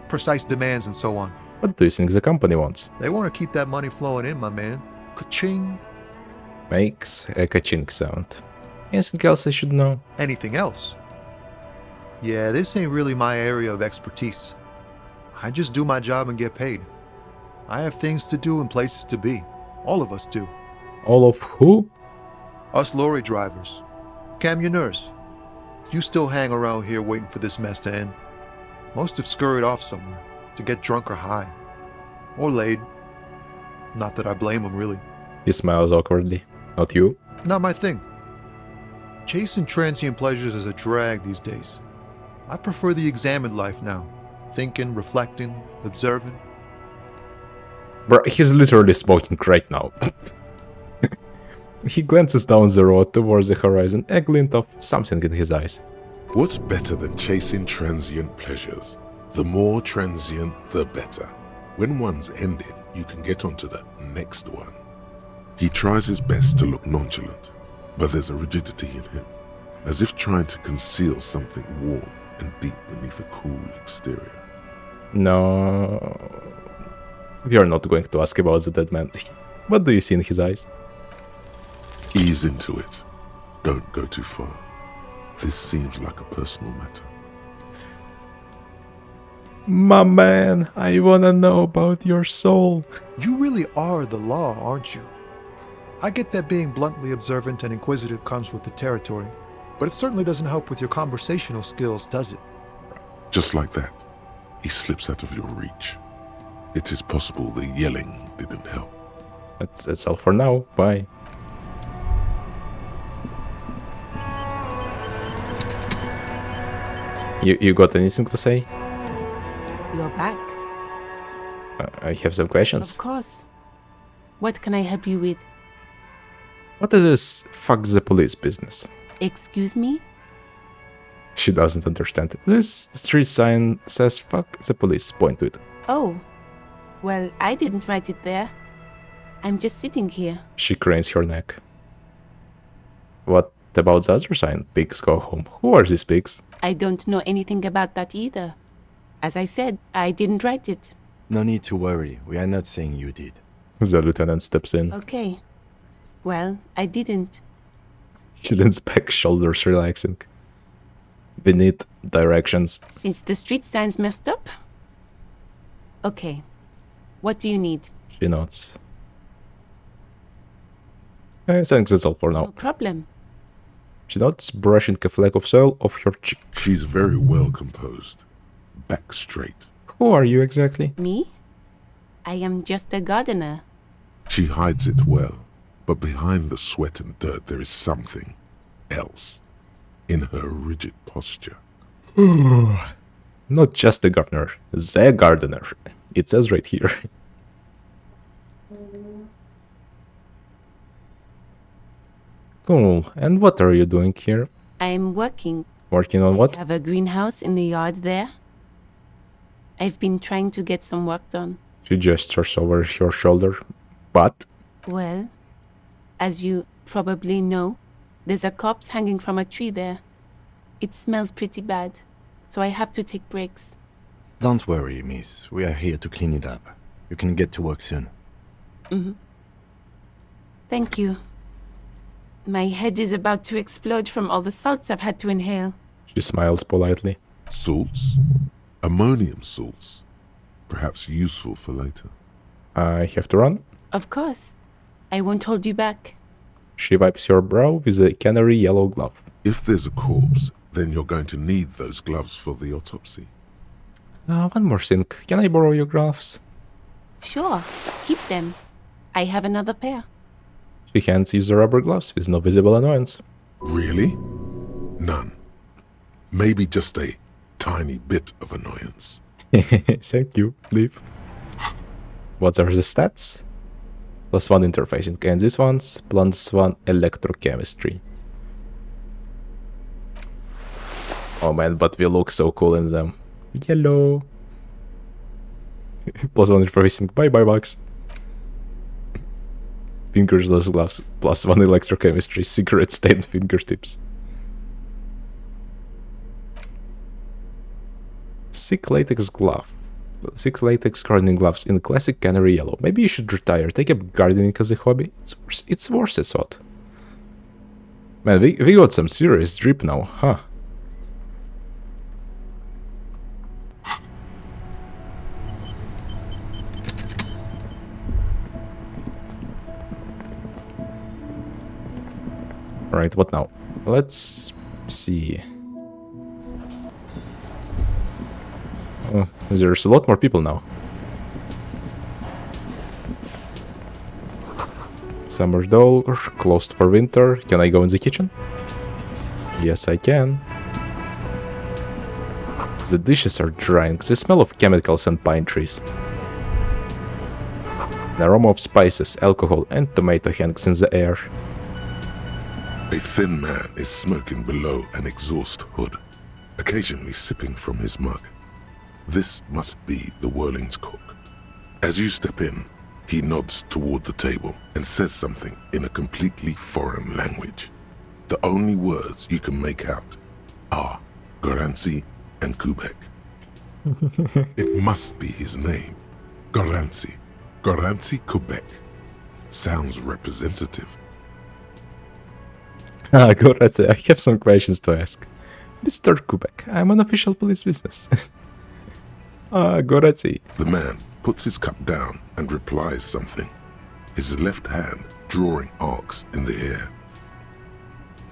Precise demands and so on. What do you think the company wants? They want to keep that money flowing in, my man. Ka-ching. Makes a ka-ching sound. Anything else I should know? Anything else? Yeah, this ain't really my area of expertise. I just do my job and get paid. I have things to do and places to be. All of us do. All of who? Us lorry drivers. Camionneurs. You still hang around here waiting for this mess to end. Most have scurried off somewhere to get drunk or high. Or laid. Not that I blame them, really. He smiles awkwardly. Not you? Not my thing. Chasing transient pleasures is a drag these days. I prefer the examined life now. Thinking, reflecting, observing. Bro, he's literally smoking right now. He glances down the road towards the horizon, a glint of something in his eyes. What's better than chasing transient pleasures? The more transient, the better. When one's ended, you can get onto the next one. He tries his best to look nonchalant, but there's a rigidity in him, as if trying to conceal something warm and deep beneath a cool exterior. No... We are not going to ask about the dead man. What do you see in his eyes? Ease into it. Don't go too far. This seems like a personal matter. My man, I wanna know about your soul. You really are the law, aren't you? I get that being bluntly observant and inquisitive comes with the territory. but it certainly doesn't help with your conversational skills, does it? Just like that, he slips out of your reach. It is possible the yelling didn't help. That's all for now. Bye. You got anything to say? You're back. I have some questions. Of course. What can I help you with? What is this fuck the police business? Excuse me? She doesn't understand. This street sign says fuck the police. Point to it. Oh. Well, I didn't write it there. I'm just sitting here. She cranes her neck. What about the other sign? Pigs go home. Who are these pigs? I don't know anything about that either. As I said, I didn't write it. No need to worry. We are not saying you did. The lieutenant steps in. Okay. Well, I didn't. She leans back, shoulders relaxing. Beneath directions. Since the street sign's messed up? Okay. What do you need? She nods. I think that's all for now. No problem. She nods, brushing a flake of soil off her cheek. She's very well composed. Back straight. Who are you exactly? Me? I am just a gardener. She hides it well, but behind the sweat and dirt there is something else in her rigid posture. Not just a gardener, the gardener. It says right here. Cool. And what are you doing here? I'm working. Working on what? I have a greenhouse in the yard there. I've been trying to get some work done. She gestures over her shoulder. But? Well, as you probably know, there's a corpse hanging from a tree there. It smells pretty bad, so I have to take breaks. Don't worry, miss. We are here to clean it up. You can get to work soon. Mm-hmm. Thank you. My head is about to explode from all the salts I've had to inhale. She smiles politely. Salts? Ammonium salts. Perhaps useful for later. I have to run. Of course. I won't hold you back. She wipes her brow with a canary yellow glove. If there's a corpse, then you're going to need those gloves for the autopsy. One more thing. Can I borrow your gloves? Sure. Keep them. I have another pair. She hands you the rubber gloves with no visible annoyance. Really? None. Maybe just a tiny bit of annoyance. Thank you. Leave. What are the stats? +1 interfacing, and this one's +1 electrochemistry. Oh man, but we look so cool in them. Yellow. +1 interfacing. Bye Bugs. Fingerless gloves. +1 electrochemistry. Cigarette stained fingertips. Thick latex glove. 6 latex gardening gloves in classic canary yellow. Maybe you should retire. Take up gardening as a hobby. It's worth a thought. Man, we got some serious drip now, huh? Alright, what now? Let's see. Oh, there's a lot more people now. Summer door closed for winter. Can I go in the kitchen? Yes, I can. The dishes are drying. The smell of chemicals and pine trees. An aroma of spices, alcohol, and tomato hangs in the air. A thin man is smoking below an exhaust hood, occasionally sipping from his mug. This must be the Whirling's cook. As you step in, he nods toward the table and says something in a completely foreign language. The only words you can make out are Garancy and Kubek. It must be his name. Garancy. Garancy Kubek. Sounds representative. Goratse, I have some questions to ask. Mr. Kubek, I'm an official police business. Goratse. The man puts his cup down and replies something, his left hand drawing arcs in the air.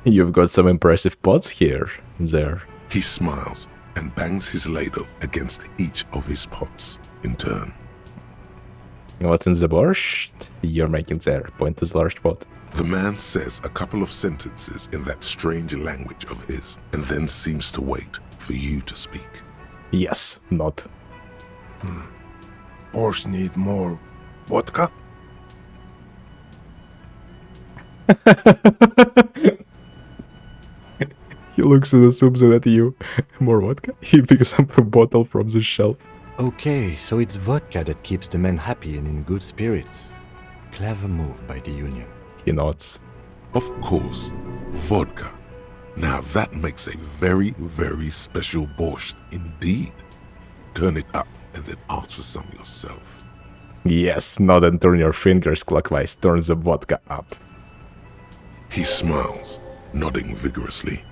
You've got some impressive pots here, there. He smiles and bangs his ladle against each of his pots in turn. What's in the borscht you're making there? Point to the large pot. The man says a couple of sentences in that strange language of his, and then seems to wait for you to speak. Yes, not. Borscht need more vodka? He looks and assumes that you... More vodka? He picks up a bottle from the shelf. Okay, so it's vodka that keeps the men happy and in good spirits. Clever move by the Union. He nods. Of course, vodka. Now that makes a very, very special borscht indeed. Turn it up and then ask for some yourself. Yes, nod and turn your fingers clockwise. Turn the vodka up. He smiles, nodding vigorously,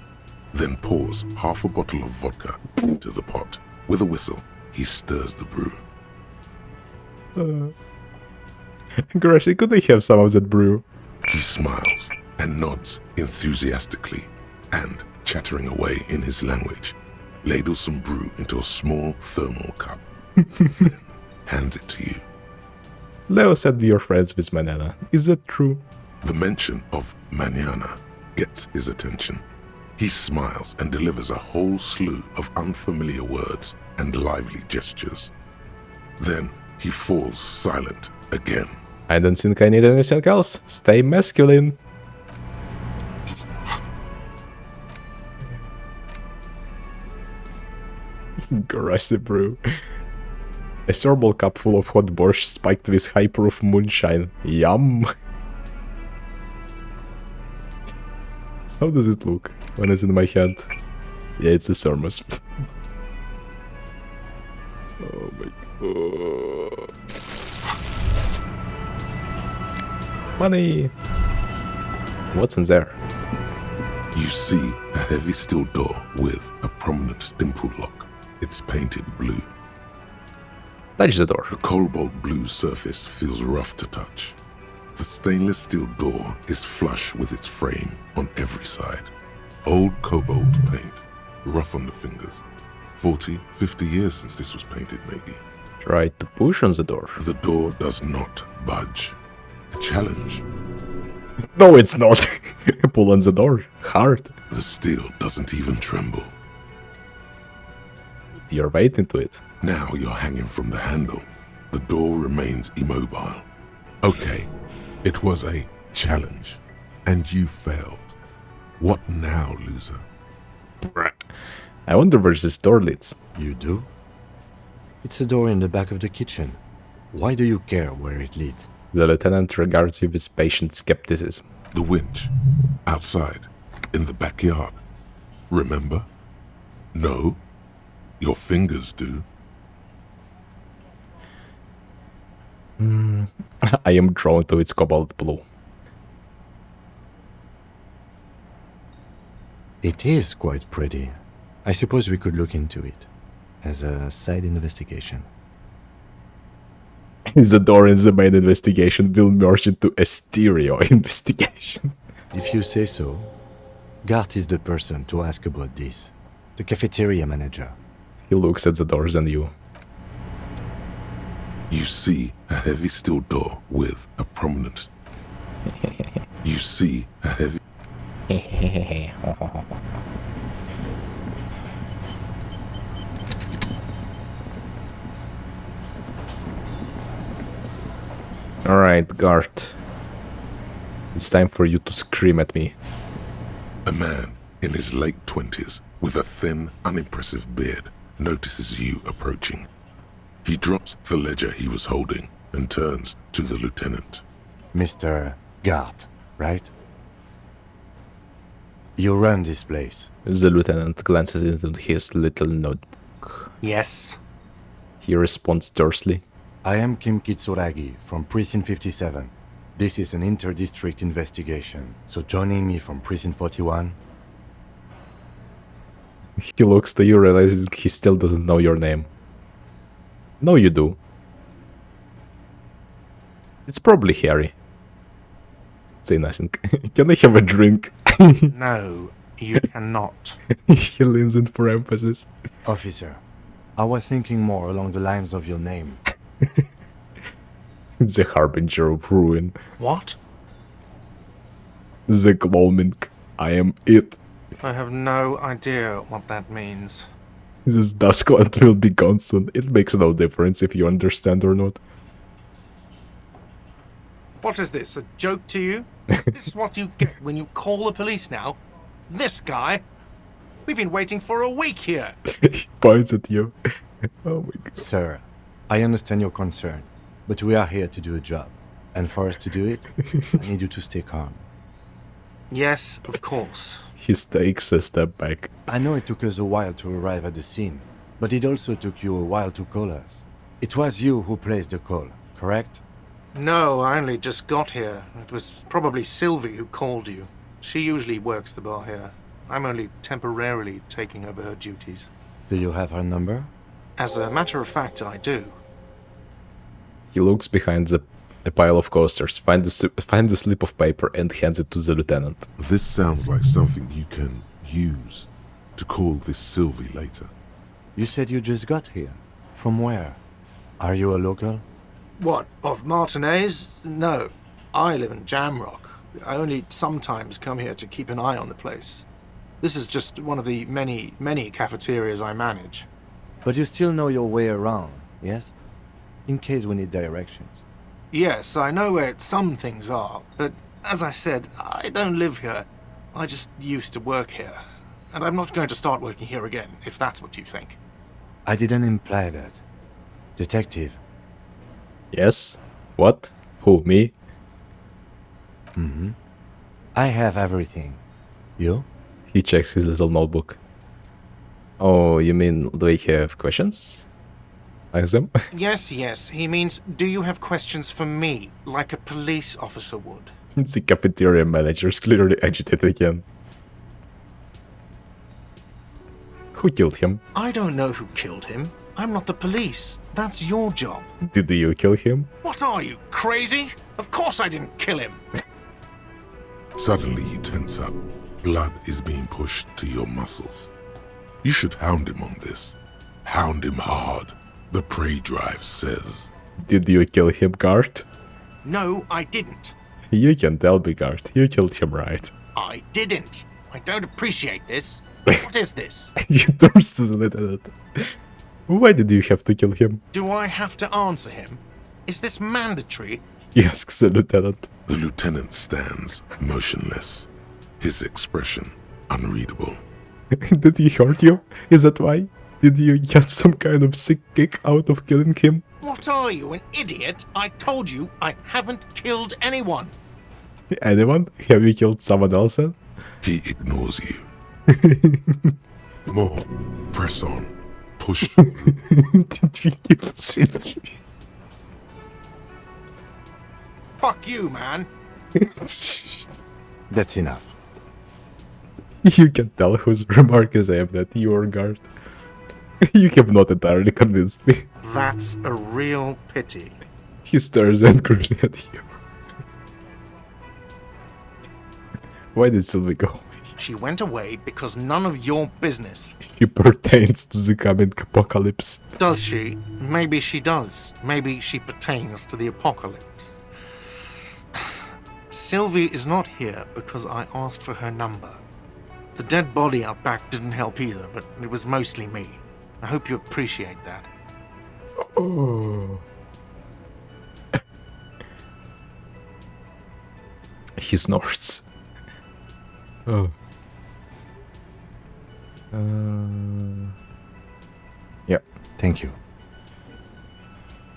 then pours half a bottle of vodka into the pot. With a whistle, he stirs the brew. Gracie, could I have some of that brew? He smiles and nods enthusiastically, and, chattering away in his language, ladles some brew into a small thermal cup, then hands it to you. Leo said you're friends with Manana. Is that true? The mention of mañana gets his attention. He smiles and delivers a whole slew of unfamiliar words and lively gestures. Then he falls silent again. I don't think I need anything else. Stay masculine. Grassy brew. A sorbal cup full of hot borscht spiked with high-proof moonshine. Yum! How does it look when it's in my hand? Yeah, it's a thermos. Oh my god. Money! What's in there? You see a heavy steel door with a prominent dimple lock. It's painted blue. Touch the door. The cobalt blue surface feels rough to touch. The stainless steel door is flush with its frame on every side. Old cobalt paint, rough on the fingers. 40, 50 years since this was painted, maybe. Try to push on the door. The door does not budge. A challenge. No, it's not. Pull on the door. Hard. The steel doesn't even tremble. You're waiting to it. Now you're hanging from the handle. The door remains immobile. Okay, it was a challenge, and you failed. What now, loser? I wonder where this door leads. You do? It's a door in the back of the kitchen. Why do you care where it leads? The lieutenant regards you with patient skepticism. The winch. Outside. In the backyard. Remember? No? Your fingers do. I am drawn to its cobalt blue. It is quite pretty. I suppose we could look into it as a side investigation. The door in the main investigation will merge into a stereo investigation. If you say so. Gart is the person to ask about this. The cafeteria manager. He looks at the doors and you. You see a heavy steel door with a prominent... You see a heavy... Alright, Gart. It's time for you to scream at me. A man in his late 20s with a thin, unimpressive beard notices you approaching. He drops the ledger he was holding and turns to the lieutenant. Mr. Gart, right? You run this place. The lieutenant glances into his little notebook. Yes. He responds tersely. I am Kim Kitsuragi from Precinct 57. This is an inter-district investigation, so joining me from Precinct 41... He looks to you, realizing he still doesn't know your name. No, you do. It's probably Harry. Say nothing. Can I have a drink? No, you cannot. He leans in for emphasis. Officer, I was thinking more along the lines of your name. The harbinger of ruin. What? The gloaming. I am it. I have no idea what that means. This Duskland will be gone soon. It makes no difference if you understand or not. What is this, a joke to you? Is this what you get when you call the police now? This guy? We've been waiting for a week here. He points at you. Oh my god. Sir, I understand your concern, but we are here to do a job. And for us to do it, I need you to stay calm. Yes, of course. He takes a step back. I know it took us a while to arrive at the scene, but it also took you a while to call us. It was you who placed the call, correct? No, I only just got here. It was probably Sylvie who called you. She usually works the bar here. I'm only temporarily taking over her duties. Do you have her number? As a matter of fact, I do. He looks behind a pile of coasters, finds a slip of paper and hands it to the lieutenant. This sounds like something you can use to call this Sylvie later. You said you just got here. From where? Are you a local? What, of Martinez? No. I live in Jamrock. I only sometimes come here to keep an eye on the place. This is just one of the many, many cafeterias I manage. But you still know your way around, yes? In case we need directions. Yes, I know where some things are, but as I said, I don't live here. I just used to work here. And I'm not going to start working here again, if that's what you think. I didn't imply that. Detective. Yes? What? Who, me? Mm-hmm. I have everything. You? He checks his little notebook. Oh, you mean, do I have questions? Ask them? Yes, yes. He means, do you have questions for me, like a police officer would? The cafeteria manager's clearly agitated again. Who killed him? I don't know who killed him. I'm not the police. That's your job. Did you kill him? What are you, crazy? Of course I didn't kill him. Suddenly you tense up. Blood is being pushed to your muscles. You should hound him on this. Hound him hard. The prey drive says. Did you kill him, guard? No, I didn't. You can tell me, guard. You killed him, right? I didn't. I don't appreciate this. What is this? He turns to the lieutenant. Why did you have to kill him? Do I have to answer him? Is this mandatory? He asks the lieutenant. The lieutenant stands motionless, his expression unreadable. Did he hurt you? Is that why? Did you get some kind of sick kick out of killing him? What are you, an idiot? I told you I haven't killed anyone. Anyone? Have you killed someone else then? He ignores you. More. Press on. Push. Did we kill children? Fuck you, man. That's enough. You can tell whose remark is aimed at you or guard. You have not entirely convinced me. That's a real pity. He stares angrily at you. Why did Sylvie go? She went away because none of your business. She pertains to the coming apocalypse. Does she? Maybe she does. Maybe she pertains to the apocalypse. Sylvie is not here because I asked for her number. The dead body out back didn't help either, but it was mostly me. I hope you appreciate that. Oh. He snorts. Oh. Yeah. Thank you.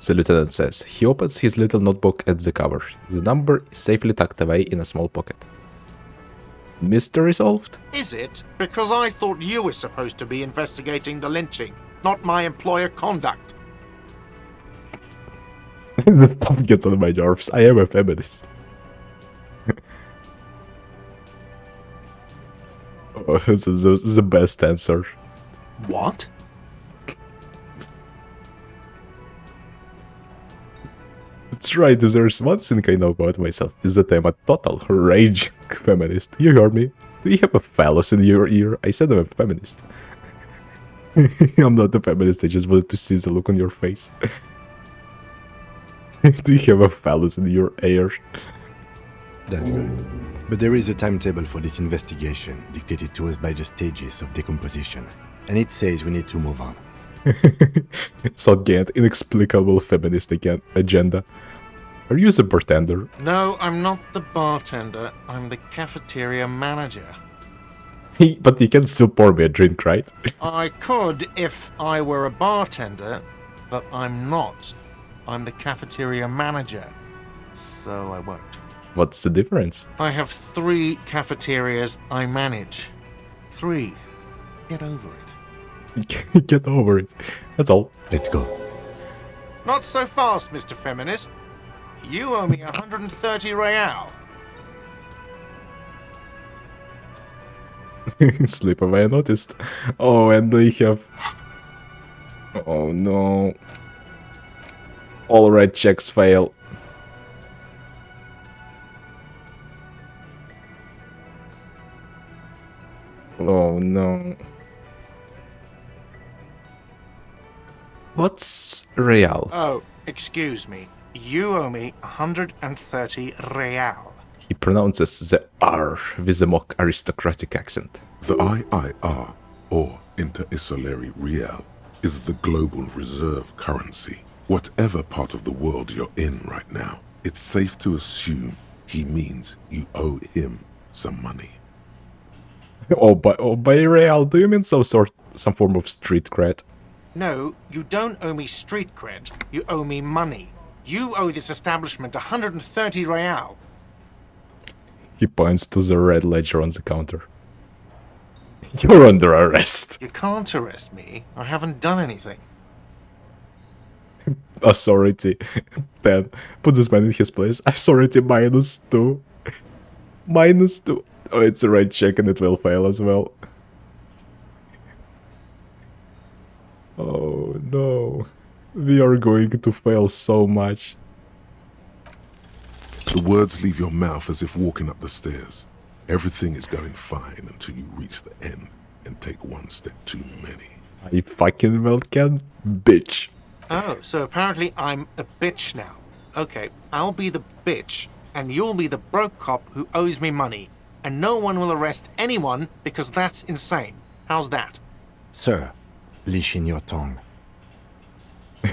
The lieutenant says. He opens his little notebook at the cover. The number is safely tucked away in a small pocket. Mystery solved? Is it? Because I thought you were supposed to be investigating the lynching, not my employer conduct. The stuff gets on my nerves. I am a feminist. Oh, this is the best answer. What? That's right, if there's one thing I know about myself, is that I'm a total raging feminist. You heard me. Do you have a phallus in your ear? I said I'm a feminist. I'm not a feminist, I just wanted to see the look on your face. Do you have a phallus in your ear? That's good. But there is a timetable for this investigation, dictated to us by the stages of decomposition. And it says we need to move on. So again, inexplicable feminist again agenda. Are you the bartender? No, I'm not the bartender. I'm the cafeteria manager. But you can still pour me a drink, right? I could if I were a bartender, but I'm not. I'm the cafeteria manager, so I won't. What's the difference? I have 3 cafeterias I manage. 3. Get over it. Get over it. That's all. Let's go. Not so fast, Mr. Feminist. You owe me 130 real. Slip away, I noticed. Oh, and they have... Oh no. All red checks fail. Oh no. What's real? Oh, excuse me. You owe me 130 real. He pronounces the R with a mock aristocratic accent. The IIR, or Inter-Isolary Real, is the global reserve currency. Whatever part of the world you're in right now, it's safe to assume he means you owe him some money. by real, do you mean some form of street cred? No, you don't owe me street cred. You owe me money. You owe this establishment 130 real. He points to the red ledger on the counter. You're under arrest. You can't arrest me. I haven't done anything. Authority 10. Put this man in his place. Authority -2. -2. Oh, it's a red check and it will fail as well. Oh no. We are going to fail so much. The words leave your mouth as if walking up the stairs. Everything is going fine until you reach the end and take one step too many. I fucking well can, bitch. Oh, so apparently I'm a bitch now. Okay, I'll be the bitch, and you'll be the broke cop who owes me money, and no one will arrest anyone because that's insane. How's that? Sir, leash in your tongue.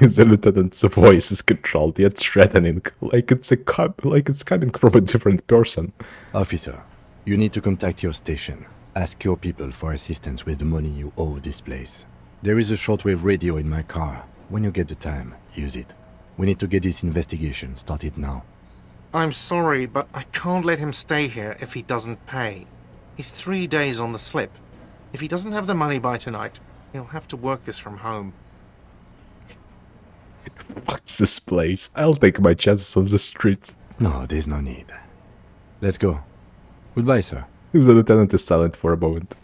The lieutenant's voice is controlled yet threatening, like it's coming from a different person. Officer, you need to contact your station. Ask your people for assistance with the money you owe this place. There is a shortwave radio in my car. When you get the time, use it. We need to get this investigation started now. I'm sorry, but I can't let him stay here if he doesn't pay. He's 3 days on the slip. If he doesn't have the money by tonight, he'll have to work this from home. Fuck this place. I'll take my chances on the street. No, there's no need. Let's go. Goodbye, sir. The lieutenant is silent for a moment.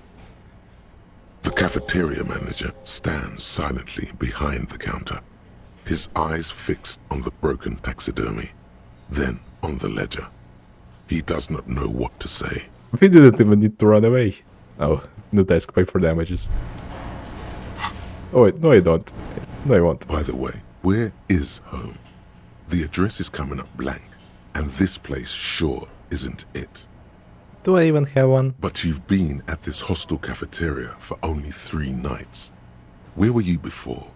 The cafeteria manager stands silently behind the counter, his eyes fixed on the broken taxidermy, then on the ledger. He does not know what to say. We didn't even need to run away. Oh, no task, pay for damages. Oh wait, no I don't. No I won't. By the way, where is home? The address is coming up blank, and this place sure isn't it. Do I even have one? But you've been at this hostel cafeteria for only 3 nights. Where were you before?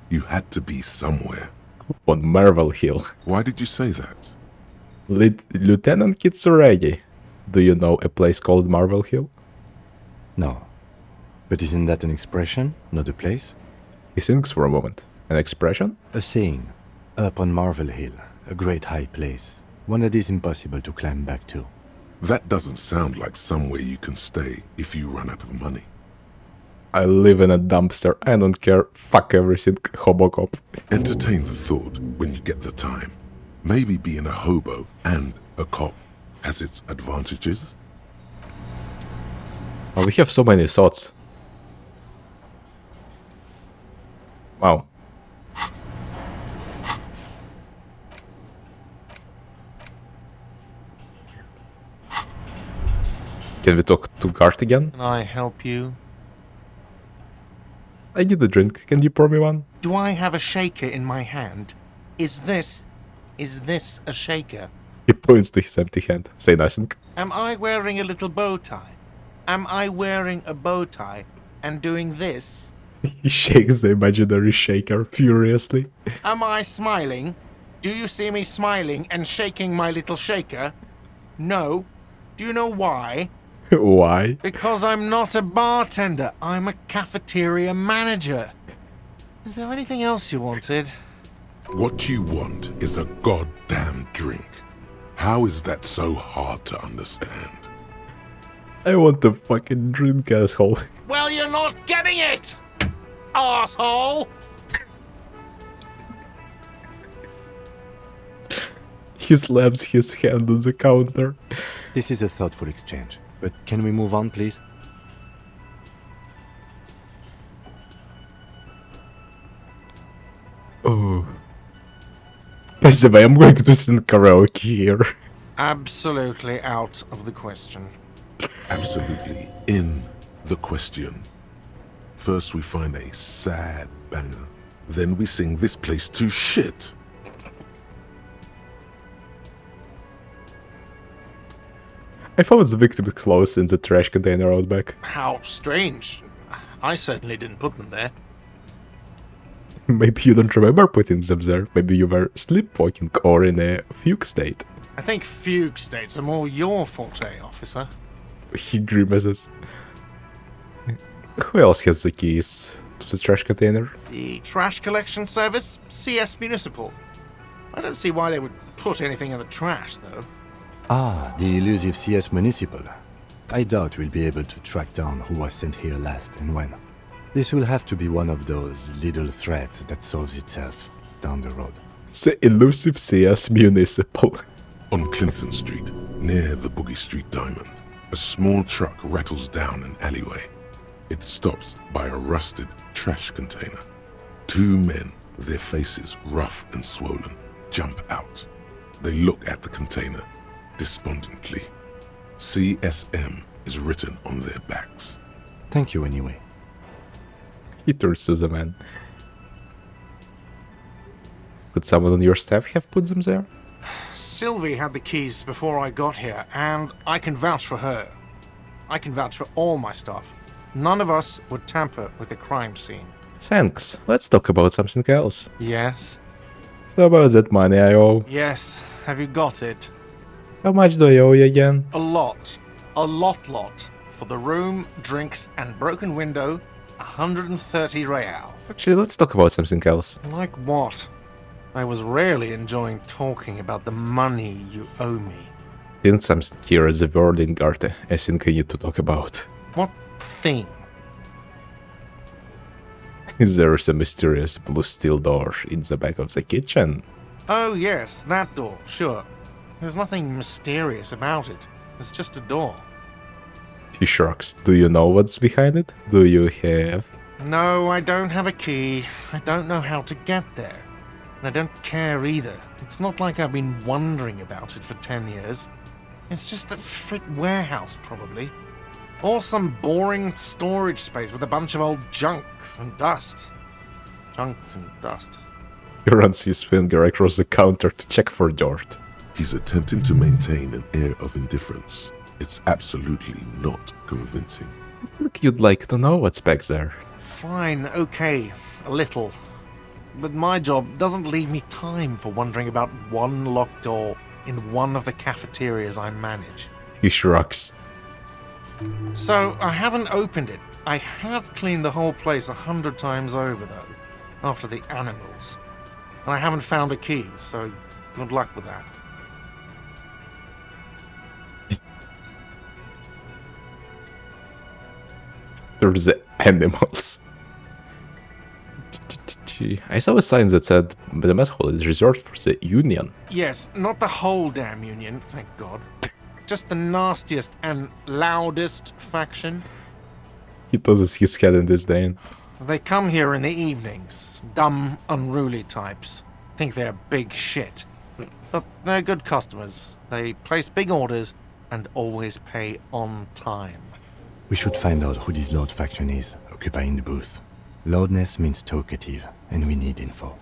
You had to be somewhere. On Marvel Hill. Why did you say that? Lieutenant Kitsuragi. Do you know a place called Marvel Hill? No. But isn't that an expression, not a place? He thinks for a moment. An expression? A saying. Up on Marvel Hill, a great high place. One that is impossible to climb back to. That doesn't sound like somewhere you can stay if you run out of money. I live in a dumpster. I don't care. Fuck everything. Hobocop. Entertain the thought when you get the time. Maybe being a hobo and a cop has its advantages. Oh, we have so many thoughts. Wow. Can we talk to Gart again? Can I help you? I need a drink. Can you pour me one? Do I have a shaker in my hand? Is this a shaker? He points to his empty hand. Say nothing. Am I wearing a little bow tie? Am I wearing a bow tie and doing this? He shakes the imaginary shaker furiously. Am I smiling? Do you see me smiling and shaking my little shaker? No. Do you know why? Why? Because I'm not a bartender. I'm a cafeteria manager. Is there anything else you wanted? What you want is a goddamn drink. How is that so hard to understand? I want a fucking drink, asshole. Well, you're not getting it! Asshole! He slams his hand on the counter. This is a thoughtful exchange, but can we move on, please? Oh. By the way, I'm going to sing karaoke here. Absolutely out of the question. Absolutely in the question. First we find a sad banger. Then we sing this place to shit. I found the victim's clothes in the trash container out back. How strange. I certainly didn't put them there. Maybe you don't remember putting them there. Maybe you were sleepwalking or in a fugue state. I think fugue states are more your forte, officer. He grimaces. Who else has the keys to the trash container? The trash collection service? CS Municipal. I don't see why they would put anything in the trash, though. Ah, the elusive CS Municipal. I doubt we'll be able to track down who was sent here last and when. This will have to be one of those little threats that solves itself down the road. The elusive CS Municipal. On Clinton Street, near the Boogie Street Diamond, a small truck rattles down an alleyway. It stops by a rusted trash container. Two men, their faces rough and swollen, jump out. They look at the container despondently. CSM is written on their backs. Thank you anyway. He turns to the man. Could someone on your staff have put them there? Sylvie had the keys before I got here, and I can vouch for her. I can vouch for all my staff. None of us would tamper with the crime scene. Thanks. Let's talk about something else. Yes? So about that money I owe. Yes. Have you got it? How much do I owe you again? A lot. A lot. For the room, drinks, and broken window, 130 real. Actually, let's talk about something else. Like what? I was rarely enjoying talking about the money you owe me. Since I'm here as a whirling guard, I think I need to talk about. What thing? There is a mysterious blue steel door in the back of the kitchen. Oh yes, that door, sure. There's nothing mysterious about it. It's just a door. He shrugs. Do you know what's behind it? Do you have? No, I don't have a key. I don't know how to get there. And I don't care either. It's not like I've been wondering about it for 10 years. It's just a frick warehouse, probably. Or some boring storage space with a bunch of old junk and dust. Junk and dust. He runs his finger across the counter to check for dirt. He's attempting to maintain an air of indifference. It's absolutely not convincing. I think you'd like to know what's back there. Fine, okay, a little. But my job doesn't leave me time for wondering about one locked door in one of the cafeterias I manage. He shrugs. So, I haven't opened it. I have cleaned the whole place 100 times over, though, after the animals. And I haven't found a key, so good luck with that. There's the animals. I saw a sign that said the mess hall is reserved for the Union. Yes, not the whole damn Union, thank God. Just the nastiest and loudest faction. He tosses his head in disdain. They come here in the evenings. Dumb, unruly types. Think they're big shit. But they're good customers. They place big orders and always pay on time. We should find out who this Lord faction is, occupying the booth. Loudness means talkative, and we need info.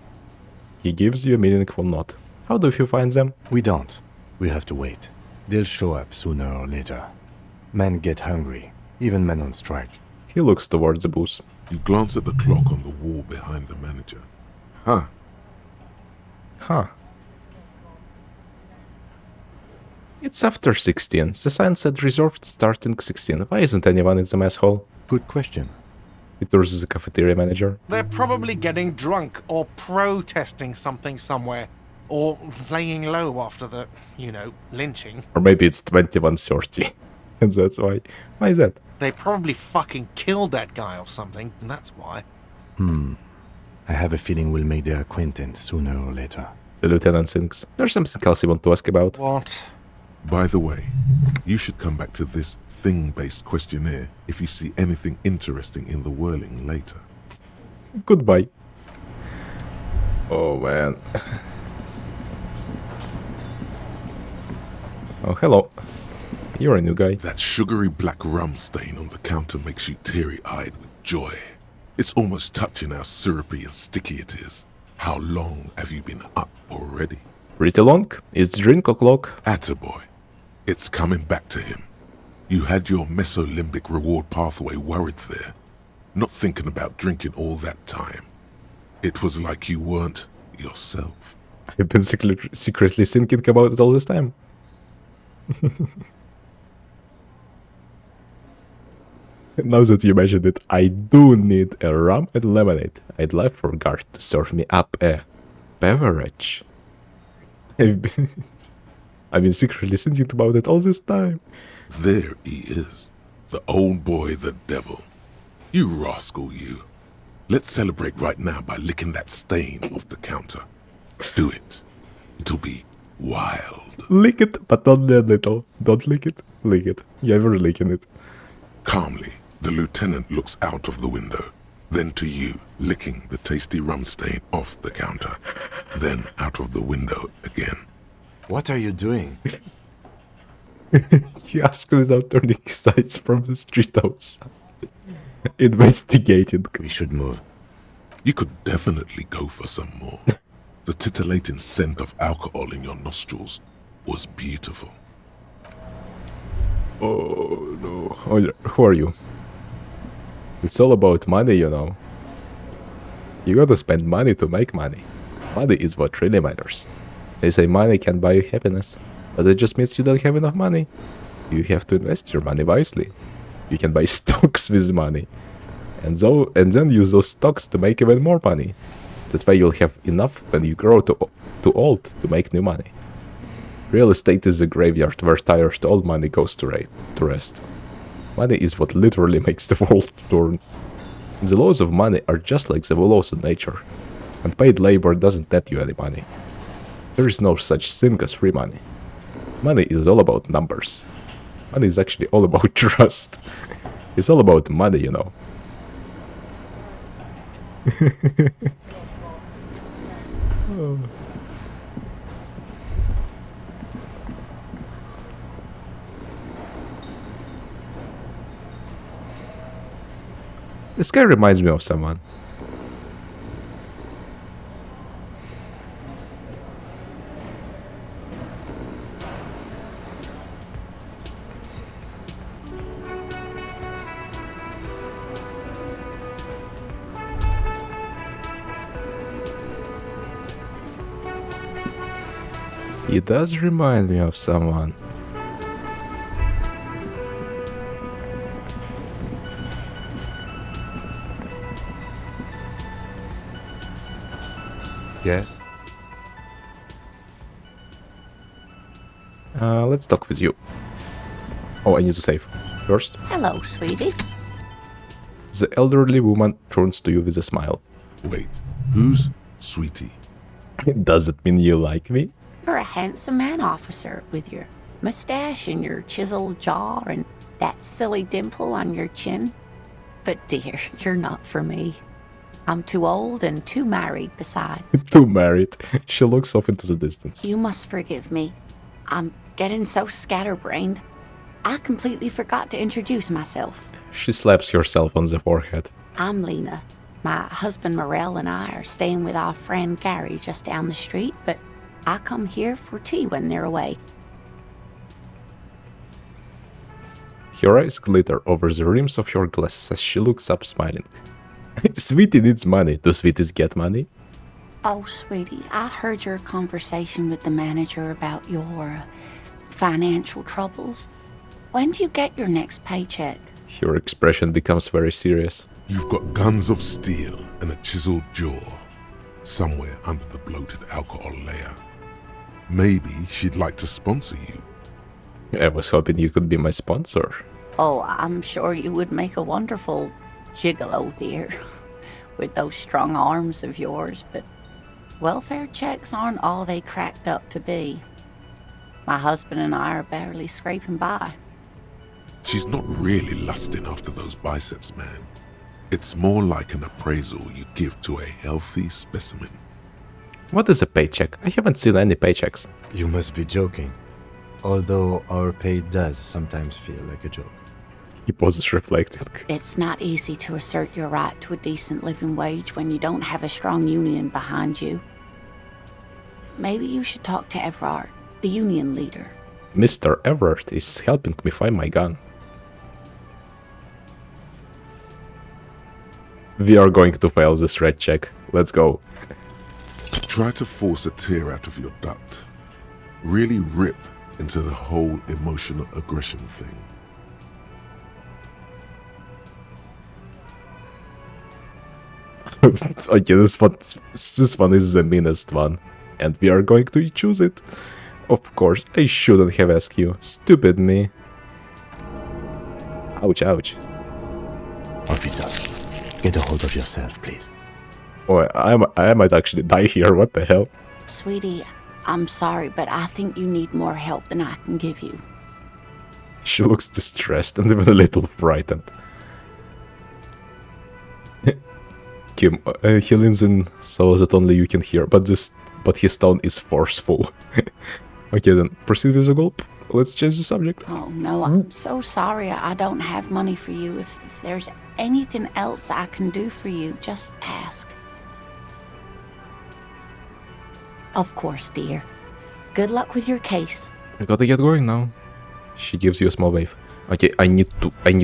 He gives you a meaningful nod. How do you find them? We don't. We have to wait. They'll show up sooner or later. Men get hungry, even men on strike. He looks towards the booth. You glance at the clock on the wall behind the manager. Huh. Huh. It's after 16. The sign said reserved starting 16. Why isn't anyone in the mess hall? Good question. He turns to the cafeteria manager. They're probably getting drunk or protesting something somewhere. Or laying low after the, lynching. Or maybe it's 21:30. And that's why. Why is that? They probably fucking killed that guy or something, and that's why. I have a feeling we'll make their acquaintance sooner or later. The lieutenant thinks. There's something else you want to ask about. What? By the way, you should come back to this thing-based questionnaire if you see anything interesting in the whirling later. Goodbye. Oh, man. Oh, hello. You're a new guy. That sugary black rum stain on the counter makes you teary-eyed with joy. It's almost touching how syrupy and sticky it is. How long have you been up already? Pretty long. It's drink o'clock. Attaboy. It's coming back to him. You had your mesolimbic reward pathway worried there, not thinking about drinking all that time. It was like you weren't yourself. I've been secretly thinking about it all this time. Now that you mentioned it, I do need a rum and lemonade. I'd like for guard to serve me up a beverage. I've been secretly thinking about it all this time. There he is, the old boy, the devil. You rascal, you. Let's celebrate right now by licking that stain off the counter. Do it. It'll be wild. Lick it, but only a little. Don't lick it. Lick it. You're licking it. Calmly, the lieutenant looks out of the window, then to you, licking the tasty rum stain off the counter, then out of the window again. What are you doing? He asks without turning his sights from the street outside. Investigating. We should move. You could definitely go for some more. The titillating scent of alcohol in your nostrils was beautiful. Oh no. Oh, who are you? It's all about money, you know. You gotta spend money to make money. Money is what really matters. They say money can buy you happiness, but it just means you don't have enough money. You have to invest your money wisely. You can buy stocks with money, and then use those stocks to make even more money. That way you'll have enough when you grow too old to make new money. Real estate is a graveyard where tired old money goes to rest. Money is what literally makes the world turn. The laws of money are just like the laws of nature. Unpaid labor doesn't net you any money. There is no such thing as free money. Money is all about numbers. Money is actually all about trust. It's all about money, you know. Oh. This guy reminds me of someone. He does remind me of someone. Yes? Let's talk with you. Oh, I need to save. First. Hello, sweetie. The elderly woman turns to you with a smile. Wait, who's sweetie? Does it mean you like me? You're a handsome man, officer, with your mustache and your chiseled jaw and that silly dimple on your chin. But dear, you're not for me. I'm too old and too married besides. Too married. She looks off into the distance. You must forgive me. I'm getting so scatterbrained. I completely forgot to introduce myself. She slaps herself on the forehead. I'm Lena. My husband Morel and I are staying with our friend Gary just down the street, but I come here for tea when they're away. Her eyes glitter over the rims of her glasses as she looks up, smiling. Sweetie needs money. Do sweeties get money? Oh, sweetie, I heard your conversation with the manager about your financial troubles. When do you get your next paycheck? Her expression becomes very serious. You've got guns of steel and a chiseled jaw, somewhere under the bloated alcohol layer. Maybe she'd like to sponsor you. I was hoping you could be my sponsor. Oh, I'm sure you would make a wonderful gigolo, dear, with those strong arms of yours, but welfare checks aren't all they cracked up to be. My husband and I are barely scraping by. She's not really lusting after those biceps, man. It's more like an appraisal you give to a healthy specimen. What is a paycheck? I haven't seen any paychecks. You must be joking. Although our pay does sometimes feel like a joke. He pauses, reflecting. It's not easy to assert your right to a decent living wage when you don't have a strong union behind you. Maybe you should talk to Everard, the union leader. Mr. Everard is helping me find my gun. We are going to fail this red check. Let's go. Try to force a tear out of your duct. Really rip into the whole emotional aggression thing. Okay, this one is the meanest one. And we are going to choose it. Of course, I shouldn't have asked you. Stupid me. Ouch, ouch. Officer, get a hold of yourself, please. Oh, I might actually die here. What the hell? Sweetie, I'm sorry, but I think you need more help than I can give you. She looks distressed and even a little frightened. Kim, he leans in so that only you can hear, but his tone is forceful. Okay then, proceed with the gulp. Let's change the subject. Oh no, I'm so sorry I don't have money for you. If there's anything else I can do for you, just ask. Of course, dear. Good luck with your case. I gotta get going now. She gives you a small wave. Okay, I need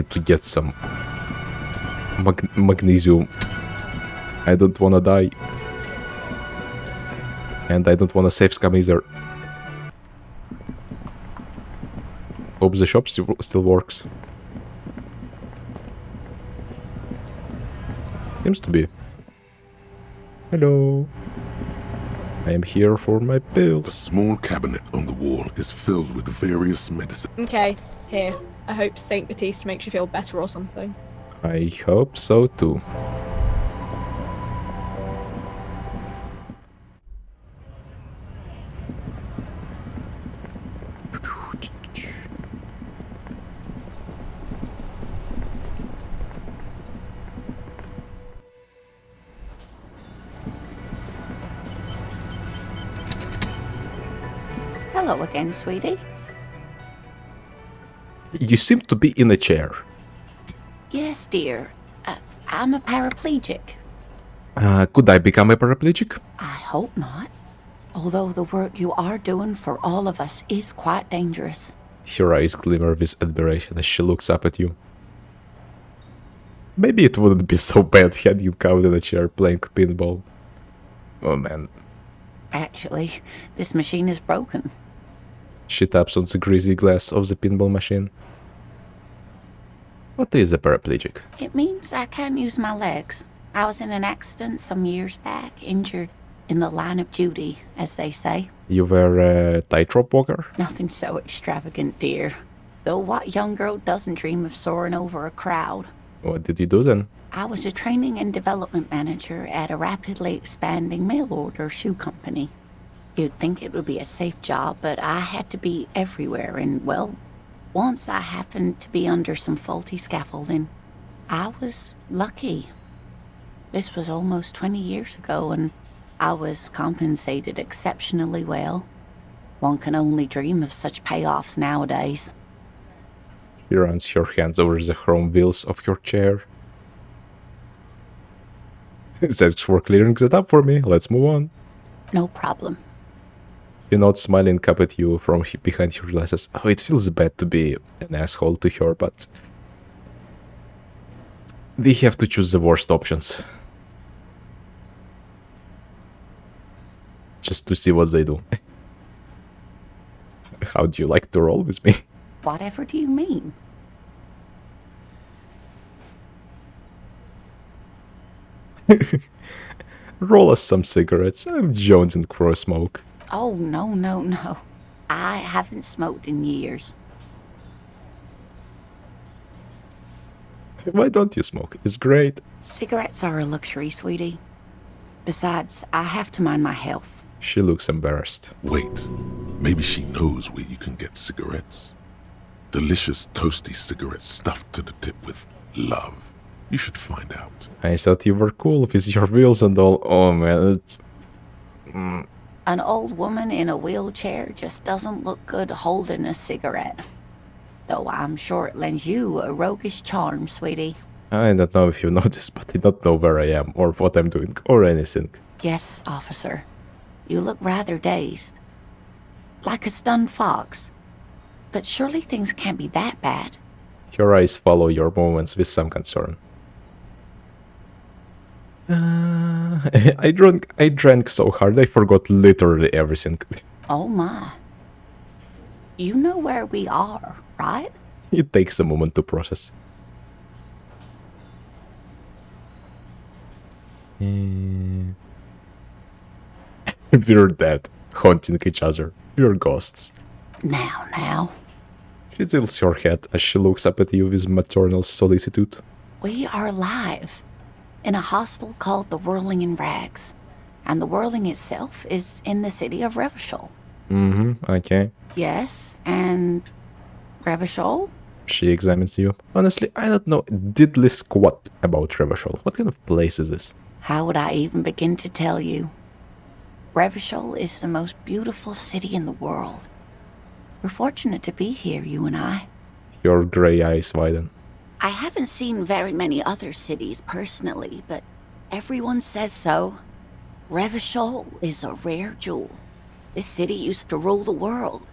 to get some magnesium. I don't wanna die. And I don't wanna save scum either. Hope the shop still works. Seems to be. Hello. I am here for my pills. The small cabinet on the wall is filled with various medicines. Okay, here. I hope Saint Baptiste makes you feel better or something. I hope so too. Hello again, sweetie. You seem to be in a chair. Yes, dear. I'm a paraplegic. Could I become a paraplegic? I hope not. Although the work you are doing for all of us is quite dangerous. Her eyes glimmer with admiration as she looks up at you. Maybe it wouldn't be so bad had you come in a chair playing pinball. Oh man. Actually, this machine is broken. She taps on the greasy glass of the pinball machine. What is a paraplegic? It means I can't use my legs. I was in an accident some years back, injured in the line of duty, as they say. You were a tightrope walker? Nothing so extravagant, dear. Though what young girl doesn't dream of soaring over a crowd? What did you do then? I was a training and development manager at a rapidly expanding mail-order shoe company. You'd think it would be a safe job, but I had to be everywhere, and, well, once I happened to be under some faulty scaffolding. I was lucky. This was almost 20 years ago, and I was compensated exceptionally well. One can only dream of such payoffs nowadays. She runs her hands over the chrome wheels of her chair. Thanks for clearing that up for me. Let's move on. No problem. She nods, smiling up at you from behind her glasses. Oh, it feels bad to be an asshole to her, but we have to choose the worst options. Just to see what they do. How do you like to roll with me? Whatever do you mean? Roll us some cigarettes. I'm jonesing for a smoke. Oh, no. I haven't smoked in years. Why don't you smoke? It's great. Cigarettes are a luxury, sweetie. Besides, I have to mind my health. She looks embarrassed. Wait, maybe she knows where you can get cigarettes. Delicious, toasty cigarettes stuffed to the tip with love. You should find out. I thought you were cool with your wheels and all. Oh man, it's... An old woman in a wheelchair just doesn't look good holding a cigarette. Though I'm sure it lends you a roguish charm, sweetie. I don't know if you noticed, but I don't know where I am, or what I'm doing, or anything. Yes, officer. You look rather dazed. Like a stunned fox. But surely things can't be that bad. Your eyes follow your movements with some concern. I drank so hard I forgot literally everything. Oh my. You know where we are, right? It takes a moment to process. We're dead, haunting each other. We're ghosts. Now. She tilts her head as she looks up at you with maternal solicitude. We are alive. In a hostel called the Whirling in Rags. And the Whirling itself is in the city of Revachol. Okay. Yes, and Revachol? She examines you. Honestly, I don't know diddly squat about Revachol. What kind of place is this? How would I even begin to tell you? Revachol is the most beautiful city in the world. We're fortunate to be here, you and I. Your grey eyes widen. I haven't seen very many other cities personally, but everyone says so. Revachol is a rare jewel. This city used to rule the world,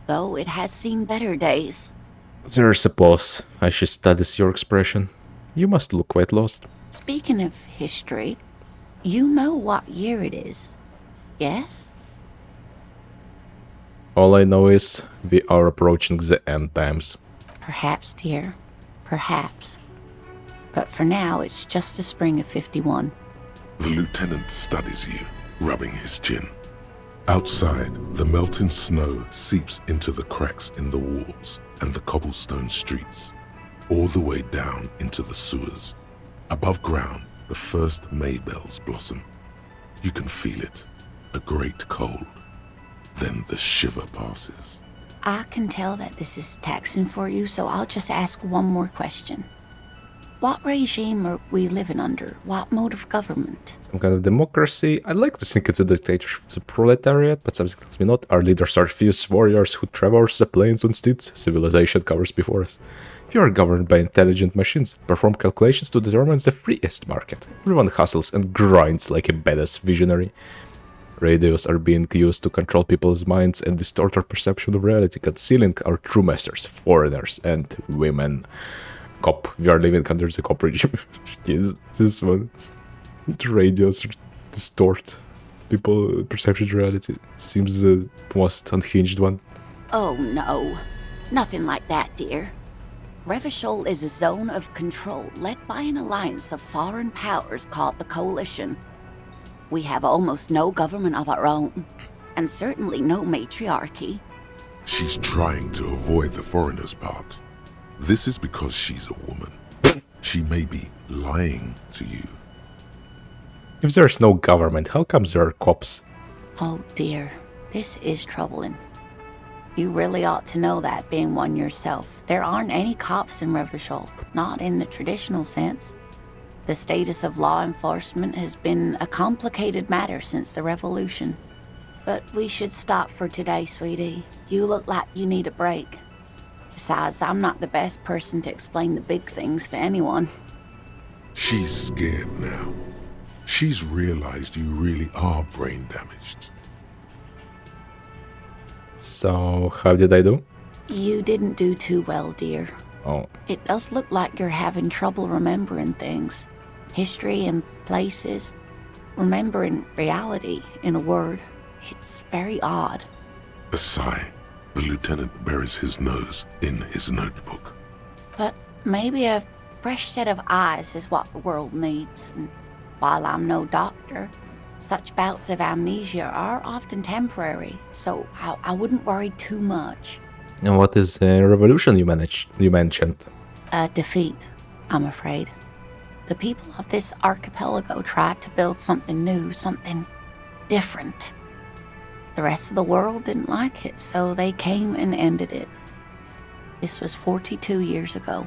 though it has seen better days. There's a pause as she studies your expression. You must look quite lost. Speaking of history, you know what year it is, yes? All I know is we are approaching the end times. Perhaps, dear. Perhaps. But for now, it's just the spring of 51. The lieutenant studies you, rubbing his chin. Outside, the melting snow seeps into the cracks in the walls and the cobblestone streets, all the way down into the sewers. Above ground, the first May bells blossom. You can feel it, a great cold. Then the shiver passes. I can tell that this is taxing for you, so I'll just ask one more question. What regime are we living under? What mode of government? Some kind of democracy. I'd like to think it's a dictatorship of the proletariat, but something tells me not. Our leaders are fierce warriors who traverse the plains on steeds. Civilization covers before us. We are governed by intelligent machines that perform calculations to determine the freest market. Everyone hustles and grinds like a badass visionary. Radios are being used to control people's minds and distort our perception of reality, concealing our true masters, foreigners, and women. Cop. We are living under the cop regime. Yes, this one. The radios distort people's perception of reality. Seems the most unhinged one. Oh no. Nothing like that, dear. Revachol is a zone of control led by an alliance of foreign powers called the Coalition. We have almost no government of our own, and certainly no matriarchy. She's trying to avoid the foreigner's part. This is because she's a woman. She may be lying to you. If there's no government, how comes there are cops? Oh dear, this is troubling. You really ought to know that, being one yourself. There aren't any cops in Revachol, not in the traditional sense. The status of law enforcement has been a complicated matter since the revolution. But we should stop for today, sweetie. You look like you need a break. Besides, I'm not the best person to explain the big things to anyone. She's scared now. She's realized you really are brain damaged. So, how did I do? You didn't do too well, dear. Oh. It does look like you're having trouble remembering things. History and places. Remembering reality, in a word. It's very odd. A sigh. The lieutenant buries his nose in his notebook. But maybe a fresh set of eyes is what the world needs. And while I'm no doctor, such bouts of amnesia are often temporary, so I wouldn't worry too much. And what is the revolution you mentioned? A defeat, I'm afraid. The people of this archipelago tried to build something new, something different. The rest of the world didn't like it, so they came and ended it. This was 42 years ago.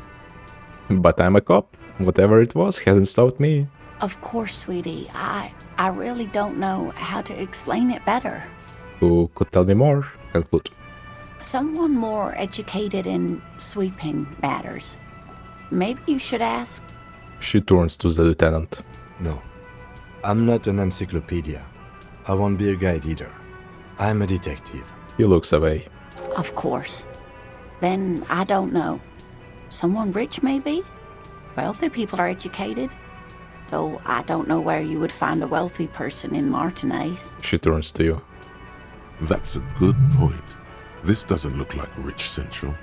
But I'm a cop. Whatever it was hasn't stopped me. Of course, sweetie. I really don't know how to explain it better. Who could tell me more? Conclude. Someone more educated in sweeping matters. Maybe you should ask. She turns to the lieutenant. No, I'm not an encyclopedia. I won't be a guide either. I'm a detective. He looks away. Of course. Then I don't know. Someone rich, maybe? Wealthy people are educated. Though I don't know where you would find a wealthy person in Martinez. She turns to you. That's a good point. This doesn't look like Rich Central.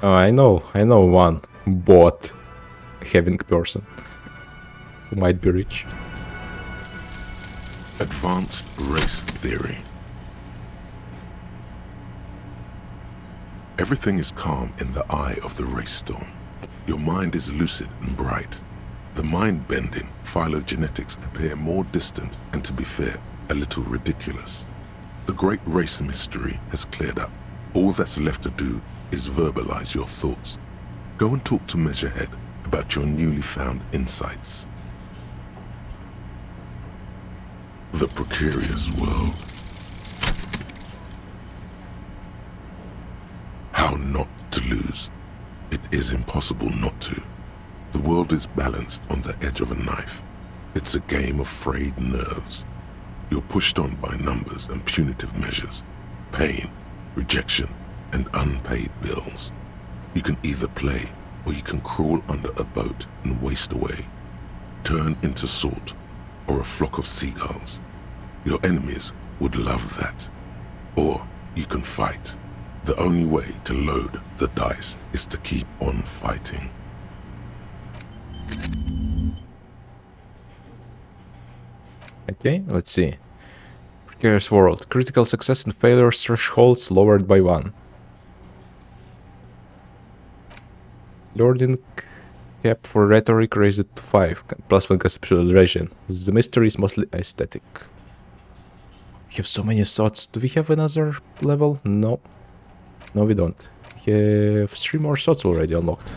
Oh, I know one bot having person who might be rich. Advanced race theory. Everything is calm in the eye of the race storm. Your mind is lucid and bright. The mind-bending phylogenetics appear more distant and, to be fair, a little ridiculous. The great race mystery has cleared up. All that's left to do is verbalize your thoughts. Go and talk to Measurehead about your newly found insights. The precarious world. How not to lose. It is impossible not to. The world is balanced on the edge of a knife. It's a game of frayed nerves. You're pushed on by numbers and punitive measures, pain, rejection, and unpaid bills. You can either play, or you can crawl under a boat and waste away. Turn into salt, or a flock of seagulls. Your enemies would love that. Or you can fight. The only way to load the dice is to keep on fighting. Okay, let's see. Precarious world. Critical success and failure thresholds lowered by 1. Learning cap for rhetoric raised to 5. Plus 1 conceptualization. The mystery is mostly aesthetic. We have so many thoughts. Do we have another level? No. No, we don't. We have 3 more slots already unlocked.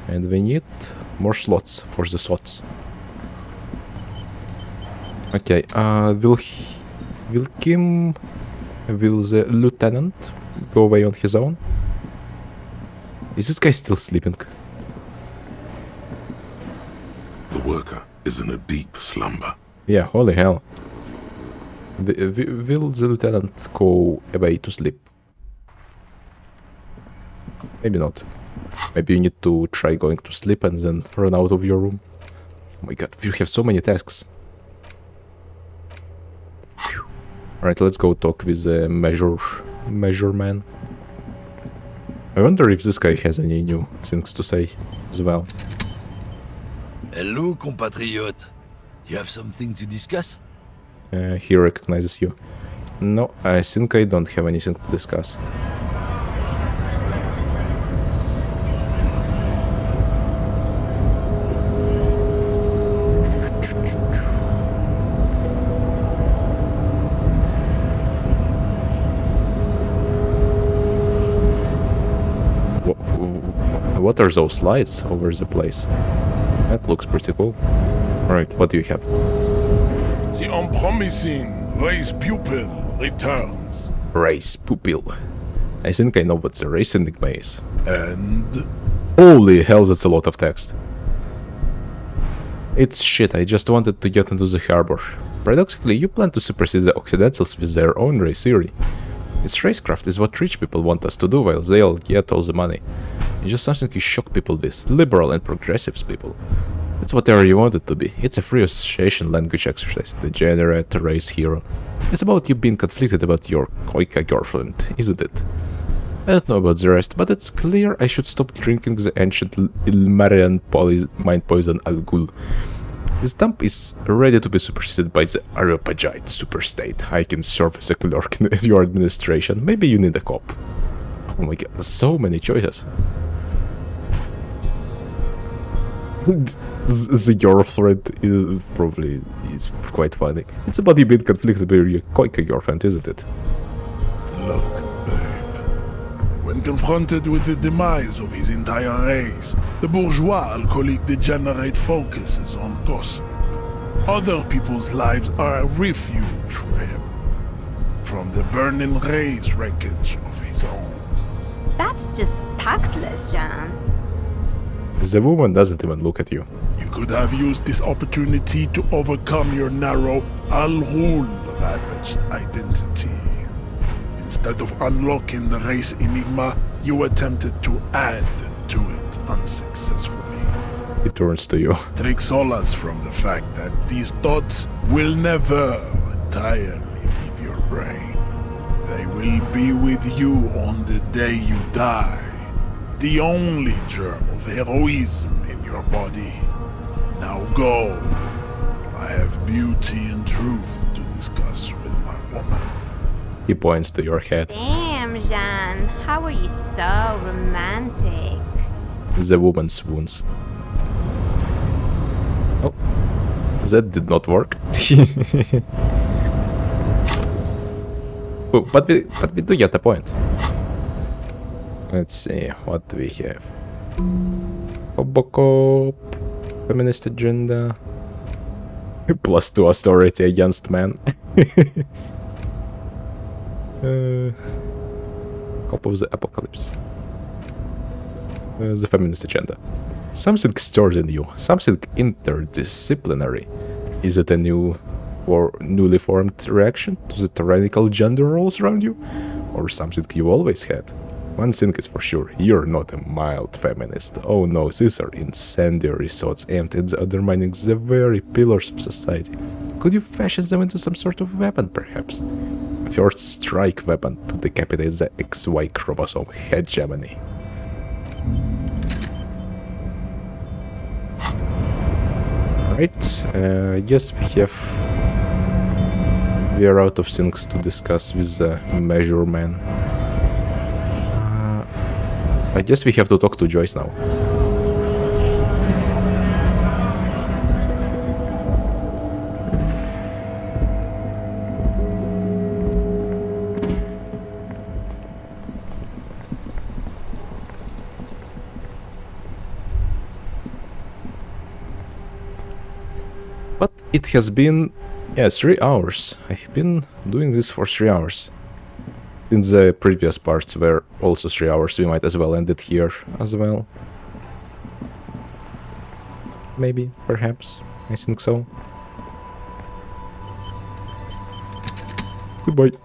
And we need more slots for the thoughts. Okay, will the lieutenant go away on his own? Is this guy still sleeping? The worker is in a deep slumber. Yeah, holy hell. Will the lieutenant go away to sleep? Maybe not. Maybe you need to try going to sleep and then run out of your room. Oh my god, we have so many tasks. Alright, let's go talk with the measure man. I wonder if this guy has any new things to say as well. Hello, compatriot. You have something to discuss? He recognizes you. No, I think I don't have anything to discuss. What are those lights over the place? That looks pretty cool. Alright, what do you have? The unpromising race pupil returns. Race pupil. I think I know what the race enigma is. And? Holy hell, that's a lot of text. It's shit, I just wanted to get into the harbor. Paradoxically, you plan to supersede the Occidentals with their own race theory. It's racecraft is what rich people want us to do while they'll get all the money. It's just something you shock people with, liberal and progressives people. It's whatever you want it to be. It's a free association language exercise, degenerate, race hero. It's about you being conflicted about your Koika girlfriend, isn't it? I don't know about the rest, but it's clear I should stop drinking the ancient Ilmarian mind poison Al Ghul. This dump is ready to be superseded by the Areopagite superstate. I can serve as a clerk in your administration. Maybe you need a cop. Oh my god, so many choices. The girlfriend is probably quite funny. It's about you being conflicted by your Koika girlfriend, isn't it? Look, babe. When confronted with the demise of his entire race, the bourgeois alcoholic degenerate focuses on gossip. Other people's lives are a refuge for him from the burning race wreckage of his own. That's just tactless, Jan. The woman doesn't even look at you. You could have used this opportunity to overcome your narrow Al Ghul ravaged identity. Instead of unlocking the race enigma, you attempted to add to it unsuccessfully. He turns to you. Take solace from the fact that these thoughts will never entirely leave your brain. They will be with you on the day you die. The only germ of heroism in your body. Now go. I have beauty and truth to discuss with my woman. He points to your head. Damn, Jan. How are you so romantic? The woman swoons. Oh, that did not work. Oh, but we do get the point. Let's see what we have. Hobocop, feminist agenda, +2 authority against men. Cop of the apocalypse. The feminist agenda. Something stirred in you, something interdisciplinary. Is it a new or newly formed reaction to the tyrannical gender roles around you? Or something you always had? One thing is for sure, you're not a mild feminist. Oh no, these are incendiary thoughts aimed at undermining the very pillars of society. Could you fashion them into some sort of weapon, perhaps? A first strike weapon to decapitate the XY chromosome hegemony. Right, I guess we are out of things to discuss with the measurement. I guess we have to talk to Joyce now. But it has been, 3 hours. I've been doing this for 3 hours. Since the previous parts were also 3 hours, we might as well end it here as well. Maybe, perhaps, I think so. Goodbye.